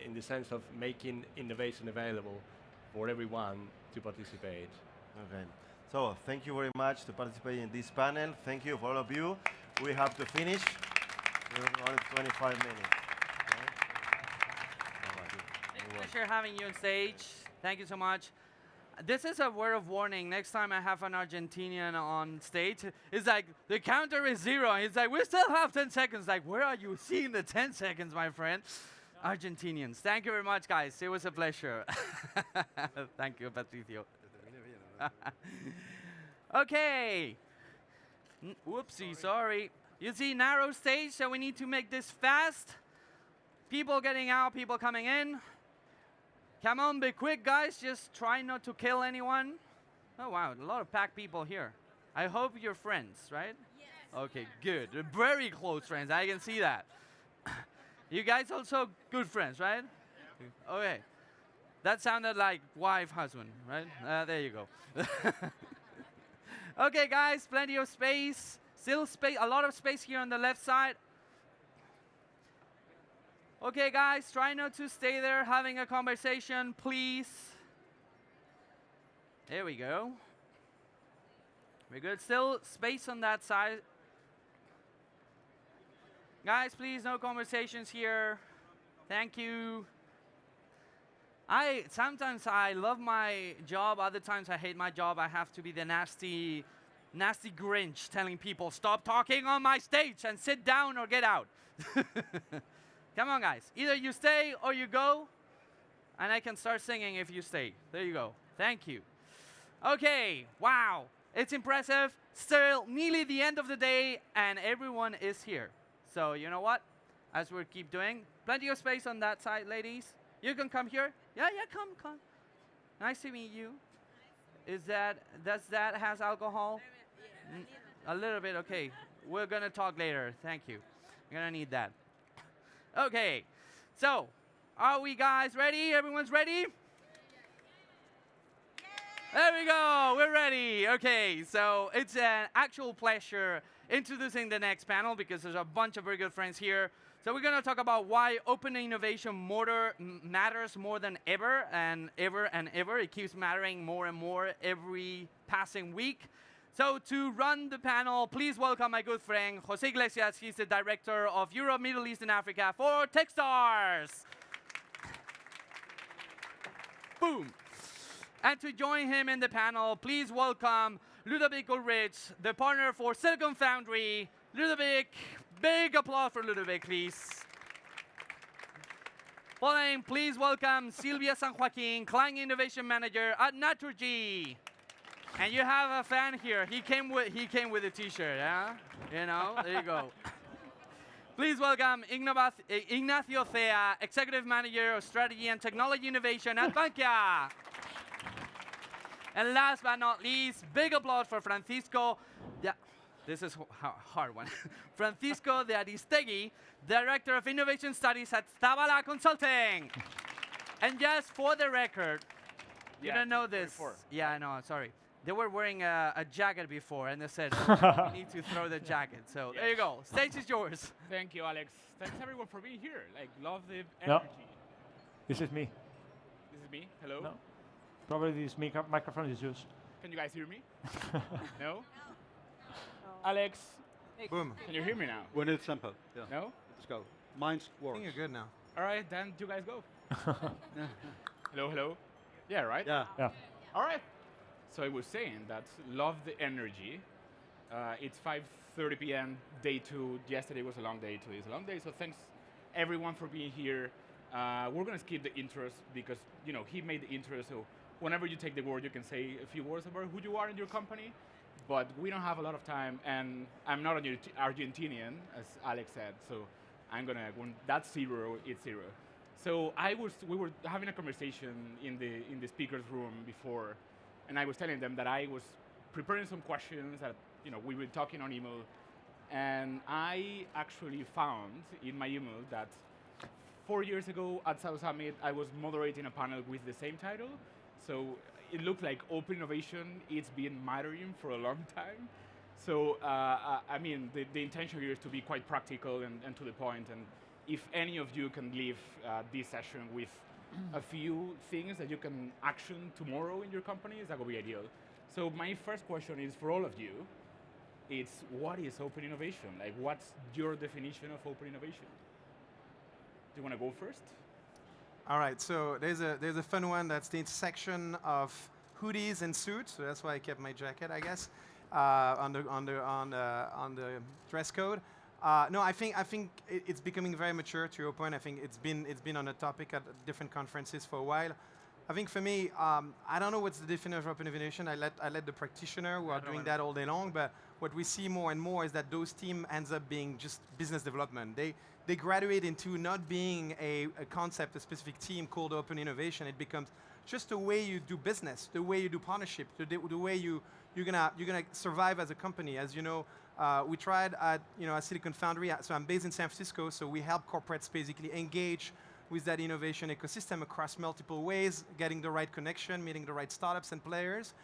in the sense of making innovation available for everyone to participate. Okay. So thank you very much to participate in this panel. Thank you for all of you. We have to finish. We're only 25 minutes. Pleasure having you on stage. Thank you so much. This is a word of warning. Next time I have an Argentinian on stage, it's like, the counter is 0. He's like, we still have 10 seconds. Like, where are you seeing the 10 seconds, my friend? Argentinians. Thank you very much, guys. It was a pleasure. Thank you, Patricio. Okay. Whoopsie, sorry. You see, narrow stage, so we need to make this fast. People getting out, people coming in. Come on, be quick, guys. Just try not to kill anyone. Oh, wow, a lot of packed people here. I hope you're friends, right? Yes. Okay, good. Very close friends. I can see that. You guys also good friends, right? Yeah. Okay. That sounded like wife, husband, right? There you go. Okay, guys, plenty of space. Still space, a lot of space here on the left side. Okay, guys, try not to stay there having a conversation, please. There we go. We're good. Still space on that side. Guys, please, no conversations here. Thank you. Sometimes I love my job, other times I hate my job. I have to be the nasty Grinch telling people, stop talking on my stage and sit down or get out. Come on, guys. Either you stay or you go, and I can start singing if you stay. There you go. Thank you. Okay, wow. It's impressive. Still nearly the end of the day, and everyone is here. So you know what? As we keep doing, plenty of space on that side, ladies. You can come here. Yeah, come. Nice to meet you. Does that has alcohol? A little bit, okay. We're gonna talk later. Thank you. You're gonna need that. Okay, so are we guys ready? Everyone's ready? There we go, we're ready. Okay, so it's an actual pleasure introducing the next panel because there's a bunch of very good friends here. So we're going to talk about why open innovation matters more than ever and ever. It keeps mattering more and more every passing week. So to run the panel, please welcome my good friend, Jose Iglesias. He's the director of Europe, Middle East, and Africa for Techstars. Boom. And to join him in the panel, please welcome Ludovic Ulrich, the partner for Silicon Foundry. Ludovic, big applause for Ludovic, please. Following, please welcome Silvia San Joaquin, Client Innovation Manager at Naturgy. And you have a fan here. He came with a T-shirt, yeah? You know, there you go. Please welcome Ignacio Thea, Executive Manager of Strategy and Technology Innovation at Bankia. And last but not least, big applause for Francisco. This is a hard one. Francisco de Aristegui, Director of Innovation Studies at Zabala Consulting. And just for the record, you don't know this. Yeah, I know, sorry. They were wearing a jacket before, and they said, we need to throw the jacket. So there you go. Stage is yours. Thank you, Alex. Thanks, everyone, for being here. Love the energy. No. This is me. This is me. Hello. No. Probably this microphone is yours. Can you guys hear me? No? Alex. Boom. Can you hear me now? We need sample. Yeah. No? Let's go. Mine's works. I think you're good now. All right, then you guys go. Hello. Yeah, right? Yeah. All right. So I was saying that love the energy. It's 5:30 p.m. Day 2. Yesterday was a long day. Today is a long day. So thanks everyone for being here. We're gonna skip the intros because he made the intro. So whenever you take the word, you can say a few words about who you are in your company. But we don't have a lot of time, and I'm not an Argentinian, as Alex said. So when that's 0, it's 0. So we were having a conversation in the speakers room before. And I was telling them that I was preparing some questions that, we were talking on email. And I actually found in my email that 4 years ago at South Summit, I was moderating a panel with the same title. So it looked like open innovation, it's been mattering for a long time. So, the intention here is to be quite practical and to the point. And if any of you can leave this session with a few things that you can action tomorrow in your companies, that would be ideal. So my first question is for all of you. It's what is open innovation? What's your definition of open innovation? Do you want to go first? All right. So there's a fun one that's the intersection of hoodies and suits. So that's why I kept my jacket, I guess, on the dress code. No, I think it's becoming very mature. To your point, I think it's been on a topic at different conferences for a while. I think for me, I don't know what's the definition of open innovation. I let the practitioner who are doing that all day long. But what we see more and more is that those teams ends up being just business development. They graduate into not being a concept, a specific team called open innovation. It becomes just the way you do business, the way you do partnership, the way you're gonna survive as a company. As you know. We tried at Silicon Foundry, so I'm based in San Francisco, so we help corporates basically engage with that innovation ecosystem across multiple ways, getting the right connection, meeting the right startups and players.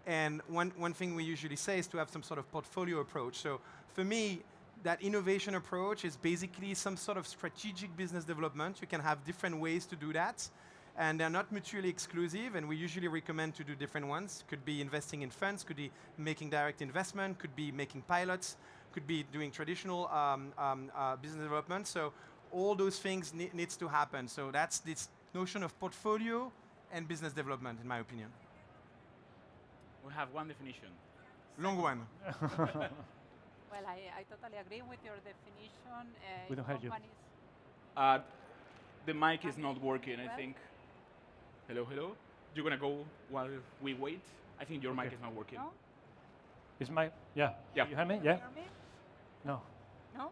And one thing we usually say is to have some sort of portfolio approach. So for me, that innovation approach is basically some sort of strategic business development. You can have different ways to do that, and they're not mutually exclusive, and we usually recommend to do different ones. Could be investing in funds, could be making direct investment, could be making pilots, could be doing traditional business development. So all those things needs to happen. So that's this notion of portfolio and business development, in my opinion. We have one definition. Long one. Well, I totally agree with your definition. We don't have you. The mic is not working, I think. Hello, hello. You're gonna go while we wait? I think your mic is not working. No? Is my yeah? Yeah. You hear me? Yeah. Hear me? No. No?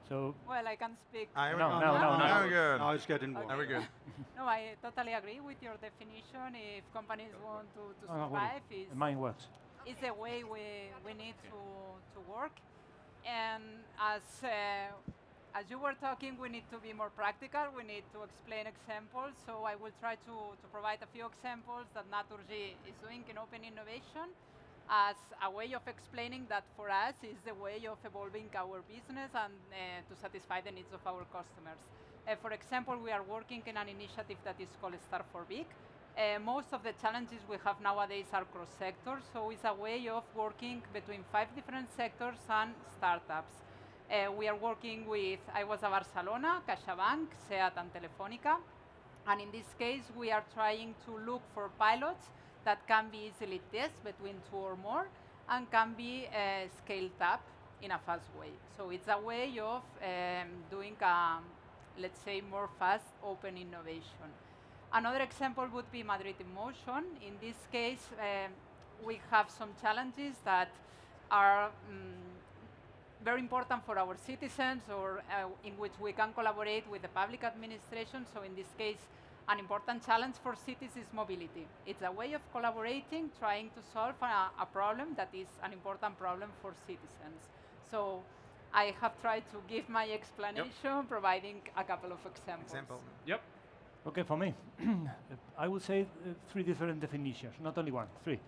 So. Well, I can speak. No. Now we're good. Now it's getting warm. Now we're good. No, I totally agree with your definition. If companies want to Well, survive, is mine works. it's the way we need to work. And as you were talking, we need to be more practical. We need to explain examples. So I will try to provide a few examples that Naturgy is doing in open innovation as a way of explaining that for us is the way of evolving our business and to satisfy the needs of our customers. For example, we are working in an initiative that is called Start for Big. Most of the challenges we have nowadays are cross-sector, so it's a way of working between 5 different sectors and startups. We are working with Aigües de Barcelona, CaixaBank, SEAT and Telefónica, and in this case we are trying to look for pilots that can be easily tested between 2 or more and can be scaled up in a fast way. So it's a way of doing, let's say, more fast open innovation. Another example would be Madrid in Motion. In this case, we have some challenges that are very important for our citizens or in which we can collaborate with the public administration. So in this case, an important challenge for cities is mobility. It's a way of collaborating, trying to solve a problem that is an important problem for citizens. So I have tried to give my explanation, providing a couple of examples. Yep. Okay, for me, I would say 3 different definitions, not only one, 3.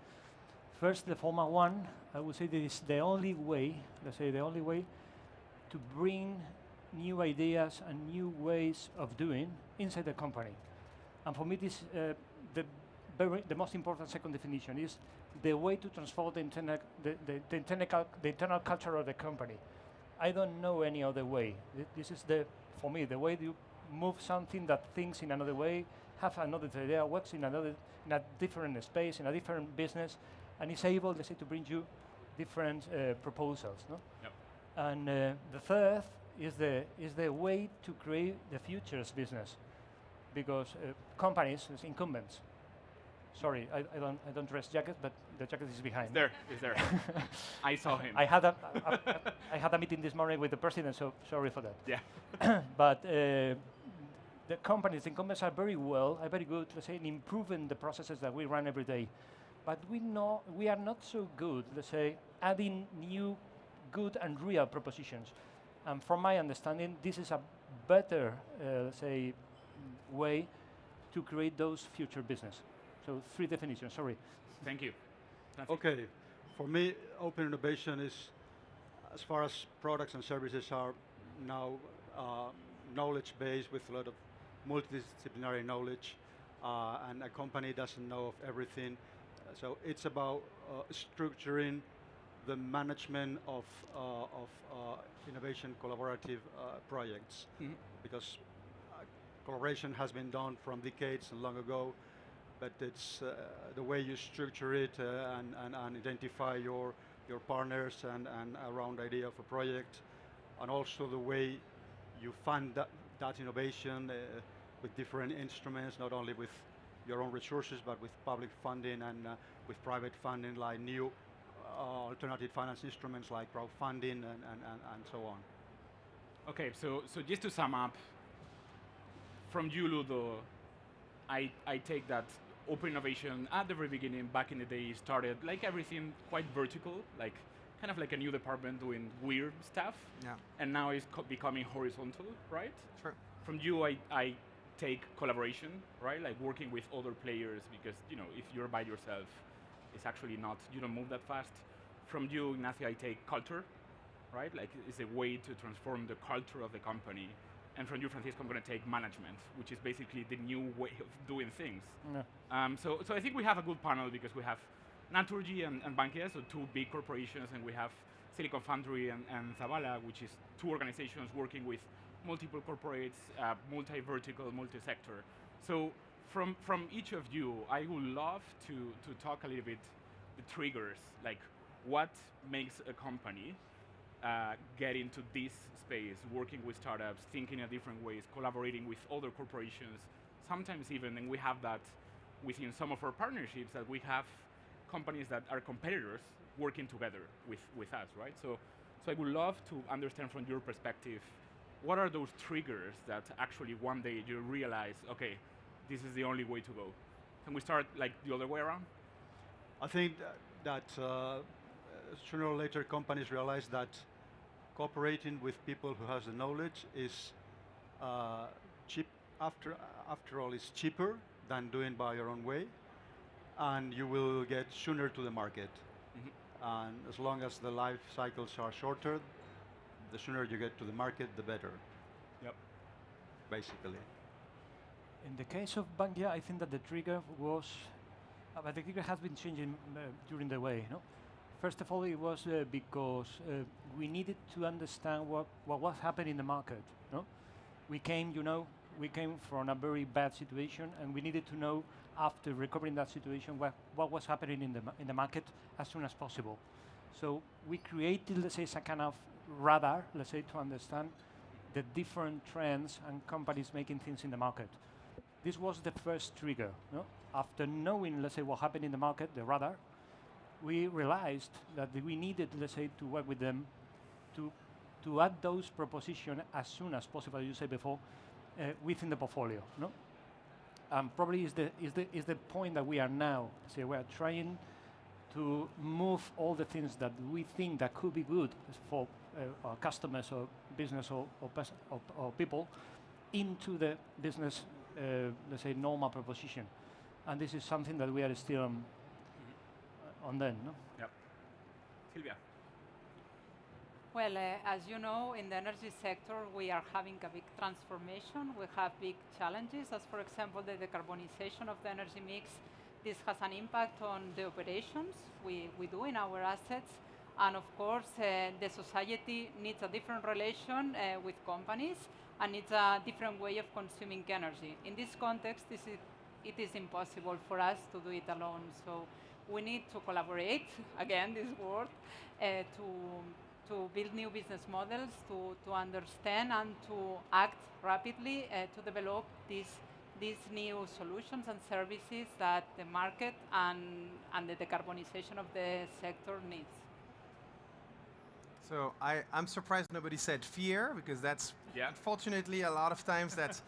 First, the former one, I would say that is the only way, let's say the only way to bring new ideas and new ways of doing inside the company. And for me, this the most important second definition is the way to transform the internal culture of the company. I don't know any other way. This is for me, the way you move something that thinks in another way, have another idea, works in a different space, in a different business, and is able, let's say, to bring you different proposals. No? Yep. And the third is the way to create the future's business, because companies, as incumbents. Sorry, I don't dress jacket, but the jacket is behind. It's there. I saw him. I had a meeting this morning with the president, so sorry for that. Yeah. But the companies, incumbents are very good, let's say, in improving the processes that we run every day. But we are not so good, let's say, adding new, good and real propositions. And from my understanding, this is a better, let's say, way to create those future business. So 3 definitions, sorry. Thank you. Okay, for me, open innovation is, as far as products and services are now knowledge-based with a lot of multidisciplinary knowledge, and a company doesn't know of everything. So it's about structuring the management of innovation collaborative projects, because collaboration has been done from decades and long ago, but it's the way you structure it and identify your partners and around the idea of a project, and also the way you fund that innovation with different instruments, not only with your own resources, but with public funding and with private funding, like new alternative finance instruments like crowdfunding and so on. Okay, so just to sum up, from you, Ludo, I take that open innovation at the very beginning, back in the day, started like everything quite vertical, like kind of like a new department doing weird stuff. Yeah. And now it's becoming horizontal, right? Sure. From you, I take collaboration, right? Like working with other players, because if you're by yourself, it's actually not, you don't move that fast. From you, Ignacio, I take culture, right? Like it's a way to transform the culture of the company. And from you, Francisco, I'm going to take management, which is basically the new way of doing things. Yeah. So I think we have a good panel because we have Naturgy and Bankia, so two big corporations, and we have Silicon Foundry and Zavala, which is two organizations working with multiple corporates, multi-vertical, multi-sector. So from each of you, I would love to talk a little bit the triggers, like what makes a company get into this space, working with startups, thinking in different ways, collaborating with other corporations. Sometimes even, and we have that within some of our partnerships, that we have companies that are competitors working together with us, right? So I would love to understand from your perspective, what are those triggers that actually one day you realize, okay, this is the only way to go? Can we start like the other way around? I think that sooner or later companies realize that cooperating with people who has the knowledge is cheap. After all, it's cheaper than doing by your own way, and you will get sooner to the market. And as long as the life cycles are shorter, the sooner you get to the market, the better. Yep. Basically. In the case of Bankia, I think that the trigger was, but the trigger has been changing during the way. No? First of all, it was because we needed to understand what was happening in the market. No? We came from a very bad situation, and we needed to know, after recovering that situation, what was happening in the market as soon as possible. So we created, let's say, a kind of radar, let's say, to understand the different trends and companies making things in the market. This was the first trigger. No? After knowing, let's say, what happened in the market, the radar, we realized that we needed, let's say, to work with them to add those propositions as soon as possible, as you said before, within the portfolio. No? Probably is the point that we are now. So we are trying to move all the things that we think that could be good for our customers or business or people into the business, let's say, normal proposition. And this is something that we are still on then. No? Yep. Silvia. Well, as you know, in the energy sector, we are having a big transformation. We have big challenges, as for example, the decarbonization of the energy mix. This has an impact on the operations we do in our assets. And of course, the society needs a different relation with companies and needs a different way of consuming energy. In this context, it is impossible for us to do it alone. So we need to collaborate, again, this word, to build new business models, to understand and to act rapidly to develop these new solutions and services that the market and the decarbonization of the sector needs. So I'm surprised nobody said fear, because that's unfortunately a lot of times that's,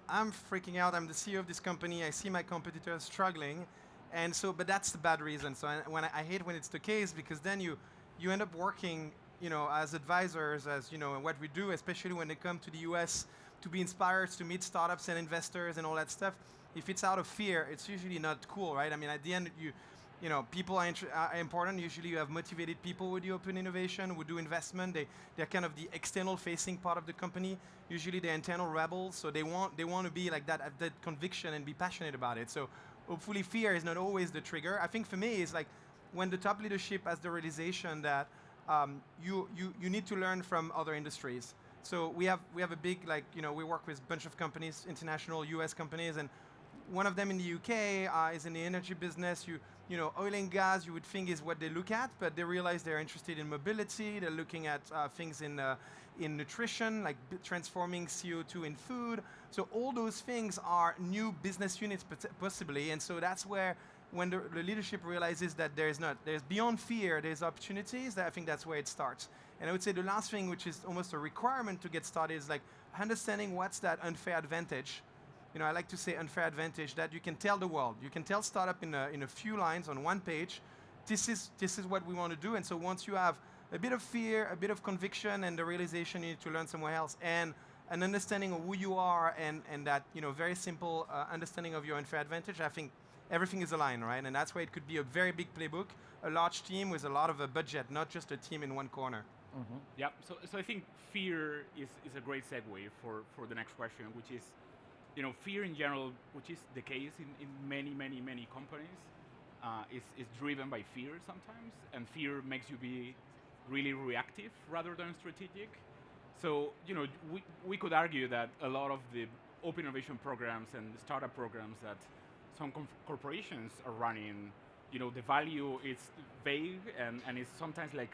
I'm freaking out. I'm the CEO of this company. I see my competitors struggling. And so, but that's the bad reason. So I hate when it's the case, because then you end up working, as advisors, as what we do, especially when they come to the US to be inspired to meet startups and investors and all that stuff. If it's out of fear, it's usually not cool, right? I mean, at the end, people are important. Usually, you have motivated people with the open innovation who do investment. They're kind of the external-facing part of the company. Usually, they're internal rebels, so they want to be like that, have that conviction and be passionate about it. So hopefully, fear is not always the trigger. I think for me, it's like when the top leadership has the realization that you need to learn from other industries. So we have a big, we work with a bunch of companies, international US companies, and one of them in the UK is in the energy business. Oil and gas, you would think is what they look at, but they realize they're interested in mobility. They're looking at things in nutrition, like transforming CO2 in food. So all those things are new business units possibly, and so that's where, when the leadership realizes that there's beyond fear, there's opportunities, I think that's where it starts. And I would say the last thing, which is almost a requirement to get started, is like understanding what's that unfair advantage. I like to say unfair advantage that you can tell the world. You can tell startup in a few lines on one page, this is what we want to do. And so once you have a bit of fear, a bit of conviction, and the realization you need to learn somewhere else, and an understanding of who you are, and that very simple understanding of your unfair advantage, I think everything is aligned, right? And that's why it could be a very big playbook, a large team with a lot of a budget, not just a team in one corner. Yeah, so I think fear is a great segue for the next question, which is, fear in general, which is the case in many companies, is driven by fear sometimes, and fear makes you be really reactive rather than strategic. So, we could argue that a lot of the open innovation programs and startup programs that some corporations are running, the value is vague and it's sometimes like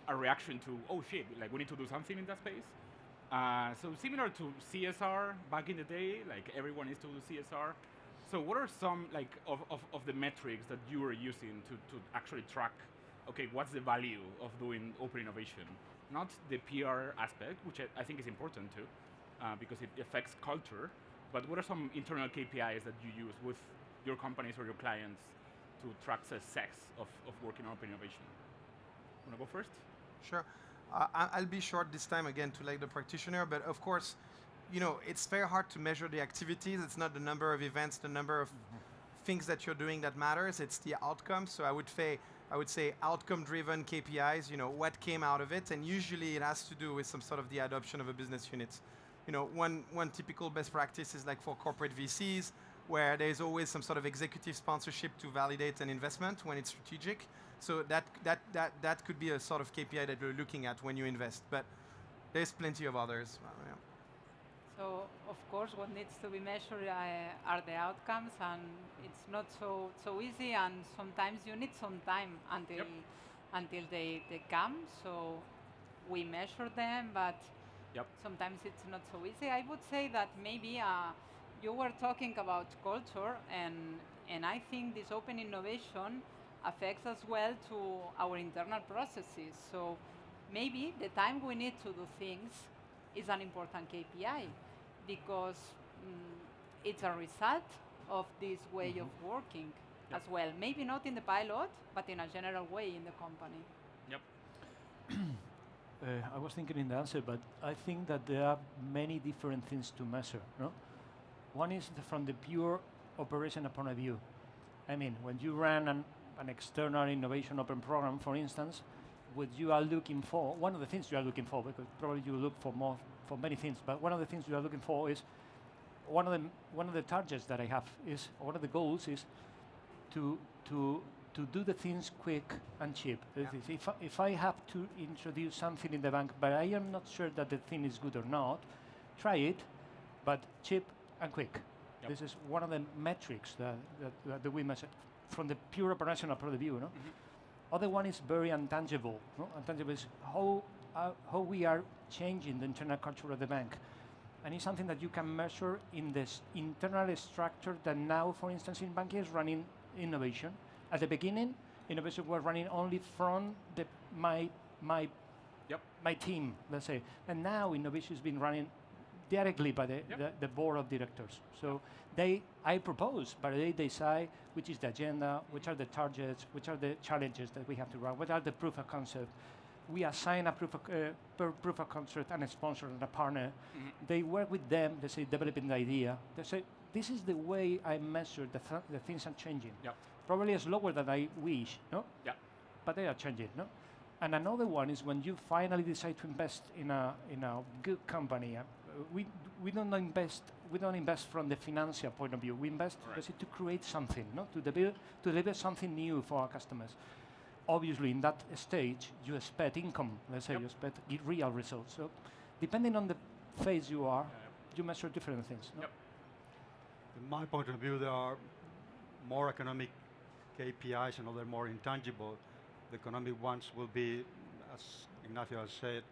a reaction to, oh shit, like we need to do something in that space. So similar to CSR back in the day, like everyone needs to do CSR. So what are some of the metrics that you are using to actually track, okay, what's the value of doing open innovation? Not the PR aspect, which I think is important too, because it affects culture, but what are some internal KPIs that you use with your companies or your clients to track success of working on open innovation? Want to go first? Sure. I'll be short this time again to like the practitioner, but of course, it's very hard to measure the activities. It's not the number of events, the number of things that you're doing that matters. It's the outcome. So I would say outcome-driven KPIs. What came out of it, and usually it has to do with some sort of the adoption of a business unit. One typical best practice is like for corporate VCs, where there's always some sort of executive sponsorship to validate an investment when it's strategic. So that could be a sort of KPI that you're looking at when you invest, but there's plenty of others. Yeah. So of course, what needs to be measured are the outcomes, and it's not so easy. And sometimes you need some time until they come. So we measure them, but sometimes it's not so easy. I would say that maybe you were talking about culture, and I think this open innovation affects as well to our internal processes. So maybe the time we need to do things is an important KPI, because it's a result of this way of working as well. Maybe not in the pilot, but in a general way in the company. Yep. I was thinking in the answer, but I think that there are many different things to measure. No? One is from the pure operational point of view. I mean, when you run an external innovation open program, for instance, what you are looking for, one of the things you are looking for, because probably you look for many things, but one of the things you are looking for is, one of the targets that I have is, one of the goals is to do the things quick and cheap. Yeah. If I have to introduce something in the bank, but I am not sure that the thing is good or not, try it, but cheap and quick. Yep. This is one of the metrics that we measure from the pure operational point of view. No? Other one is very intangible. No? Intangible is how we are changing the internal culture of the bank. And it's something that you can measure in this internal structure that now, for instance, in banking is running innovation. At the beginning, innovation was running only from my team, let's say. And now innovation is being running directly by the board of directors. So I propose, but they decide which is the agenda, which are the targets, which are the challenges that we have to run, what are the proof of concept. We assign a proof of concept and a sponsor and a partner. They work with them, they say, developing the idea. They say, this is the way I measure the things are changing. Yep. Probably slower than I wish, no? Yeah. But they are changing, no? And another one is when you finally decide to invest in a good company. We don't invest from the financial point of view. We invest to create something, no? To deliver something new for our customers. Obviously, in that stage, you expect income. Let's say you expect real results. So, depending on the phase you are, you measure different things. No? In my point of view, there are more economic KPIs and other more intangible. The economic ones will be, as Ignacio has said,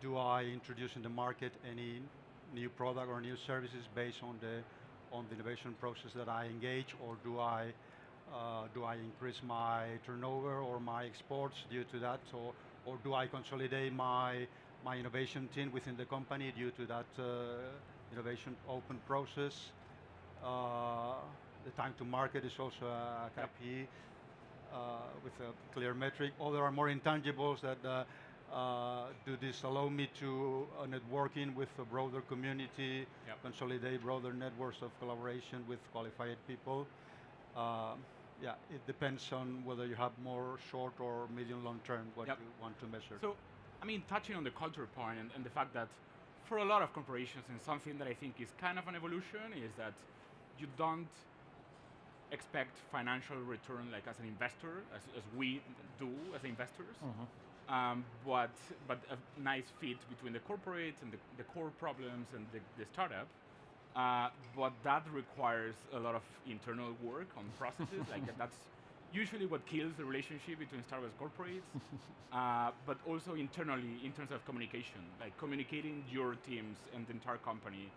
do I introduce in the market any new product or new services based on the innovation process that I engage, or do I increase my turnover or my exports due to that, or do I consolidate my innovation team within the company due to that innovation open process? The time to market is also a KPI with a clear metric. Or there are more intangibles that do this allow me to networking with a broader community, consolidate broader networks of collaboration with qualified people. yeah, it depends on whether you have more short or medium long term what Yep. you want to measure. So, I mean, touching on the culture point and the fact that for a lot of corporations, and something that I think is kind of an evolution, is that you don't expect financial return like as an investor, as we do as investors, but a nice fit between the corporate and the core problems and the startup. But that requires a lot of internal work on processes. Like that's usually what kills the relationship between startups and corporates. But also internally, in terms of communication, like communicating your teams and the entire company,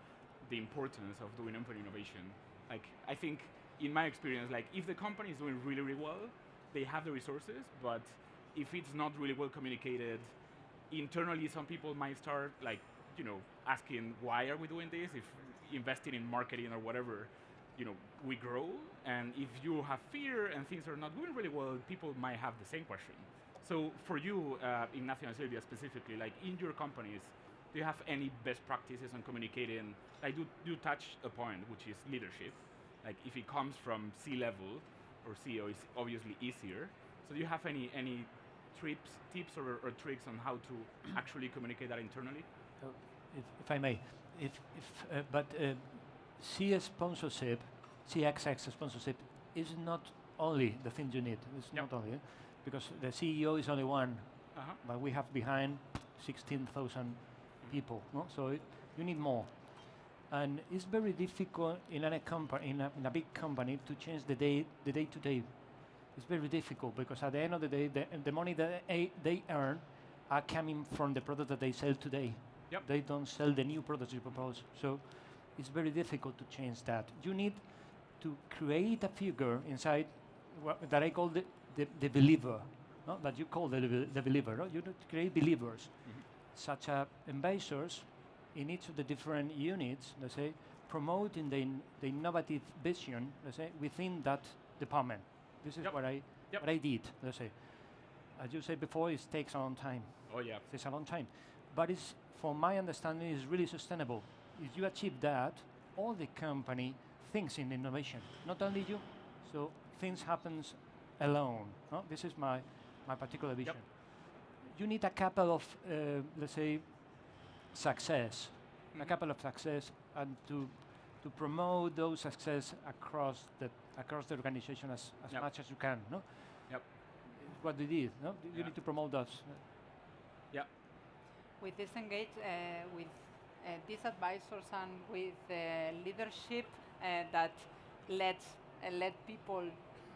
the importance of doing open innovation. Like I think, in my experience, like if the company is doing really, really well, they have the resources, but if it's not really well communicated internally, some people might start like, asking why are we doing this? If investing in marketing or whatever, we grow. And if you have fear and things are not going really well, people might have the same question. So for you, Ignacio and Silvia specifically, like in your companies, do you have any best practices on communicating? Like do touch a point, which is leadership. Like if it comes from C-level or CEO, it's obviously easier. So do you have any tips or tricks on how to actually communicate that internally? If I may, but C sponsorship, CXX sponsorship is not only the thing you need. It's not only because the CEO is only one, but we have behind 16,000 people. No? So you need more. And it's very difficult in a big company to change the day-to-day. It's very difficult because at the end of the day, the money that they earn are coming from the product that they sell today. Yep. They don't sell the new products you propose. So it's very difficult to change that. You need to create a figure inside that I call the believer, no? That you call the believer. No? You need to create believers, such as ambassadors in each of the different units, let's say, promoting the innovative vision, let's say, within that department. This is what I did, let's say. As you said before, it takes a long time. Oh yeah. It takes a long time. But it's, from my understanding, is really sustainable. If you achieve that, all the company thinks in innovation, not only you. So things happens alone. No? This is my particular vision. You need a couple of, let's say, success, a couple of success, and to promote those success across the organization as much as you can. No? Yep. What they did. No? You need to promote those. Yeah. With Disengage, with these advisors and with leadership that let people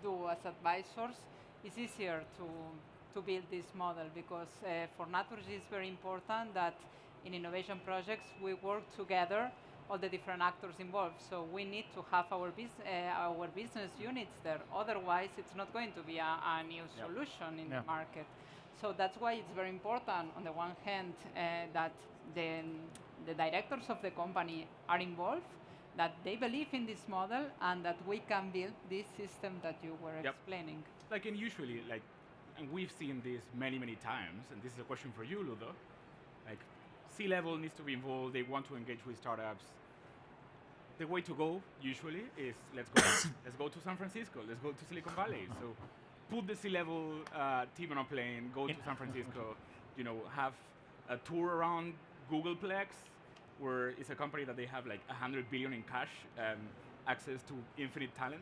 do as advisors, it's easier to build this model because for Naturgy it's very important that in innovation projects we work together, all the different actors involved. So we need to have our business units there. Otherwise, it's not going to be a new solution in the market. So that's why it's very important, on the one hand, that the directors of the company are involved, that they believe in this model, and that we can build this system that you were explaining. Like, and usually, like, and we've seen this many, many times, and this is a question for you, Ludo. Like, C-level needs to be involved. They want to engage with startups. The way to go usually is let's go to San Francisco. Let's go to Silicon Valley. So put the C-level team on a plane. Go to San Francisco. Have a tour around Googleplex, where it's a company that they have like 100 billion in cash and access to infinite talent,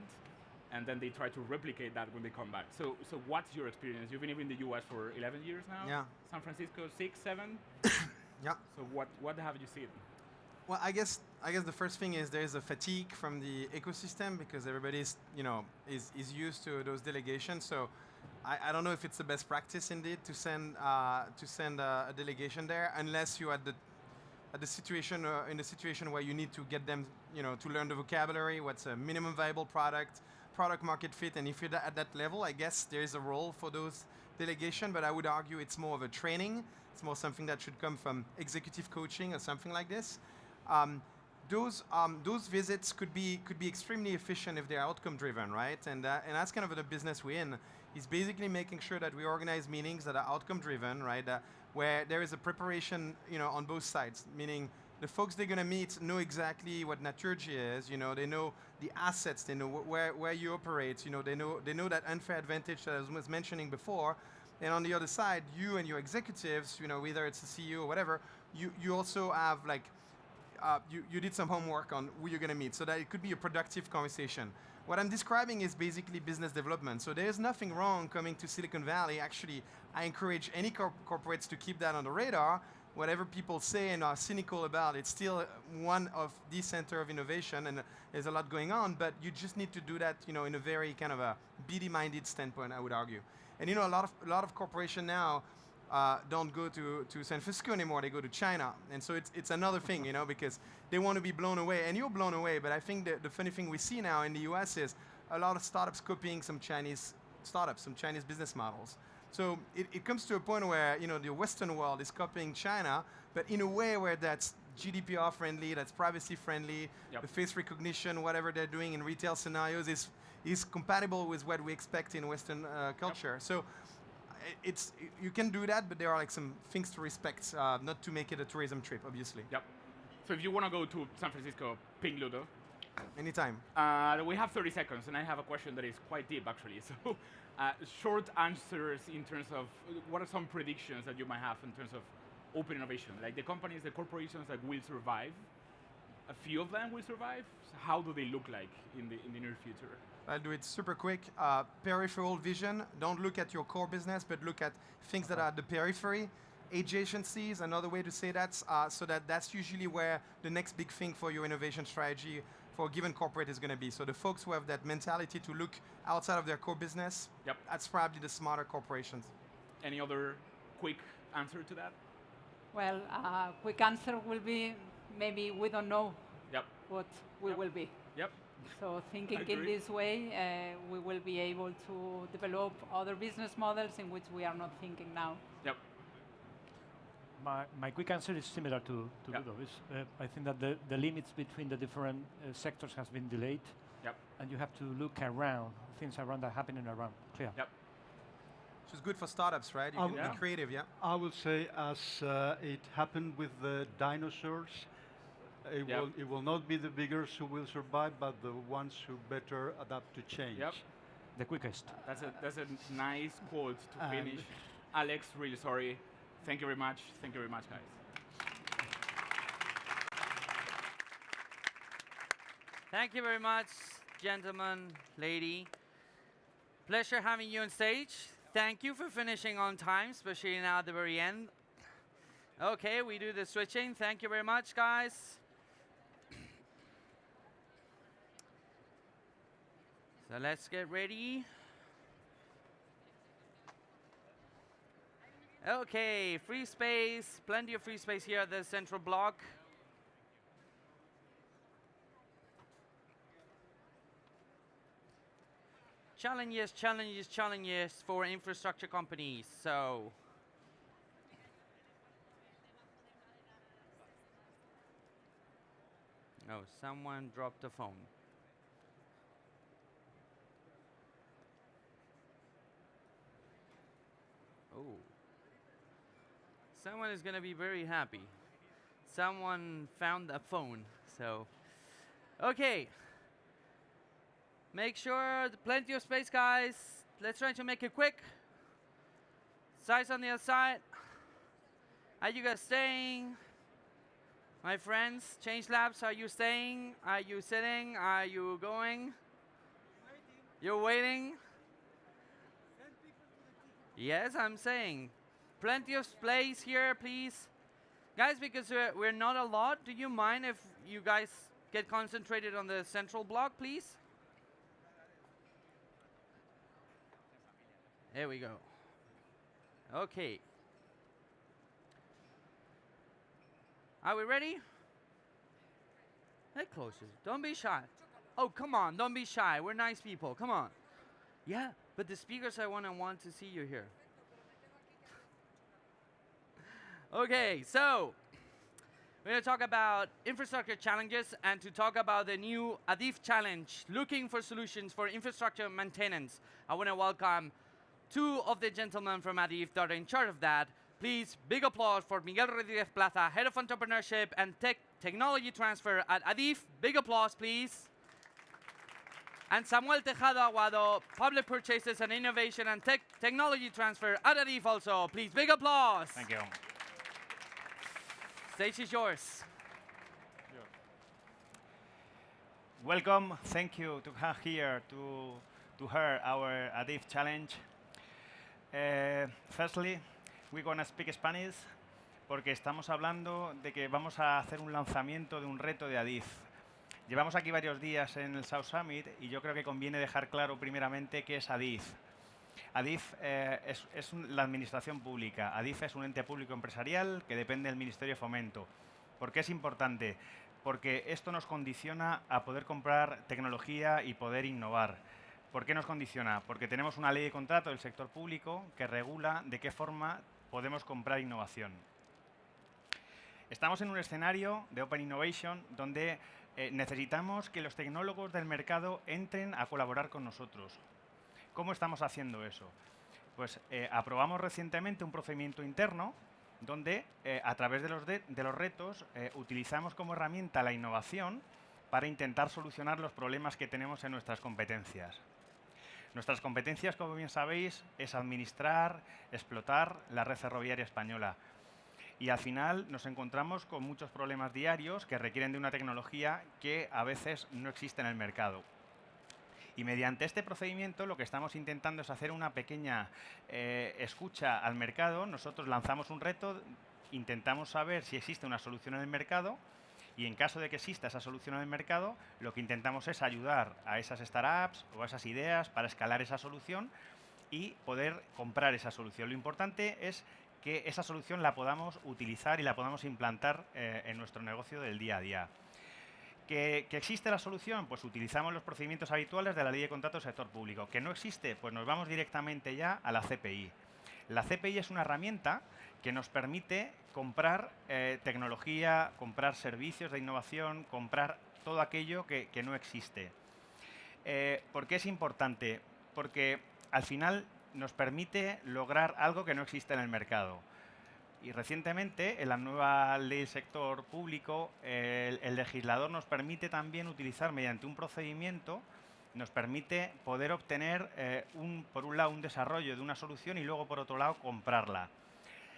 and then they try to replicate that when they come back. So what's your experience? You've been in the US for 11 years now. Yeah. San Francisco 6, 7. Yeah. So what have you seen? Well, I guess the first thing is there's a fatigue from the ecosystem because everybody's is used to those delegations. So I don't know if it's the best practice indeed to send a delegation there unless you at the situation in the situation where you need to get them to learn the vocabulary, what's a minimum viable product market fit, and if you're at that level, I guess there is a role for those delegation. But I would argue it's more of a training. It's more something that should come from executive coaching or something like this. Those visits could be extremely efficient if they're outcome driven, right? And that's kind of the business we're in. Is basically making sure that we organize meetings that are outcome driven, right? Where there is a preparation, on both sides. Meaning the folks they're going to meet know exactly what Naturgy is. You know, they know the assets, they know where you operate. You know, they know that unfair advantage that I was mentioning before. And on the other side, you and your executives, you know, whether it's the CEO or whatever, you also have like you did some homework on who you're going to meet, so that it could be a productive conversation. What I'm describing is basically business development. So there's nothing wrong coming to Silicon Valley. Actually, I encourage any corporates to keep that on the radar. Whatever people say and are cynical about, it's still one of the center of innovation, and there's a lot going on. But you just need to do that, you know, in a very kind of a BD-minded standpoint, I would argue. And you know, a lot of corporations now don't go to San Francisco anymore. They go to China, and so it's another thing, you know, because they want to be blown away, and you're blown away. But I think the funny thing we see now in the U.S. is a lot of startups copying some Chinese startups, some Chinese business models. So it comes to a point where, you know, the Western world is copying China, but in a way where that's GDPR friendly, that's privacy friendly, the face recognition, whatever they're doing in retail scenarios is compatible with what we expect in Western culture. So you can do that, but there are like some things to respect, not to make it a tourism trip, obviously. Yep. So if you want to go to San Francisco, ping Ludo. Anytime. We have 30 seconds, and I have a question that is quite deep, actually. So short answers in terms of what are some predictions that you might have in terms of open innovation? Like the companies, the corporations that will survive, a few of them will survive. So how do they look like in the near future? I'll do it super quick. Peripheral vision. Don't look at your core business, but look at things that are at the periphery. Adjacencies, another way to say that, so that's usually where the next big thing for your innovation strategy for a given corporate is going to be. So the folks who have that mentality to look outside of their core business, that's probably the smarter corporations. Any other quick answer to that? Well, quick answer will be maybe we don't know what we will be. Yep. So thinking in this way, we will be able to develop other business models in which we are not thinking now. Yep. My quick answer is similar to Ludo's. I think that the limits between the different sectors has been delayed, and you have to look around, things around that happening around. Clear. Yep. Which is good for startups, right? You can be creative, I will say, as it happened with the dinosaurs, it will not be the biggers who will survive, but the ones who better adapt to change. Yep. The quickest. That's a nice quote to finish. Alex, really sorry. Thank you very much. Thank you very much, guys. Thank you very much, gentlemen, lady. Pleasure having you on stage. Thank you for finishing on time, especially now at the very end. Okay, we do the switching. Thank you very much, guys. So let's get ready. Okay, free space, plenty of free space here at the central block. Challenges, challenges, challenges for infrastructure companies. So, oh, someone dropped the phone. Oh. Someone is going to be very happy. Someone found a phone. So, okay. Make sure plenty of space, guys. Let's try to make it quick. Size on the other side. Are you guys staying? My friends, Change Labs, are you staying? Are you sitting? Are you going? You're waiting? Yes, I'm saying. Plenty of space here, please. Guys, because we're not a lot, do you mind if you guys get concentrated on the central block, please? There we go. Okay. Are we ready? Head closer. Don't be shy. Oh, come on. Don't be shy. We're nice people. Come on. Yeah, but the speakers I want to see you here. Okay, so we're going to talk about infrastructure challenges and to talk about the new ADIF challenge, looking for solutions for infrastructure maintenance. I want to welcome two of the gentlemen from ADIF that are in charge of that. Please, big applause for Miguel Rodriguez Plaza, Head of Entrepreneurship and Technology Transfer at ADIF. Big applause, please. And Samuel Tejado Aguado, Public Purchases and Innovation and Technology Transfer at ADIF also. Please, big applause. Thank you. Stage is yours. Welcome. Thank you to have here to hear our ADIF challenge. Firstly, we're going to speak Spanish porque estamos hablando de que vamos a hacer un lanzamiento de un reto de ADIF. Llevamos aquí varios días en el South Summit y yo creo que conviene dejar claro primeramente qué es ADIF. ADIF es la administración pública. ADIF es un ente público empresarial que depende del Ministerio de Fomento. ¿Por qué es importante? Porque esto nos condiciona a poder comprar tecnología y poder innovar. ¿Por qué nos condiciona? Porque tenemos una ley de contrato del sector público que regula de qué forma podemos comprar innovación. Estamos en un escenario de Open Innovation donde necesitamos que los tecnólogos del mercado entren a colaborar con nosotros. ¿Cómo estamos haciendo eso? Pues aprobamos recientemente un procedimiento interno donde a través de los retos utilizamos como herramienta la innovación para intentar solucionar los problemas que tenemos en nuestras competencias. Nuestras competencias, como bien sabéis, es administrar, explotar la red ferroviaria española. Y al final nos encontramos con muchos problemas diarios que requieren de una tecnología que a veces no existe en el mercado. Y mediante este procedimiento lo que estamos intentando es hacer una pequeña escucha al mercado. Nosotros lanzamos un reto, intentamos saber si existe una solución en el mercado y en caso de que exista esa solución en el mercado, lo que intentamos es ayudar a esas startups o a esas ideas para escalar esa solución y poder comprar esa solución. Lo importante es que esa solución la podamos utilizar y la podamos implantar en nuestro negocio del día a día. ¿Que existe la solución? Pues utilizamos los procedimientos habituales de la Ley de Contratos del Sector Público. ¿Que no existe? Pues nos vamos directamente ya a la CPI. La CPI es una herramienta que nos permite comprar tecnología, comprar servicios de innovación, comprar todo aquello que no existe. ¿Por qué es importante? Porque al final nos permite lograr algo que no existe en el mercado. Y recientemente, en la nueva ley del sector público, el legislador nos permite también utilizar mediante un procedimiento, nos permite poder obtener, por un lado, un desarrollo de una solución y luego, por otro lado, comprarla.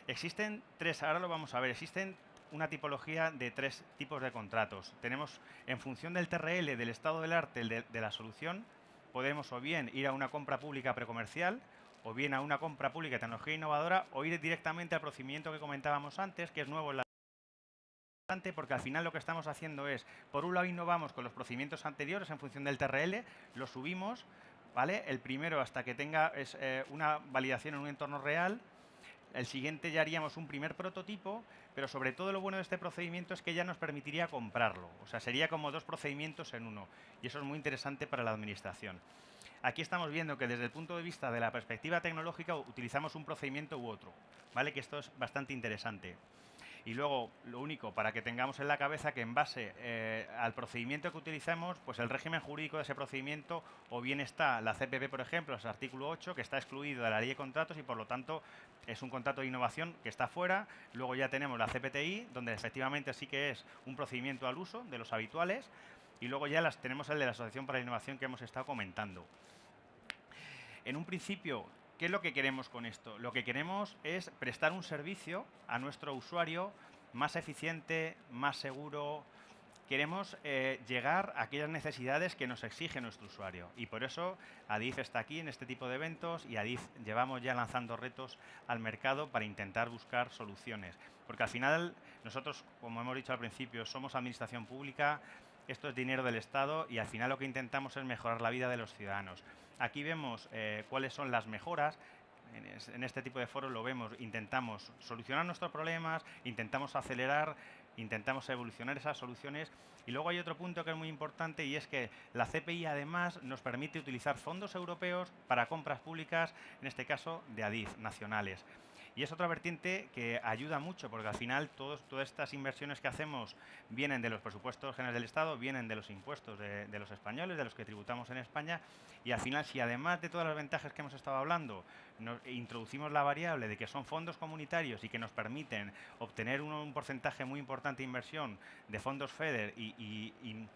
Existen tres, ahora lo vamos a ver, existen una tipología de tres tipos de contratos. Tenemos, en función del TRL, del estado del arte de la solución, podemos o bien ir a una compra pública precomercial, o bien a una compra pública de tecnología innovadora, o ir directamente al procedimiento que comentábamos antes, que es nuevo en la porque al final lo que estamos haciendo es, por un lado innovamos con los procedimientos anteriores en función del TRL, lo subimos, ¿vale? El primero hasta que tenga una validación en un entorno real, el siguiente ya haríamos un primer prototipo, pero sobre todo lo bueno de este procedimiento es que ya nos permitiría comprarlo, o sea, sería como dos procedimientos en uno, y eso es muy interesante para la administración. Aquí estamos viendo que desde el punto de vista de la perspectiva tecnológica utilizamos un procedimiento u otro, ¿vale? Que esto es bastante interesante. Y luego, lo único, para que tengamos en la cabeza que en base al procedimiento que utilizamos, pues el régimen jurídico de ese procedimiento, o bien está la CPP, por ejemplo, es el artículo 8, que está excluido de la ley de contratos y por lo tanto es un contrato de innovación que está fuera. Luego ya tenemos la CPTI, donde efectivamente sí que es un procedimiento al uso de los habituales. Y luego ya tenemos el de la Asociación para la Innovación que hemos estado comentando. En un principio, ¿qué es lo que queremos con esto? Lo que queremos es prestar un servicio a nuestro usuario más eficiente, más seguro. Queremos llegar a aquellas necesidades que nos exige nuestro usuario. Y por eso ADIF está aquí en este tipo de eventos y ADIF llevamos ya lanzando retos al mercado para intentar buscar soluciones. Porque al final nosotros, como hemos dicho al principio, somos administración pública, esto es dinero del Estado y al final lo que intentamos es mejorar la vida de los ciudadanos. Aquí vemos cuáles son las mejoras. En este tipo de foros lo vemos, intentamos solucionar nuestros problemas, intentamos acelerar, intentamos evolucionar esas soluciones. Y luego hay otro punto que es muy importante y es que la CPI además nos permite utilizar fondos europeos para compras públicas, en este caso de ADIF, nacionales. Y es otra vertiente que ayuda mucho, porque al final todas estas inversiones que hacemos vienen de los presupuestos generales del Estado, vienen de los impuestos de los españoles, de los que tributamos en España, y al final, si además de todas las ventajas que hemos estado hablando, introducimos la variable de que son fondos comunitarios y que nos permiten obtener un porcentaje muy importante de inversión de fondos FEDER y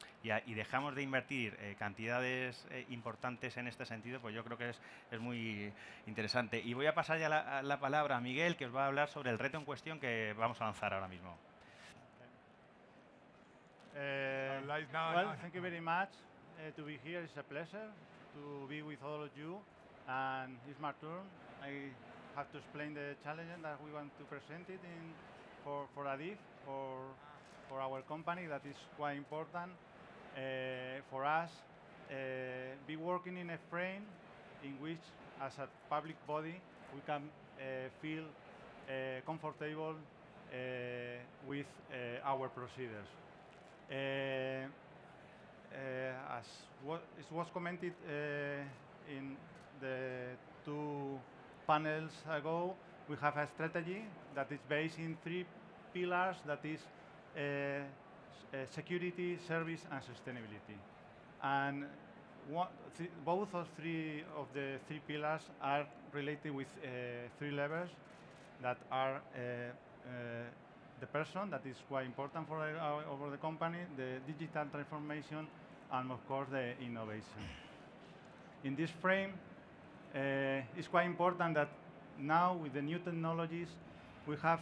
dejamos de invertir cantidades importantes en este sentido, pues yo creo que es muy interesante. Y voy a pasar ya la palabra a Miguel, que os va a hablar sobre el reto en cuestión que vamos a lanzar ahora mismo. Well, thank you very much to be here. It's a pleasure to be with all of you. And it's my turn. I have to explain the challenge that we want to present it for ADIF, for our company. That is quite important for us. Be working in a frame in which, as a public body, we can feel comfortable with our procedures. As it was commented in the two panels ago, we have a strategy that is based in 3 pillars, that is security, service, and sustainability. And both of the 3 pillars are related with 3 levels that are the person, that is quite important for the company, the digital transformation, and of course the innovation. In this frame, it's quite important that now with the new technologies, we have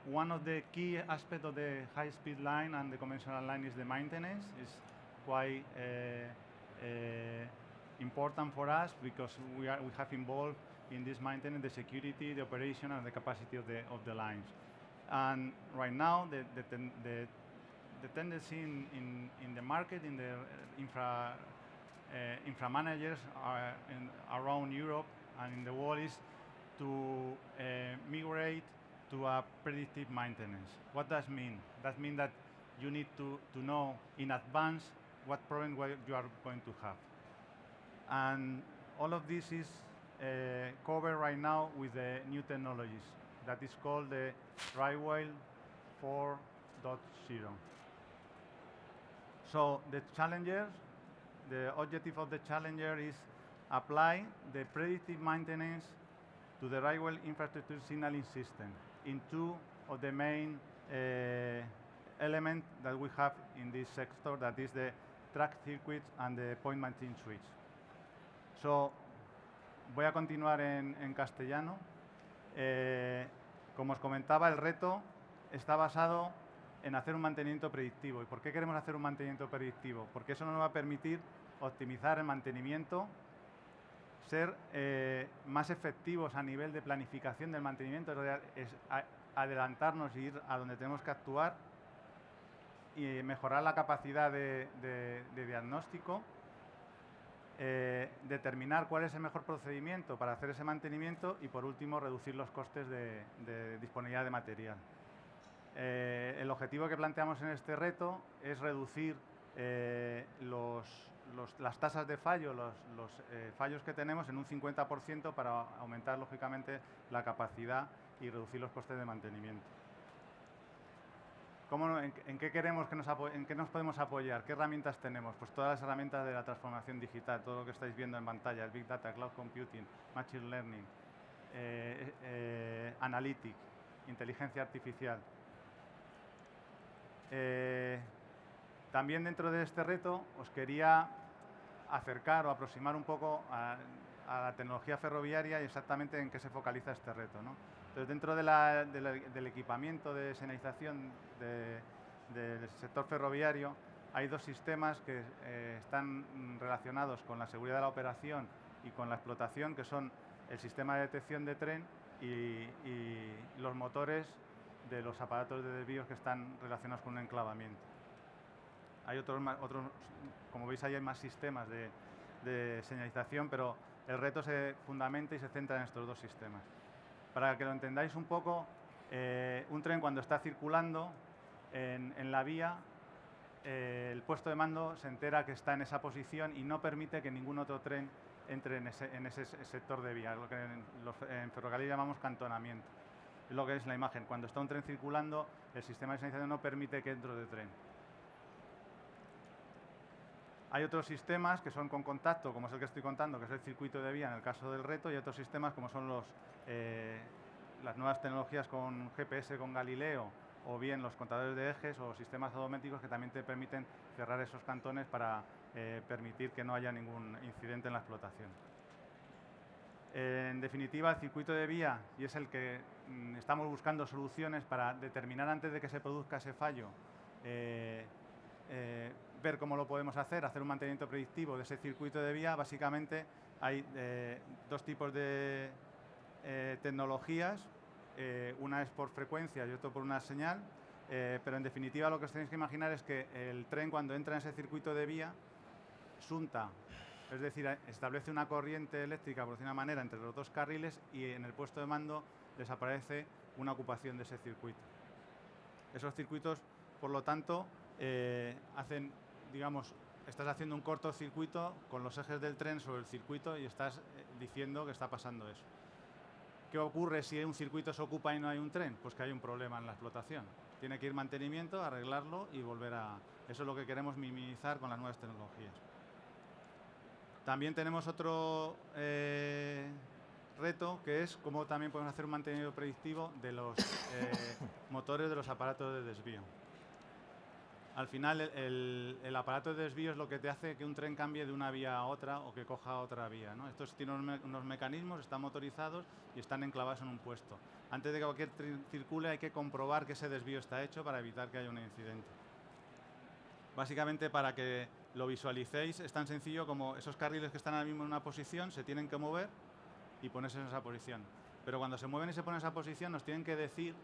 one of the key aspects of the high-speed line and the conventional line is the maintenance. It's quite important for us because we have involved in this maintenance the security, the operation, and the capacity of the lines. And right now, the tendency in the market, in the infra managers around Europe and in the world is to migrate to a predictive maintenance. What does mean? That means that you need to know in advance what problem you are going to have. And all of this is covered right now with the new technologies. That is called the RightWheel 4.0. So the challenger, the objective of the challenger is apply the predictive maintenance to the RightWheel infrastructure signaling system in 2 of the main elements that we have in this sector, that is the track circuits and the point mounting switch. So, voy a continuar en castellano. Como os comentaba, el reto está basado en hacer un mantenimiento predictivo. ¿Y por qué queremos hacer un mantenimiento predictivo? Porque eso nos va a permitir optimizar el mantenimiento, ser más efectivos a nivel de planificación del mantenimiento, es adelantarnos y ir a donde tenemos que actuar y mejorar la capacidad de diagnóstico, determinar cuál es el mejor procedimiento para hacer ese mantenimiento y, por último, reducir los costes de disponibilidad de material. El objetivo que planteamos en este reto es reducir las tasas de fallo, los fallos que tenemos en un 50% para aumentar, lógicamente, la capacidad y reducir los costes de mantenimiento. ¿En qué queremos en qué nos podemos apoyar? ¿Qué herramientas tenemos? Pues todas las herramientas de la transformación digital, todo lo que estáis viendo en pantalla, el Big Data, Cloud Computing, Machine Learning, Analytics, inteligencia artificial. También dentro de este reto os quería acercar o aproximar un poco a la tecnología ferroviaria y exactamente en qué se focaliza este reto, ¿no? Entonces, dentro del equipamiento de señalización del sector ferroviario hay 2 sistemas que están relacionados con la seguridad de la operación y con la explotación, que son el sistema de detección de tren y los motores de los aparatos de desvíos que están relacionados con un enclavamiento. Hay otros, como veis, ahí hay más sistemas de señalización, pero el reto se fundamenta y se centra en estos 2 sistemas. Para que lo entendáis un poco, un tren cuando está circulando en la vía, el puesto de mando se entera que está en esa posición y no permite que ningún otro tren entre en ese sector de vía, lo que en ferrocarril llamamos cantonamiento. Es lo que es la imagen. Cuando está un tren circulando, el sistema de señalización no permite que entre de tren. Hay otros sistemas que son con contacto, como es el que estoy contando, que es el circuito de vía en el caso del reto, y otros sistemas como son las nuevas tecnologías con GPS, con Galileo, o bien los contadores de ejes o sistemas odométricos que también te permiten cerrar esos cantones para permitir que no haya ningún incidente en la explotación. En definitiva, el circuito de vía, y es el que estamos buscando soluciones para determinar antes de que se produzca ese fallo, ver cómo lo podemos hacer un mantenimiento predictivo de ese circuito de vía. Básicamente hay dos tipos de tecnologías, una es por frecuencia y otro por una señal, pero en definitiva lo que os tenéis que imaginar es que el tren cuando entra en ese circuito de vía sunta, es decir, establece una corriente eléctrica, por decir una manera, entre los dos carriles y en el puesto de mando desaparece una ocupación de ese circuito. Esos circuitos, por lo tanto, hacen, digamos, estás haciendo un cortocircuito con los ejes del tren sobre el circuito y estás diciendo que está pasando eso. ¿Qué ocurre si un circuito se ocupa y no hay un tren? Pues que hay un problema en la explotación. Tiene que ir mantenimiento, arreglarlo y volver a... Eso es lo que queremos minimizar con las nuevas tecnologías. También tenemos otro reto, que es cómo también podemos hacer un mantenimiento predictivo de los motores de los aparatos de desvío. Al final, el aparato de desvío es lo que te hace que un tren cambie de una vía a otra o que coja otra vía, ¿no? Estos tienen unos mecanismos, están motorizados y están enclavados en un puesto. Antes de que cualquier tren circule hay que comprobar que ese desvío está hecho para evitar que haya un incidente. Básicamente, para que lo visualicéis, es tan sencillo como esos carriles que están ahora mismo en una posición se tienen que mover y ponerse en esa posición. Pero cuando se mueven y se ponen en esa posición, nos tienen que decir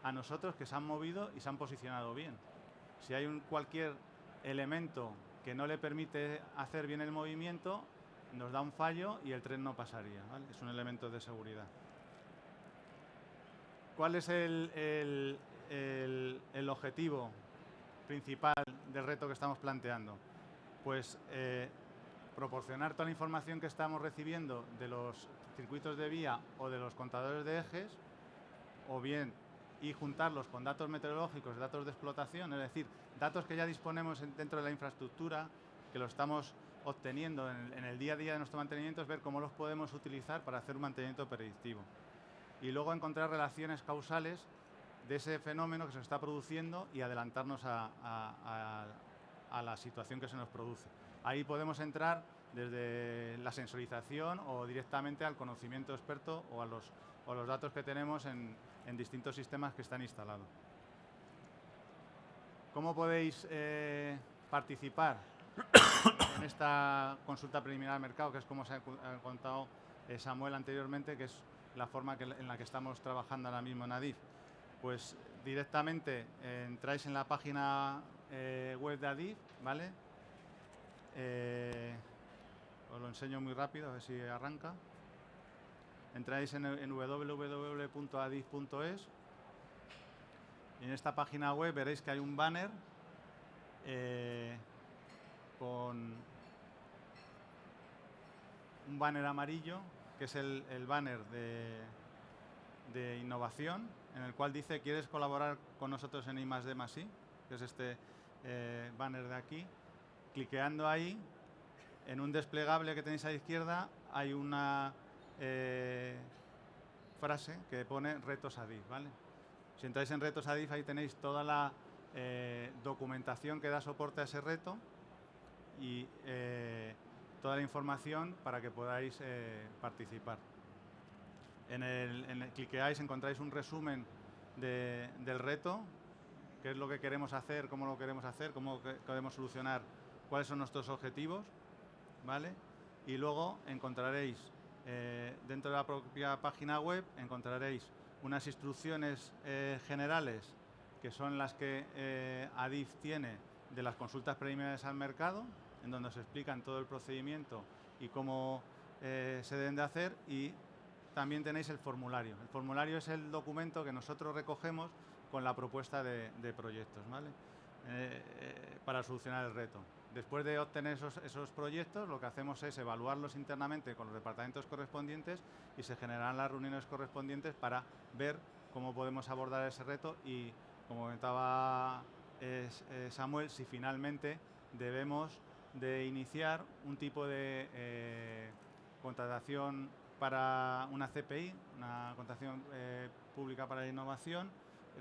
a nosotros que se han movido y se han posicionado bien. Si hay cualquier elemento que no le permite hacer bien el movimiento, nos da un fallo y el tren no pasaría, ¿vale? Es un elemento de seguridad. ¿Cuál es el objetivo principal del reto que estamos planteando? Pues proporcionar toda la información que estamos recibiendo de los circuitos de vía o de los contadores de ejes, o bien y juntarlos con datos meteorológicos, datos de explotación, es decir, datos que ya disponemos dentro de la infraestructura, que lo estamos obteniendo en el día a día de nuestro mantenimiento, es ver cómo los podemos utilizar para hacer un mantenimiento predictivo. Y luego encontrar relaciones causales de ese fenómeno que se está produciendo y adelantarnos a la situación que se nos produce. Ahí podemos entrar desde la sensorización o directamente al conocimiento experto o a los datos que tenemos en distintos sistemas que están instalados. ¿Cómo podéis participar en esta consulta preliminar al mercado, que es como se ha contado Samuel anteriormente, que es la forma en la que estamos trabajando ahora mismo en ADIF? Pues directamente entráis en la página web de ADIF, ¿vale? Os lo enseño muy rápido, a ver si arranca. Entráis en www.adif.es y en esta página web veréis que hay un banner con un banner amarillo, que es el banner de innovación, en el cual dice: ¿quieres colaborar con nosotros en I+D+I? Que es este banner de aquí. Cliqueando ahí, en un desplegable que tenéis a la izquierda, hay una frase que pone Retos ADIF, ¿vale? Si entráis en Retos ADIF, ahí tenéis toda la documentación que da soporte a ese reto y toda la información para que podáis participar. Cliqueáis, encontráis un resumen del reto, qué es lo que queremos hacer, cómo lo queremos hacer, cómo queremos solucionar, cuáles son nuestros objetivos, ¿vale? Y luego encontraréis, dentro de la propia página web, encontraréis unas instrucciones generales, que son las que ADIF tiene de las consultas preliminares al mercado, en donde os explican todo el procedimiento y cómo se deben de hacer, y también tenéis el formulario. El formulario es el documento que nosotros recogemos con la propuesta de proyectos, ¿vale? Para solucionar el reto. Después de obtener esos proyectos, lo que hacemos es evaluarlos internamente con los departamentos correspondientes y se generarán las reuniones correspondientes para ver cómo podemos abordar ese reto y, como comentaba Samuel, si finalmente debemos de iniciar un tipo de contratación para una CPI, una contratación pública para la innovación,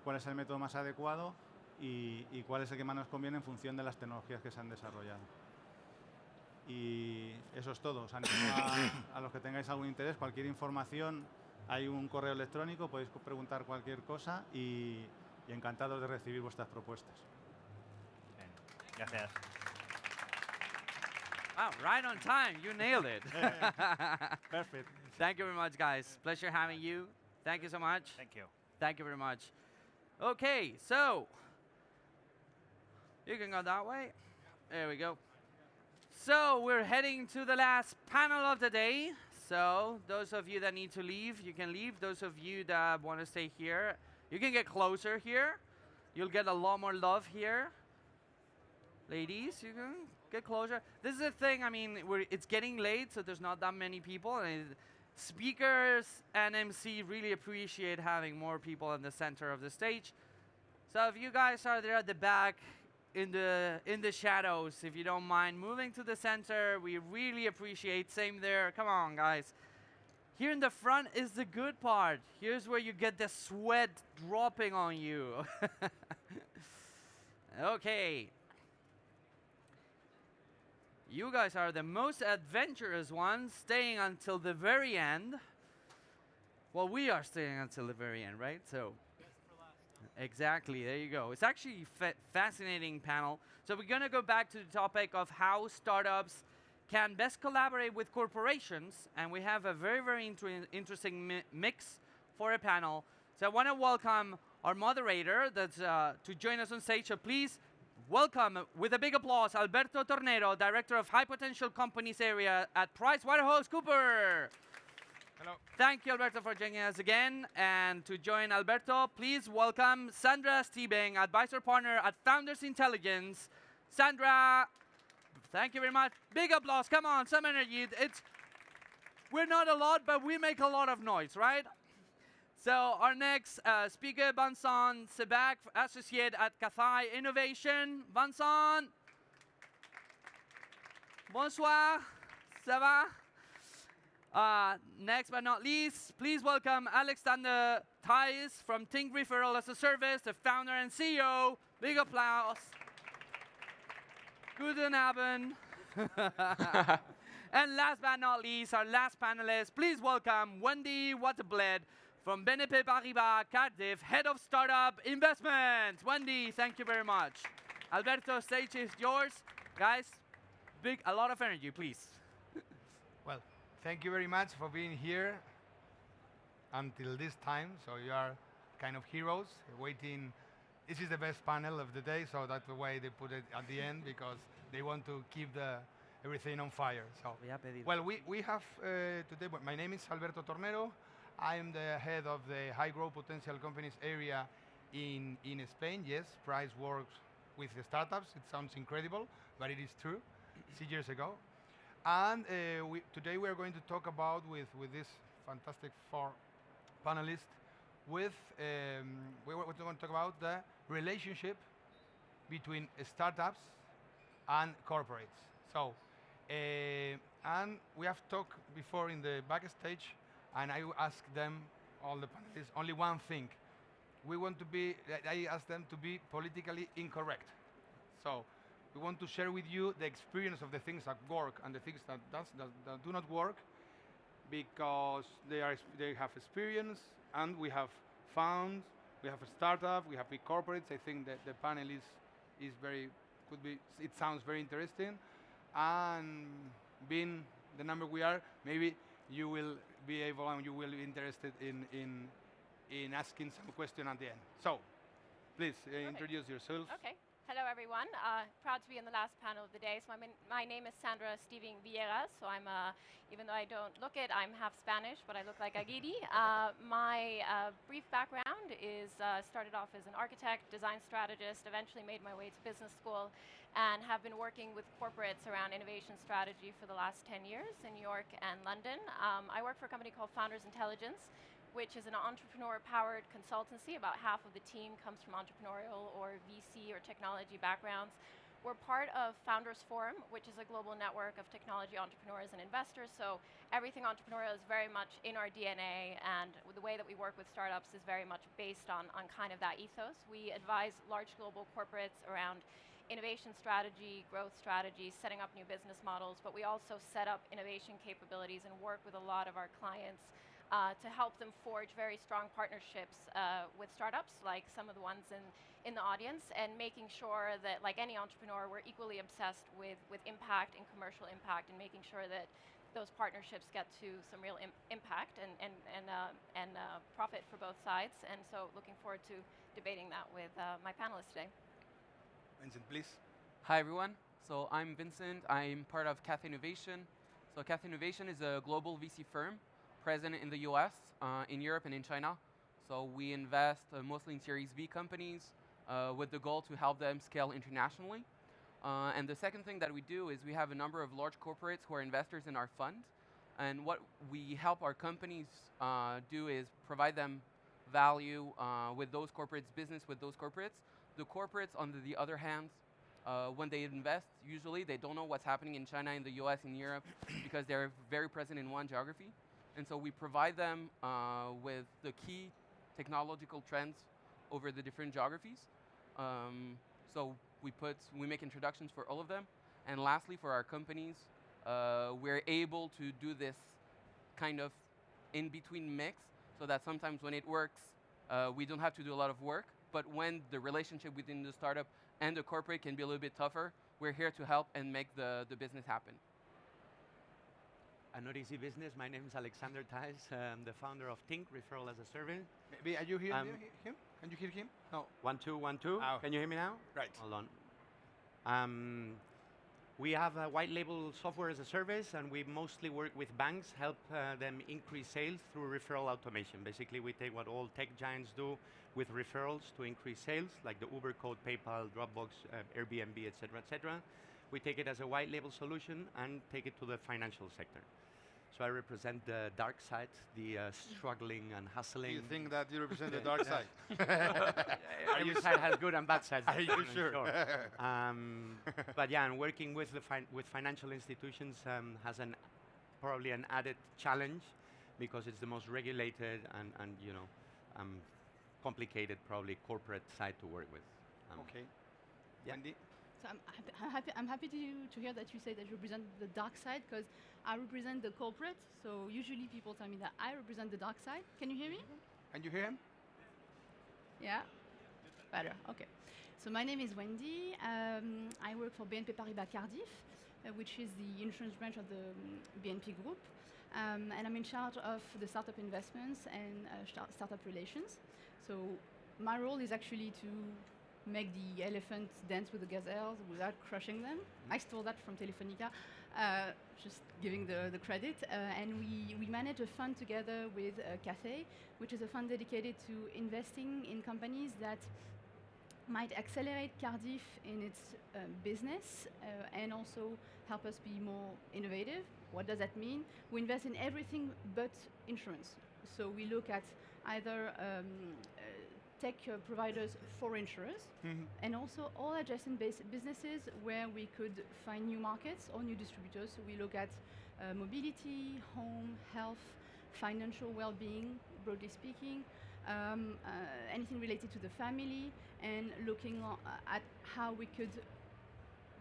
cuál es el método más adecuado y cuál es el que más nos conviene en función de las tecnologías que se han desarrollado. Y eso es todo. Os animo a los que tengáis algún interés, cualquier información, hay un correo electrónico, podéis preguntar cualquier cosa y encantados de recibir vuestras propuestas. Bien. Gracias. Wow, right on time. You nailed it. Perfect. Thank you very much, guys. Pleasure having you. Thank you so much. Thank you. Thank you very much. Okay, so you can go that way. There we go. So we're heading to the last panel of the day. So those of you that need to leave, you can leave. Those of you that want to stay here, you can get closer here. You'll get a lot more love here. Ladies, you can get closer. This is the thing, I mean, it's getting late, so there's not that many people. And speakers and MC really appreciate having more people in the center of the stage. So if you guys are there at the back, in the shadows, if you don't mind moving to the center, we really appreciate. Same there. Come on, guys. Here in the front is the good part. Here's where you get the sweat dropping on you. Okay. You guys are the most adventurous ones, staying until the very end. Well, we are staying until the very end, right? So. Exactly, there you go. It's actually a fascinating panel. So we're going to go back to the topic of how startups can best collaborate with corporations. And we have a very, very interesting mix for a panel. So I want to welcome our moderator that's, to join us on stage. So please welcome, with a big applause, Alberto Tornero, Director of High Potential Companies Area at PricewaterhouseCoopers. Hello. Thank you, Alberto, for joining us again. And to join Alberto, please welcome Sandra Stiebing, Advisor Partner at Founders Intelligence. Sandra, thank you very much. Big applause. Come on, some energy. We're not a lot, but we make a lot of noise, right? So our next speaker, Vincent Sebac, Associate at Cathay Innovation. Vincent. Bonsoir. Ça va? Next but not least, please welcome Alexander Theis from Think Referral as a Service, the founder and CEO. Big applause. Guten Abend. And last but not least, our last panelist, please welcome Wendy Waterbled from BNP Paribas Cardiff, Head of Startup Investments. Wendy, thank you very much. Alberto, stage is yours. Guys, a lot of energy, please. Well, thank you very much for being here until this time. So you are kind of heroes waiting. This is the best panel of the day, so that's the way they put it at the end, because they want to keep everything on fire. So, well, we have today, my name is Alberto Tornero. I'm the head of the High Growth Potential Companies area in Spain. Yes, Price works with the startups. It sounds incredible, but it is true. 6 years ago. And today we are going to talk about, with this fantastic 4 panelists, we're going to talk about the relationship between startups and corporates. So, and we have talked before in the backstage, and I asked them, all the panelists, only one thing. I asked them to be politically incorrect. So, we want to share with you the experience of the things that work and the things that do not work, because they have experience, and we have funds, we have a startup, we have big corporates. I think that the panel it sounds very interesting, and being the number we are, maybe you will be able and you will be interested in asking some question at the end. So, please introduce yourself. Okay. Hello, everyone. Proud to be in the last panel of the day. So my name is Sandra Stiebing Villegas. So I'm, even though I don't look it, I'm half Spanish, but I look like Aguirre. My brief background is started off as an architect, design strategist, eventually made my way to business school, and have been working with corporates around innovation strategy for the last 10 years in New York and London. I work for a company called Founders Intelligence, which is an entrepreneur-powered consultancy. About half of the team comes from entrepreneurial or VC or technology backgrounds. We're part of Founders Forum, which is a global network of technology entrepreneurs and investors. So everything entrepreneurial is very much in our DNA, and the way that we work with startups is very much based on kind of that ethos. We advise large global corporates around innovation strategy, growth strategy, setting up new business models, but we also set up innovation capabilities and work with a lot of our clients to help them forge very strong partnerships with startups, like some of the ones in the audience, and making sure that, like any entrepreneur, we're equally obsessed with impact and commercial impact, and making sure that those partnerships get to some real impact and profit for both sides. And so looking forward to debating that with my panelists today. Vincent, please. Hi, everyone. So I'm Vincent. I'm part of Cath Innovation. So Cath Innovation is a global VC firm present in the US, in Europe, and in China. So we invest mostly in Series B companies with the goal to help them scale internationally. And the second thing that we do is we have a number of large corporates who are investors in our fund. And what we help our companies do is provide them value with those corporates, business with those corporates. The corporates, on the other hand, when they invest, usually they don't know what's happening in China, in the US, in Europe, because they're very present in one geography. And so we provide them with the key technological trends over the different geographies. So we make introductions for all of them. And lastly, for our companies, we're able to do this kind of in-between mix, so that sometimes when it works, we don't have to do a lot of work. But when the relationship within the startup and the corporate can be a little bit tougher, we're here to help and make the business happen. A not easy business. My name is Alexander Thijs. I'm the founder of Think, Referral as a Service. Maybe, are you hearing him? Can you hear him? No. 1, 2, 1, 2. Oh. Can you hear me now? Right. Hold on. We have a white label software as a service, and we mostly work with banks, help them increase sales through referral automation. Basically, we take what all tech giants do with referrals to increase sales, like the Uber code, PayPal, Dropbox, Airbnb, etc., etc. We take it as a white label solution and take it to the financial sector. So I represent the dark side, the struggling and hustling. You think that you represent the dark side? Every side has good and bad sides. Are you sure? But yeah, and working with with financial institutions has probably an added challenge, because it's the most regulated and complicated probably corporate side to work with. Okay. Yeah. Wendy? So I'm happy to hear that you say that you represent the dark side, because I represent the corporate. So usually people tell me that I represent the dark side. Can you hear me? Can you hear him? Yeah? Better, okay. So my name is Wendy. I work for BNP Paribas Cardiff, which is the insurance branch of the BNP Group. And I'm in charge of the startup investments and startup relations. So my role is actually to make the elephants dance with the gazelles without crushing them. I stole that from Telefonica, just giving the credit. And we manage a fund together with Cathay, which is a fund dedicated to investing in companies that might accelerate Cardiff in its business and also help us be more innovative. What does that mean? We invest in everything but insurance. So we look at either tech providers for insurers, and also all adjacent businesses where we could find new markets or new distributors. So we look at mobility, home, health, financial well-being, broadly speaking, anything related to the family, and looking at how we could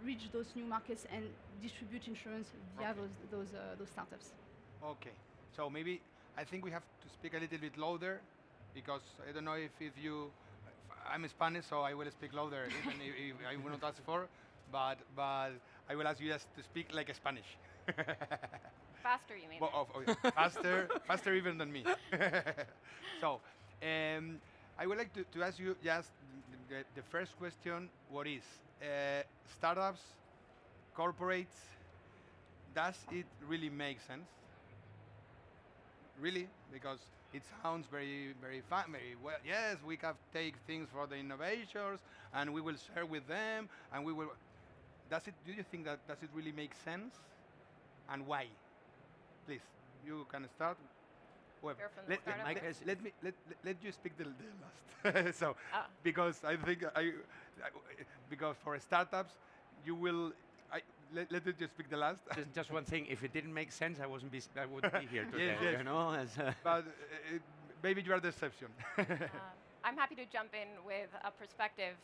reach those new markets and distribute insurance via those startups. Okay. So maybe I think we have to speak a little bit louder, because I don't know if I'm Spanish, so I will speak louder even if I will not ask for, but I will ask you just to speak like a Spanish. Faster, you mean? Faster even than me. So, I would like to ask you just the first question. What is startups, corporates? Does it really make sense? Really? Because it sounds very fun, very well. Yes, we can take things for the innovators, and we will share with them, and we will. Do you think that does it really make sense, and why? Please, you can start. Well, You're from the startup Mike world? has- let you speak the last. So, Ah. because I think because for startups, you will. Let it just speak the last. Just one thing. If it didn't make sense, I wouldn't be here today. Yes, yes. You know, as But maybe you are the exception. I'm happy to jump in with a perspective.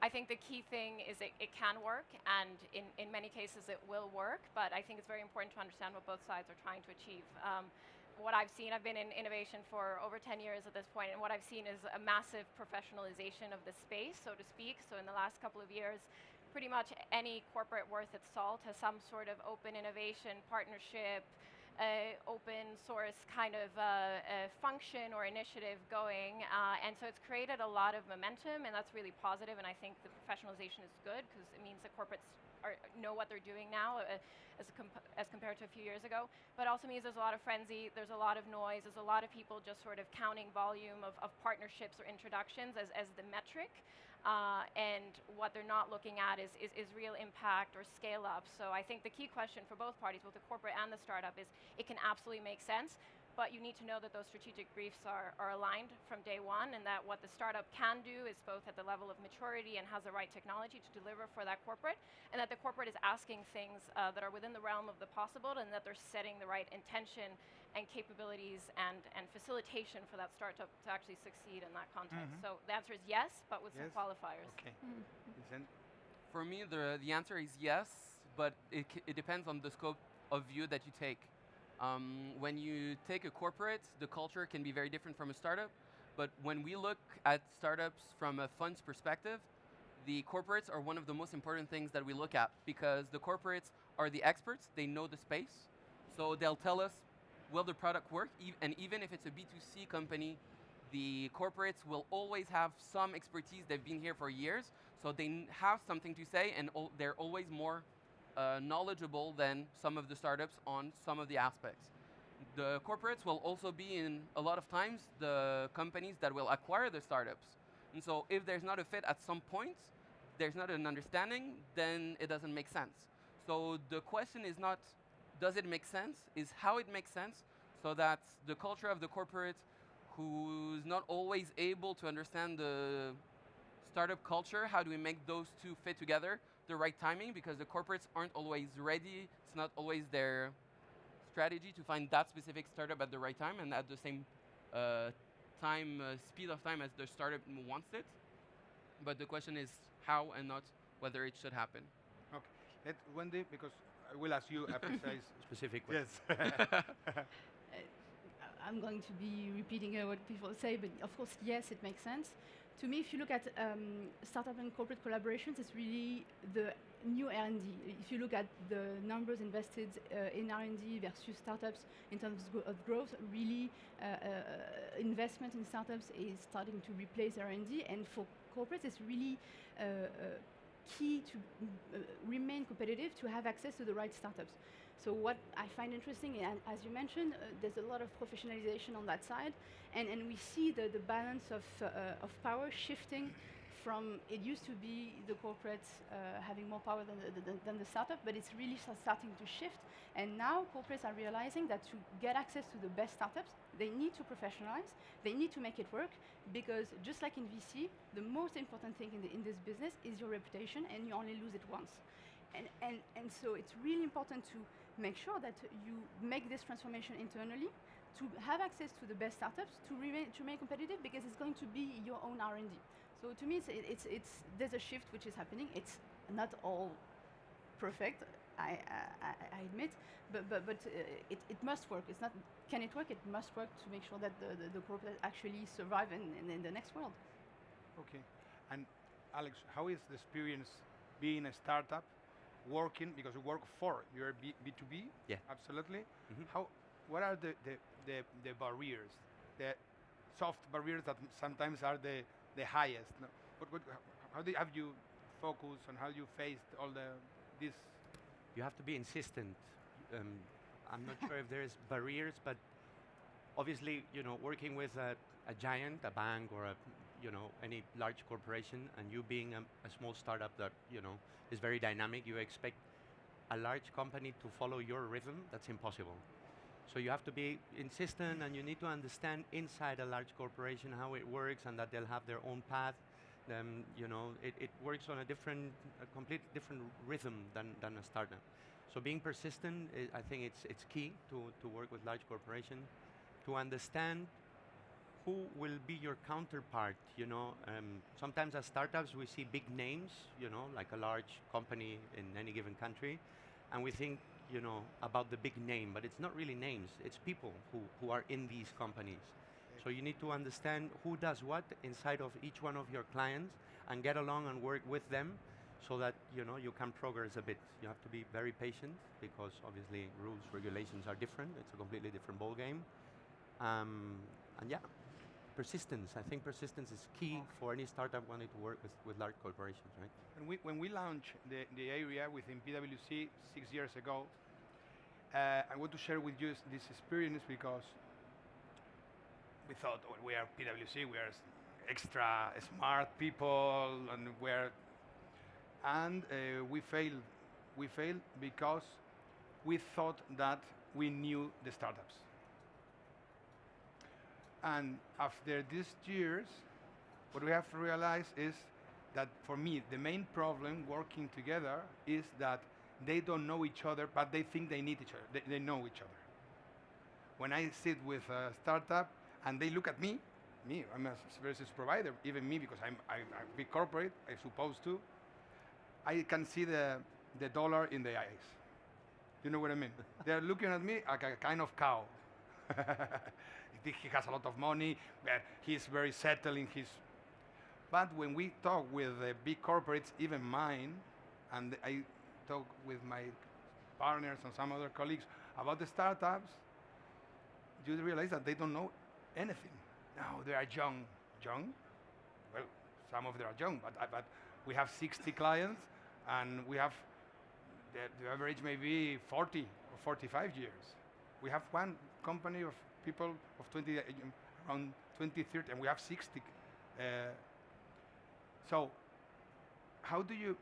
I think the key thing is it can work, and in many cases it will work, but I think it's very important to understand what both sides are trying to achieve. What I've seen, I've been in innovation for over 10 years at this point, and what I've seen is a massive professionalization of the space, so to speak. So in the last couple of years, pretty much any corporate worth its salt has some sort of open innovation partnership, open source kind of function or initiative going, and so it's created a lot of momentum, and that's really positive, and I think the professionalization is good because it means that corporates know what they're doing now as compared to a few years ago, but also means there's a lot of frenzy, there's a lot of noise, there's a lot of people just sort of counting volume of partnerships or introductions as the metric. And what they're not looking at is real impact or scale up. So I think the key question for both parties, both the corporate and the startup, is it can absolutely make sense, but you need to know that those strategic briefs are aligned from day one, and that what the startup can do is both at the level of maturity and has the right technology to deliver for that corporate, and that the corporate is asking things that are within the realm of the possible, and that they're setting the right intention and capabilities and facilitation for that startup to actually succeed in that context. Mhm. So the answer is yes, but with some Yes. qualifiers. Okay. Listen. For me, the answer is yes, but it depends on the scope of view that you take. When you take a corporate, the culture can be very different from a startup. But when we look at startups from a fund's perspective, the corporates are one of the most important things that we look at, because the corporates are the experts, they know the space. So they'll tell us, will the product work? And even if it's a B2C company, the corporates will always have some expertise. They've been here for years, so they have something to say, and they're always more knowledgeable than some of the startups on some of the aspects. The corporates will also be, in a lot of times, the companies that will acquire the startups. And so if there's not a fit at some point, there's not an understanding, then it doesn't make sense. So the question is not, does it make sense? Is how it makes sense, so that the culture of the corporate, who's not always able to understand the startup culture, how do we make those two fit together, the right timing, because the corporates aren't always ready. It's not always their strategy to find that specific startup at the right time and at the same speed of time as the startup wants it. But the question is how, and not whether it should happen. Okay. Wendy, because I will ask you a precise specific question. Yes. I'm going to be repeating what people say, but of course, yes, it makes sense. To me, if you look at startup and corporate collaborations, it's really the new R&D. If you look at the numbers invested in R&D versus startups in terms of growth, really investment in startups is starting to replace R&D, and for corporates, it's really key to remain competitive, to have access to the right startups. So what I find interesting, and as you mentioned, there's a lot of professionalization on that side, and we see the balance of power shifting from, it used to be the corporates having more power than the startup, but it's really starting to shift, and now corporates are realizing that to get access to the best startups, they need to professionalize, they need to make it work, because just like in VC, the most important thing in this business is your reputation, and you only lose it once. And so it's really important to make sure that you make this transformation internally, to have access to the best startups, to remain competitive, because it's going to be your own R&D. So to me, there's a shift which is happening. It's not all perfect, I admit, but it must work. It's not, can it work? It must work to make sure that the corporate actually survive in the next world. Okay. And Alex, how is the experience being a startup, working, because you work for, you're B2B? Yeah. Absolutely. Mm-hmm. What are the barriers, the soft barriers that sometimes are the highest? No? How have you focused on, how you faced all this? You have to be insistent. I'm not sure if there's barriers, but obviously, working with a giant, a bank, or any large corporation, and you being a small startup that is very dynamic, you expect a large company to follow your rhythm. That's impossible. So you have to be insistent, and you need to understand inside a large corporation how it works, and that they'll have their own path. You know, it works on a complete different rhythm than a startup. So being persistent, I think it's key to work with large corporations, to understand who will be your counterpart. You know, sometimes as startups we see big names, you know, like a large company in any given country, and we think, you know, about the big name, but it's not really names, it's people who are in these companies. So you need to understand who does what inside of each one of your clients and get along and work with them so that, you know, you can progress a bit. You have to be very patient because obviously rules, regulations are different. It's a completely different ball game. And yeah, persistence. I think persistence is key for any startup wanting to work with large corporations, right? When we launched the area within PwC 6 years ago, I want to share with you this experience because we thought, oh, we are PwC, we are extra smart people, and we failed. We failed because we thought that we knew the startups. And after these years, what we have realized is that for me, the main problem working together is that they don't know each other, but they think they need each other. They know each other. When I sit with a startup and they look at me, I'm a services provider, even me, because I'm a big corporate, I'm supposed to, I can see the dollar in the eyes. You know what I mean? They're looking at me like a kind of cow. He has a lot of money, but he's very settled in his... But when we talk with the big corporates, even mine, and I talk with my partners and some other colleagues about the startups, you realize that they don't know anything. Now they are young. Young? Well, some of them are young, but we have 60 clients, and we have the average maybe 40 or 45 years. We have one company of people of around 20, 30, and we have 60. So how do you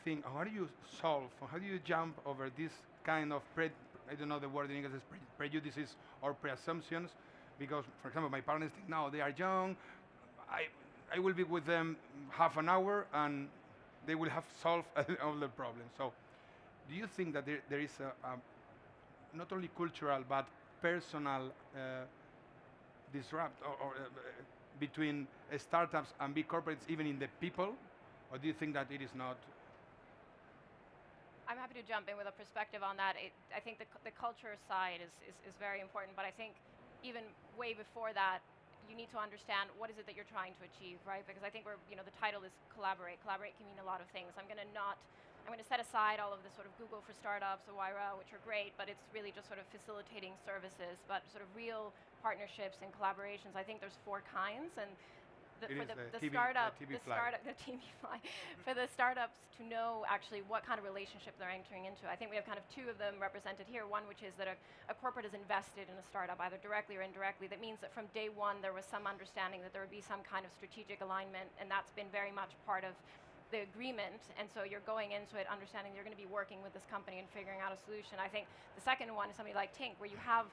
think, how do you solve, or how do you jump over this kind of, I don't know the word in English, is prejudices or pre-assumptions? Because, for example, my partners think, no, they are young, I will be with them half an hour and they will have solved all the problems. So do you think that there is a not only cultural but personal disrupt or between startups and big corporates, even in the people? Or do you think that it is not? I'm happy to jump in with a perspective on that. I think the culture side is very important, but I think even way before that, you need to understand what is it that you're trying to achieve, right? Because I think the title is collaborate. Collaborate can mean a lot of things. I'm going to set aside all of the sort of Google for Startups or Wyra, which are great, but it's really just sort of facilitating services, but sort of real partnerships and collaborations. I think there's 4 kinds, and for the startups to know actually what kind of relationship they're entering into. I think we have kind of 2 of them represented here. One, which is that a corporate is invested in a startup, either directly or indirectly. That means that from day one, there was some understanding that there would be some kind of strategic alignment, and that's been very much part of the agreement. And so you're going into it understanding you're going to be working with this company and figuring out a solution. I think the second one is somebody like Tink, where you have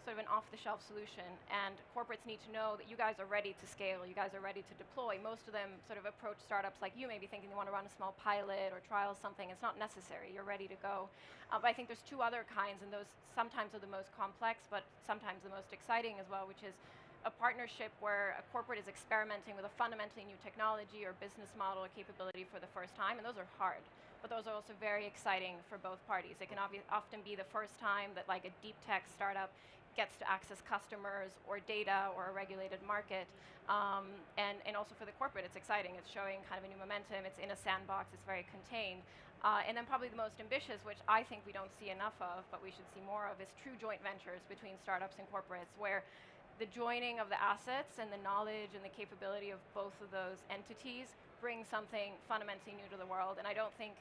sort of an off-the-shelf solution, and corporates need to know that you guys are ready to scale, you guys are ready to deploy. Most of them sort of approach startups like you, maybe thinking they want to run a small pilot or trial something. It's not necessary, you're ready to go. But I think there's 2 other kinds, and those sometimes are the most complex, but sometimes the most exciting as well, which is a partnership where a corporate is experimenting with a fundamentally new technology or business model or capability for the first time, and those are hard. But those are also very exciting for both parties. It can often be the first time that like a deep tech startup gets to access customers or data or a regulated market. And also for the corporate, it's exciting. It's showing kind of a new momentum. It's in a sandbox. It's very contained. And then probably the most ambitious, which I think we don't see enough of, but we should see more of, is true joint ventures between startups and corporates, where the joining of the assets and the knowledge and the capability of both of those entities brings something fundamentally new to the world. And I don't think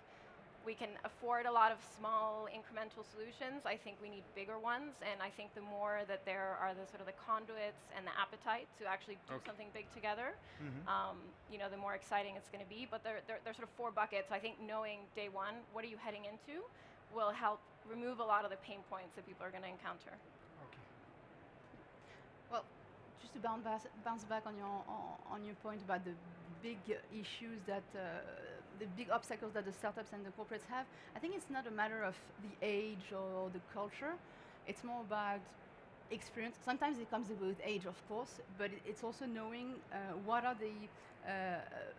we can afford a lot of small incremental solutions. I think we need bigger ones, and I think the more that there are the sort of the conduits and the appetite to actually do something big together, the more exciting it's going to be. But they're sort of 4 buckets. I think knowing day one, what are you heading into, will help remove a lot of the pain points that people are going to encounter. Well, just to bounce back on your point about the big issues that the big obstacles that the startups and the corporates have, I think it's not a matter of the age or the culture. It's more about experience. Sometimes it comes with age, of course, but it's also knowing what are the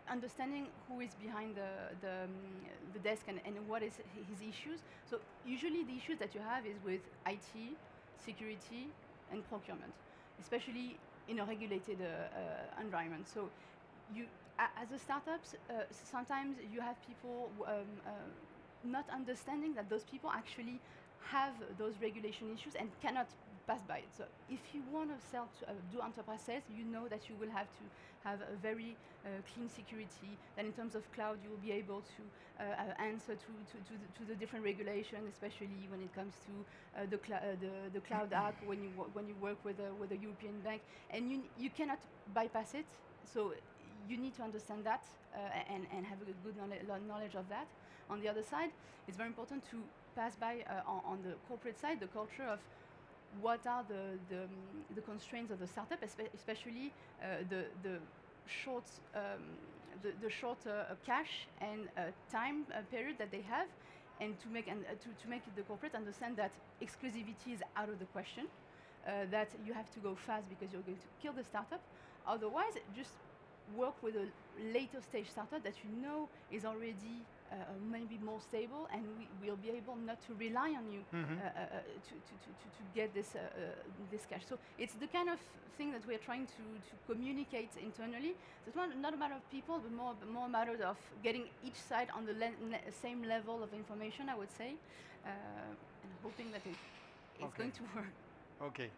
understanding who is behind the desk and what is his issues. So usually the issues that you have is with IT, security, and procurement, especially in a regulated environment. So you, as a startups, sometimes you have people not understanding that those people actually have those regulation issues and cannot pass by it. So if you want to sell to do enterprise sales, you know that you will have to have a very clean security, that in terms of cloud you will be able to answer to the different regulations, especially when it comes to the cloud app when you work with a European bank, and you cannot bypass it. So you need to understand that and have a good knowledge of that. On the other side, it's very important to pass by on the corporate side the culture of what are the constraints of the startup, especially the short cash and time period that they have, and to make the corporate understand that exclusivity is out of the question, that you have to go fast because you're going to kill the startup. Otherwise, just work with a later stage startup that you know is already maybe more stable, and we'll be able not to rely on you to get this cash. So it's the kind of thing that we're trying to communicate internally. So it's not a matter of people, but more a matter of getting each side on the same level of information, I would say, and hoping that it's going to work. Okay.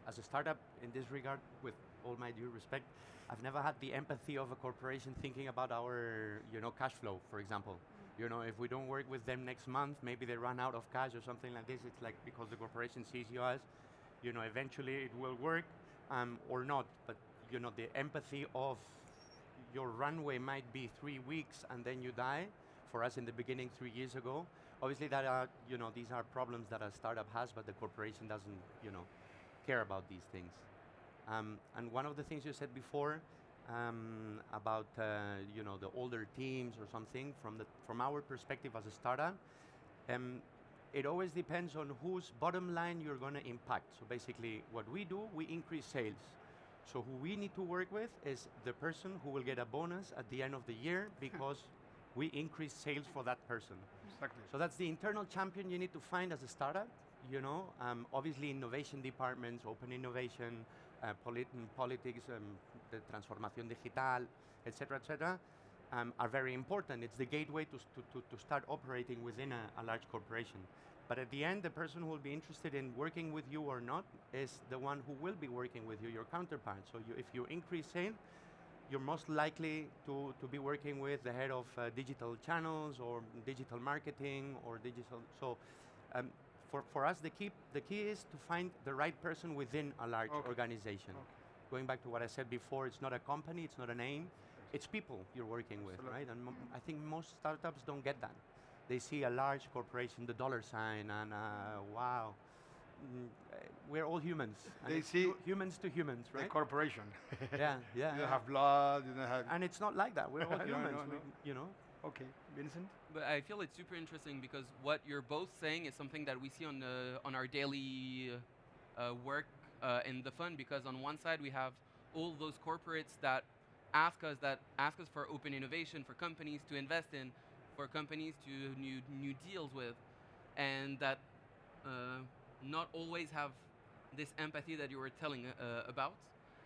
As a startup, in this regard, with all my due respect, I've never had the empathy of a corporation thinking about our, cash flow, for example. If we don't work with them next month, maybe they run out of cash or something like this. It's like because the corporation sees you as, eventually it will work or not. But, the empathy of your runway might be 3 weeks and then you die. For us in the beginning, 3 years ago, obviously that are, these are problems that a startup has, but the corporation doesn't, care about these things. And one of the things you said before about the older teams or something, from our perspective as a startup, it always depends on whose bottom line you're going to impact. So basically, what we do, we increase sales. So who we need to work with is the person who will get a bonus at the end of the year because we increase sales for that person. Exactly. So that's the internal champion you need to find as a startup. Obviously innovation departments, open innovation, politics, the transformación digital, etc., are very important. It's the gateway to start operating within a large corporation. But at the end, the person who will be interested in working with you or not is the one who will be working with you, your counterpart. So if you increase sales, you're most likely to be working with the head of digital channels or digital marketing or digital. So for us, the key is to find the right person within a large organization. Going back to what I said before, it's not a company, it's not a name, it's people you're working with, right? And I think most startups don't get that. They see a large corporation, the dollar sign, and wow, we're all humans. They see humans to humans, right? The corporation. Yeah. You don't have blood, you don't have... And it's not like that. We're all humans, No. Okay, Vincent? But I feel it's super interesting because what you're both saying is something that we see on our daily work in the fund, because on one side we have all those corporates that ask us for open innovation, for companies to invest in, for companies to new deals with, and that not always have this empathy that you were telling about.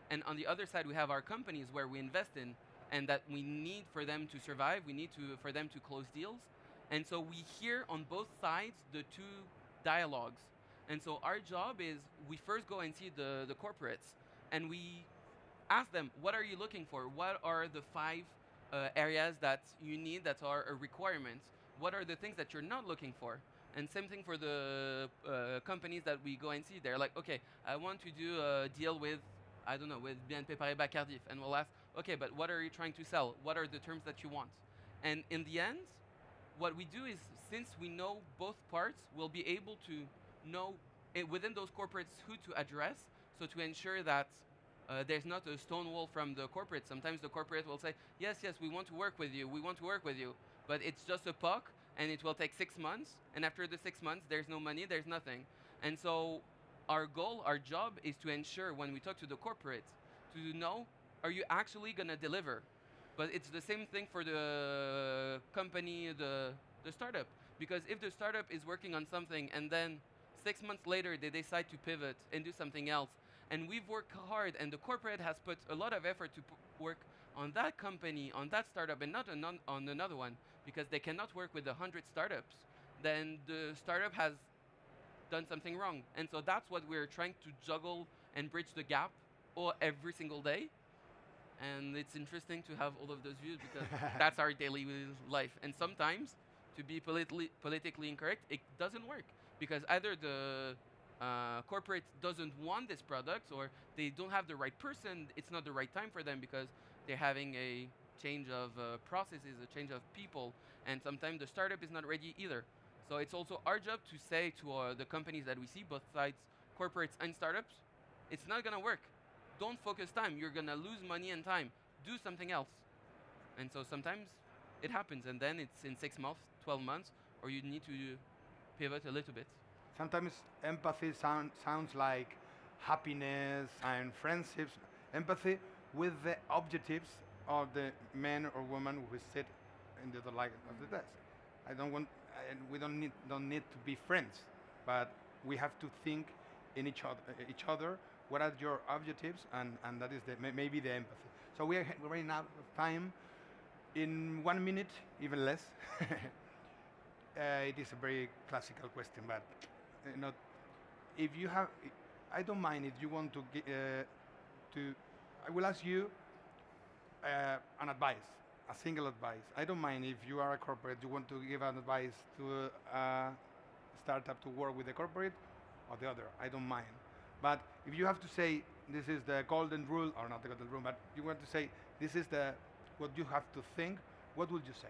And on the other side, we have our companies where we invest in, and that we need for them to survive, we need for them to close deals. And so we hear on both sides the two dialogues. And so our job is we first go and see the corporates, and we ask them, what are you looking for? What are the 5 areas that you need that are a requirement? What are the things that you're not looking for? And same thing for the companies that we go and see. They're like, okay, I want to do a deal with, I don't know, with BNP Paribas Cardiff. And we'll ask, okay, but what are you trying to sell? What are the terms that you want? And in the end, what we do is, since we know both parts, we'll be able to know within those corporates who to address. So to ensure that there's not a stone wall from the corporate. Sometimes the corporate will say, yes, yes, we want to work with you, we want to work with you, but it's just a POC, and it will take 6 months, and after the 6 months, there's no money, there's nothing. And so our goal, our job is to ensure when we talk to the corporate, to know, are you actually going to deliver? But it's the same thing for the company, the startup. Because if the startup is working on something and then 6 months later they decide to pivot and do something else, and we've worked hard and the corporate has put a lot of effort to work on that company, on that startup, and not on another one, because they cannot work with 100 startups, then the startup has done something wrong. And so that's what we're trying to juggle and bridge the gap every single day. And it's interesting to have all of those views because that's our daily life. And sometimes, to be politically incorrect, it doesn't work because either the corporate doesn't want this product or they don't have the right person. It's not the right time for them because they're having a change of processes, a change of people, and sometimes the startup is not ready either. So it's also our job to say to the companies that we see, both sides, corporates and startups, it's not going to work. Don't focus time. You're going to lose money and time. Do something else. And so sometimes it happens, and then it's in 6 months, 12 months, or you need to pivot a little bit. Sometimes empathy sounds like happiness and friendships. Empathy with the objectives of the man or woman who sit in the other line of the desk. We don't need to be friends, but we have to think in each other. What are your objectives, and that is maybe the empathy. So we're running out of time. In 1 minute, even less. It is a very classical question, but if you have, I don't mind if you want to I will ask you an advice, a single advice. I don't mind if you are a corporate, you want to give an advice to a startup to work with a corporate or the other. I don't mind. But if you have to say this is the golden rule, or not the golden rule, but you want to say this is what you have to think, what would you say?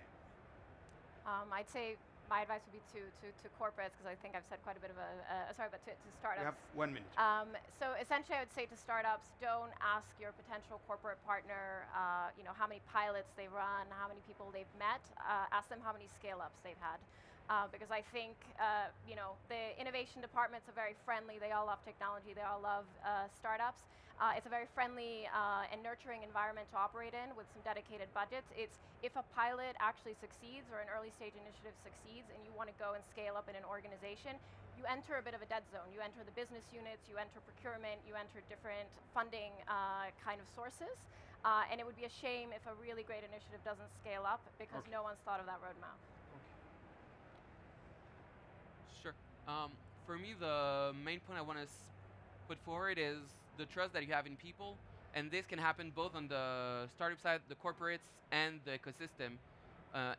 I'd say my advice would be to corporates, because I think I've said quite a bit of to startups. We have 1 minute. So essentially, I would say to startups, don't ask your potential corporate partner, how many pilots they run, how many people they've met. Ask them how many scale-ups they've had. Because I think, the innovation departments are very friendly. They all love technology. They all love startups. It's a very friendly and nurturing environment to operate in with some dedicated budgets. It's if a pilot actually succeeds or an early stage initiative succeeds and you want to go and scale up in an organization, you enter a bit of a dead zone. You enter the business units, you enter procurement, you enter different funding kind of sources. And it would be a shame if a really great initiative doesn't scale up because no one's thought of that roadmap. Sure. For me, the main point I want to put forward is the trust that you have in people, and this can happen both on the startup side, the corporates, and the ecosystem,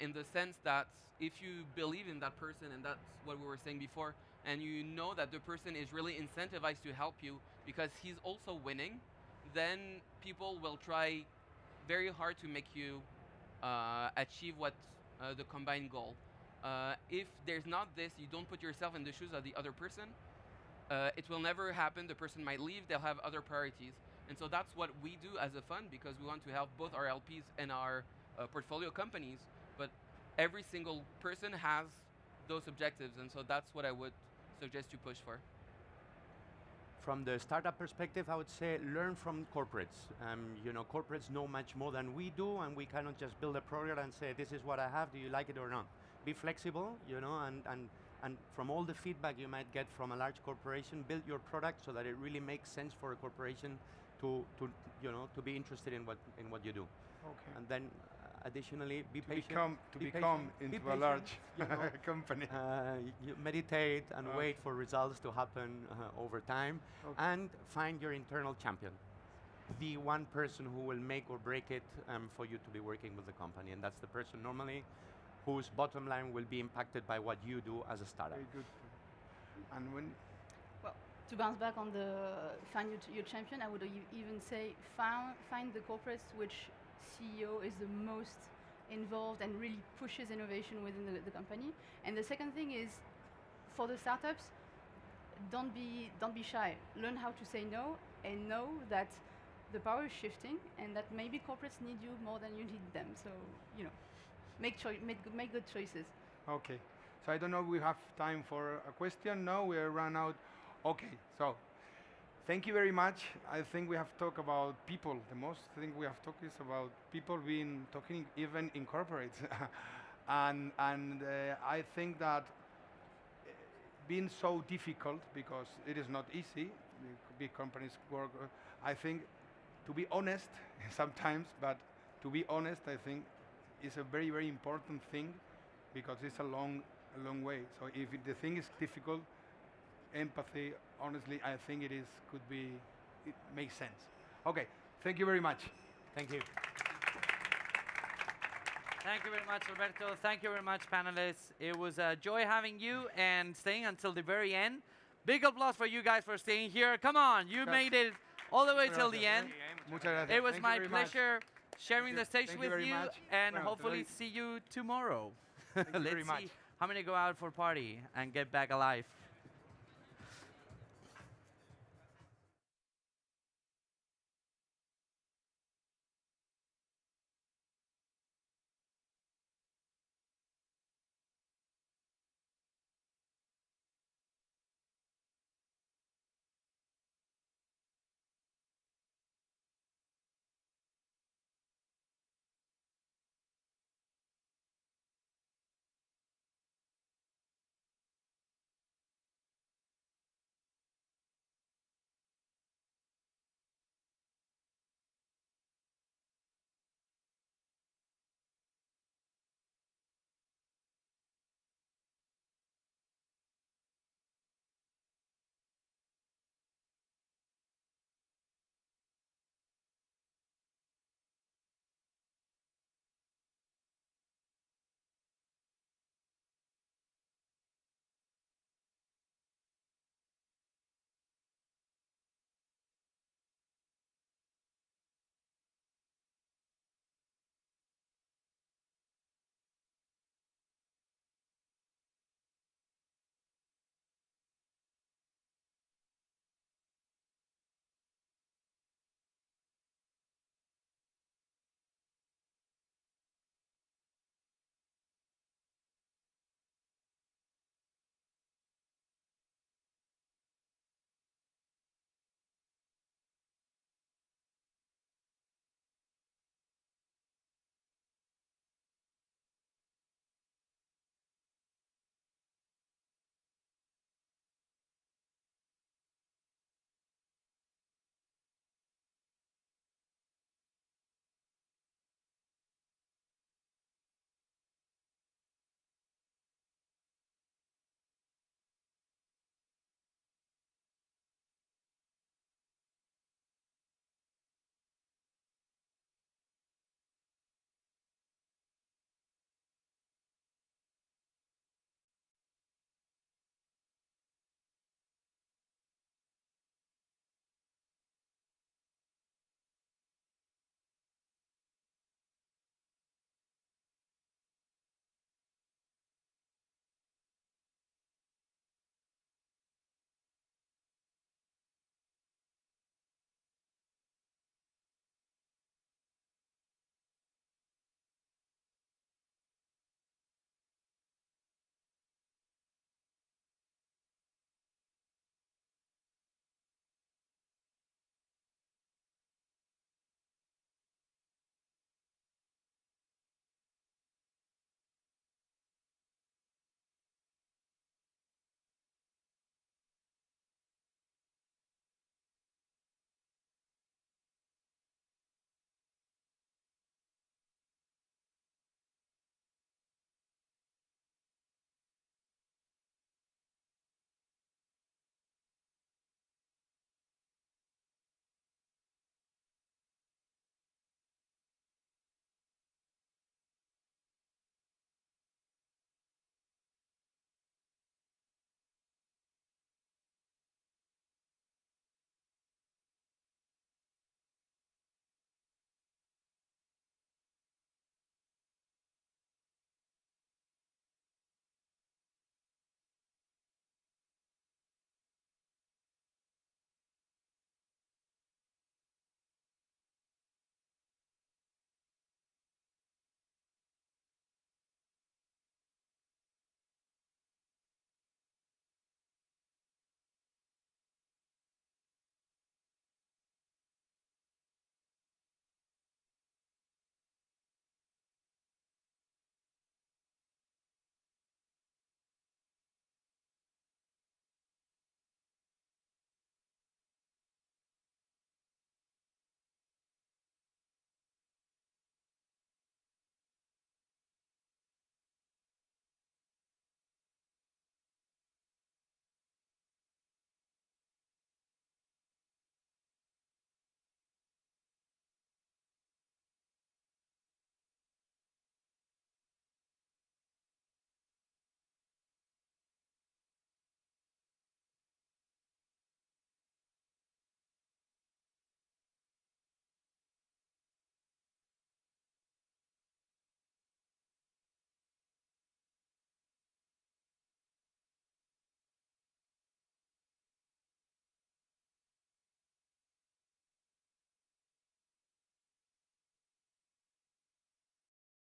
in the sense that if you believe in that person, and that's what we were saying before, and you know that the person is really incentivized to help you because he's also winning, then people will try very hard to make you achieve what the combined goal. If there's not this, you don't put yourself in the shoes of the other person, it will never happen. The person might leave, they'll have other priorities. And so that's what we do as a fund, because we want to help both our LPs and our portfolio companies, but every single person has those objectives, and so that's what I would suggest you push for. From the startup perspective, I would say learn from corporates. Corporates know much more than we do, and we cannot just build a program and say, this is what I have, do you like it or not? Be flexible, and from all the feedback you might get from a large corporation, build your product so that it really makes sense for a corporation to be interested in what you do. Okay. And then additionally, be patient. To become into a large company. You meditate and wait for results to happen over time, and find your internal champion. The one person who will make or break it for you to be working with the company, and that's the person normally whose bottom line will be impacted by what you do as a startup. Very good. And to bounce back on the find your champion, I would even say find the corporates which CEO is the most involved and really pushes innovation within the company. And the second thing is, for the startups, don't be shy. Learn how to say no, and know that the power is shifting, and that maybe corporates need you more than you need them. So make good choices. Okay. So I don't know if we have time for a question. No, we are run out. Okay. So thank you very much. I think we have talked about people. The most thing we have talked is about people talking even in corporates. and I think that being so difficult, because it is not easy, big companies work, I think to be honest sometimes, but to be honest, I think is a very, very important thing, because it's a long way. So if the thing is difficult, empathy, honestly, I think it makes sense. Okay, thank you very much. Thank you. Thank you very much, Roberto. Thank you very much, panelists. It was a joy having you and staying until the very end. Big applause for you guys for staying here. Come on, you made it all the way till the end. It was my pleasure sharing the stage with you, and hopefully see you tomorrow. Let's see how many go out for party and get back alive.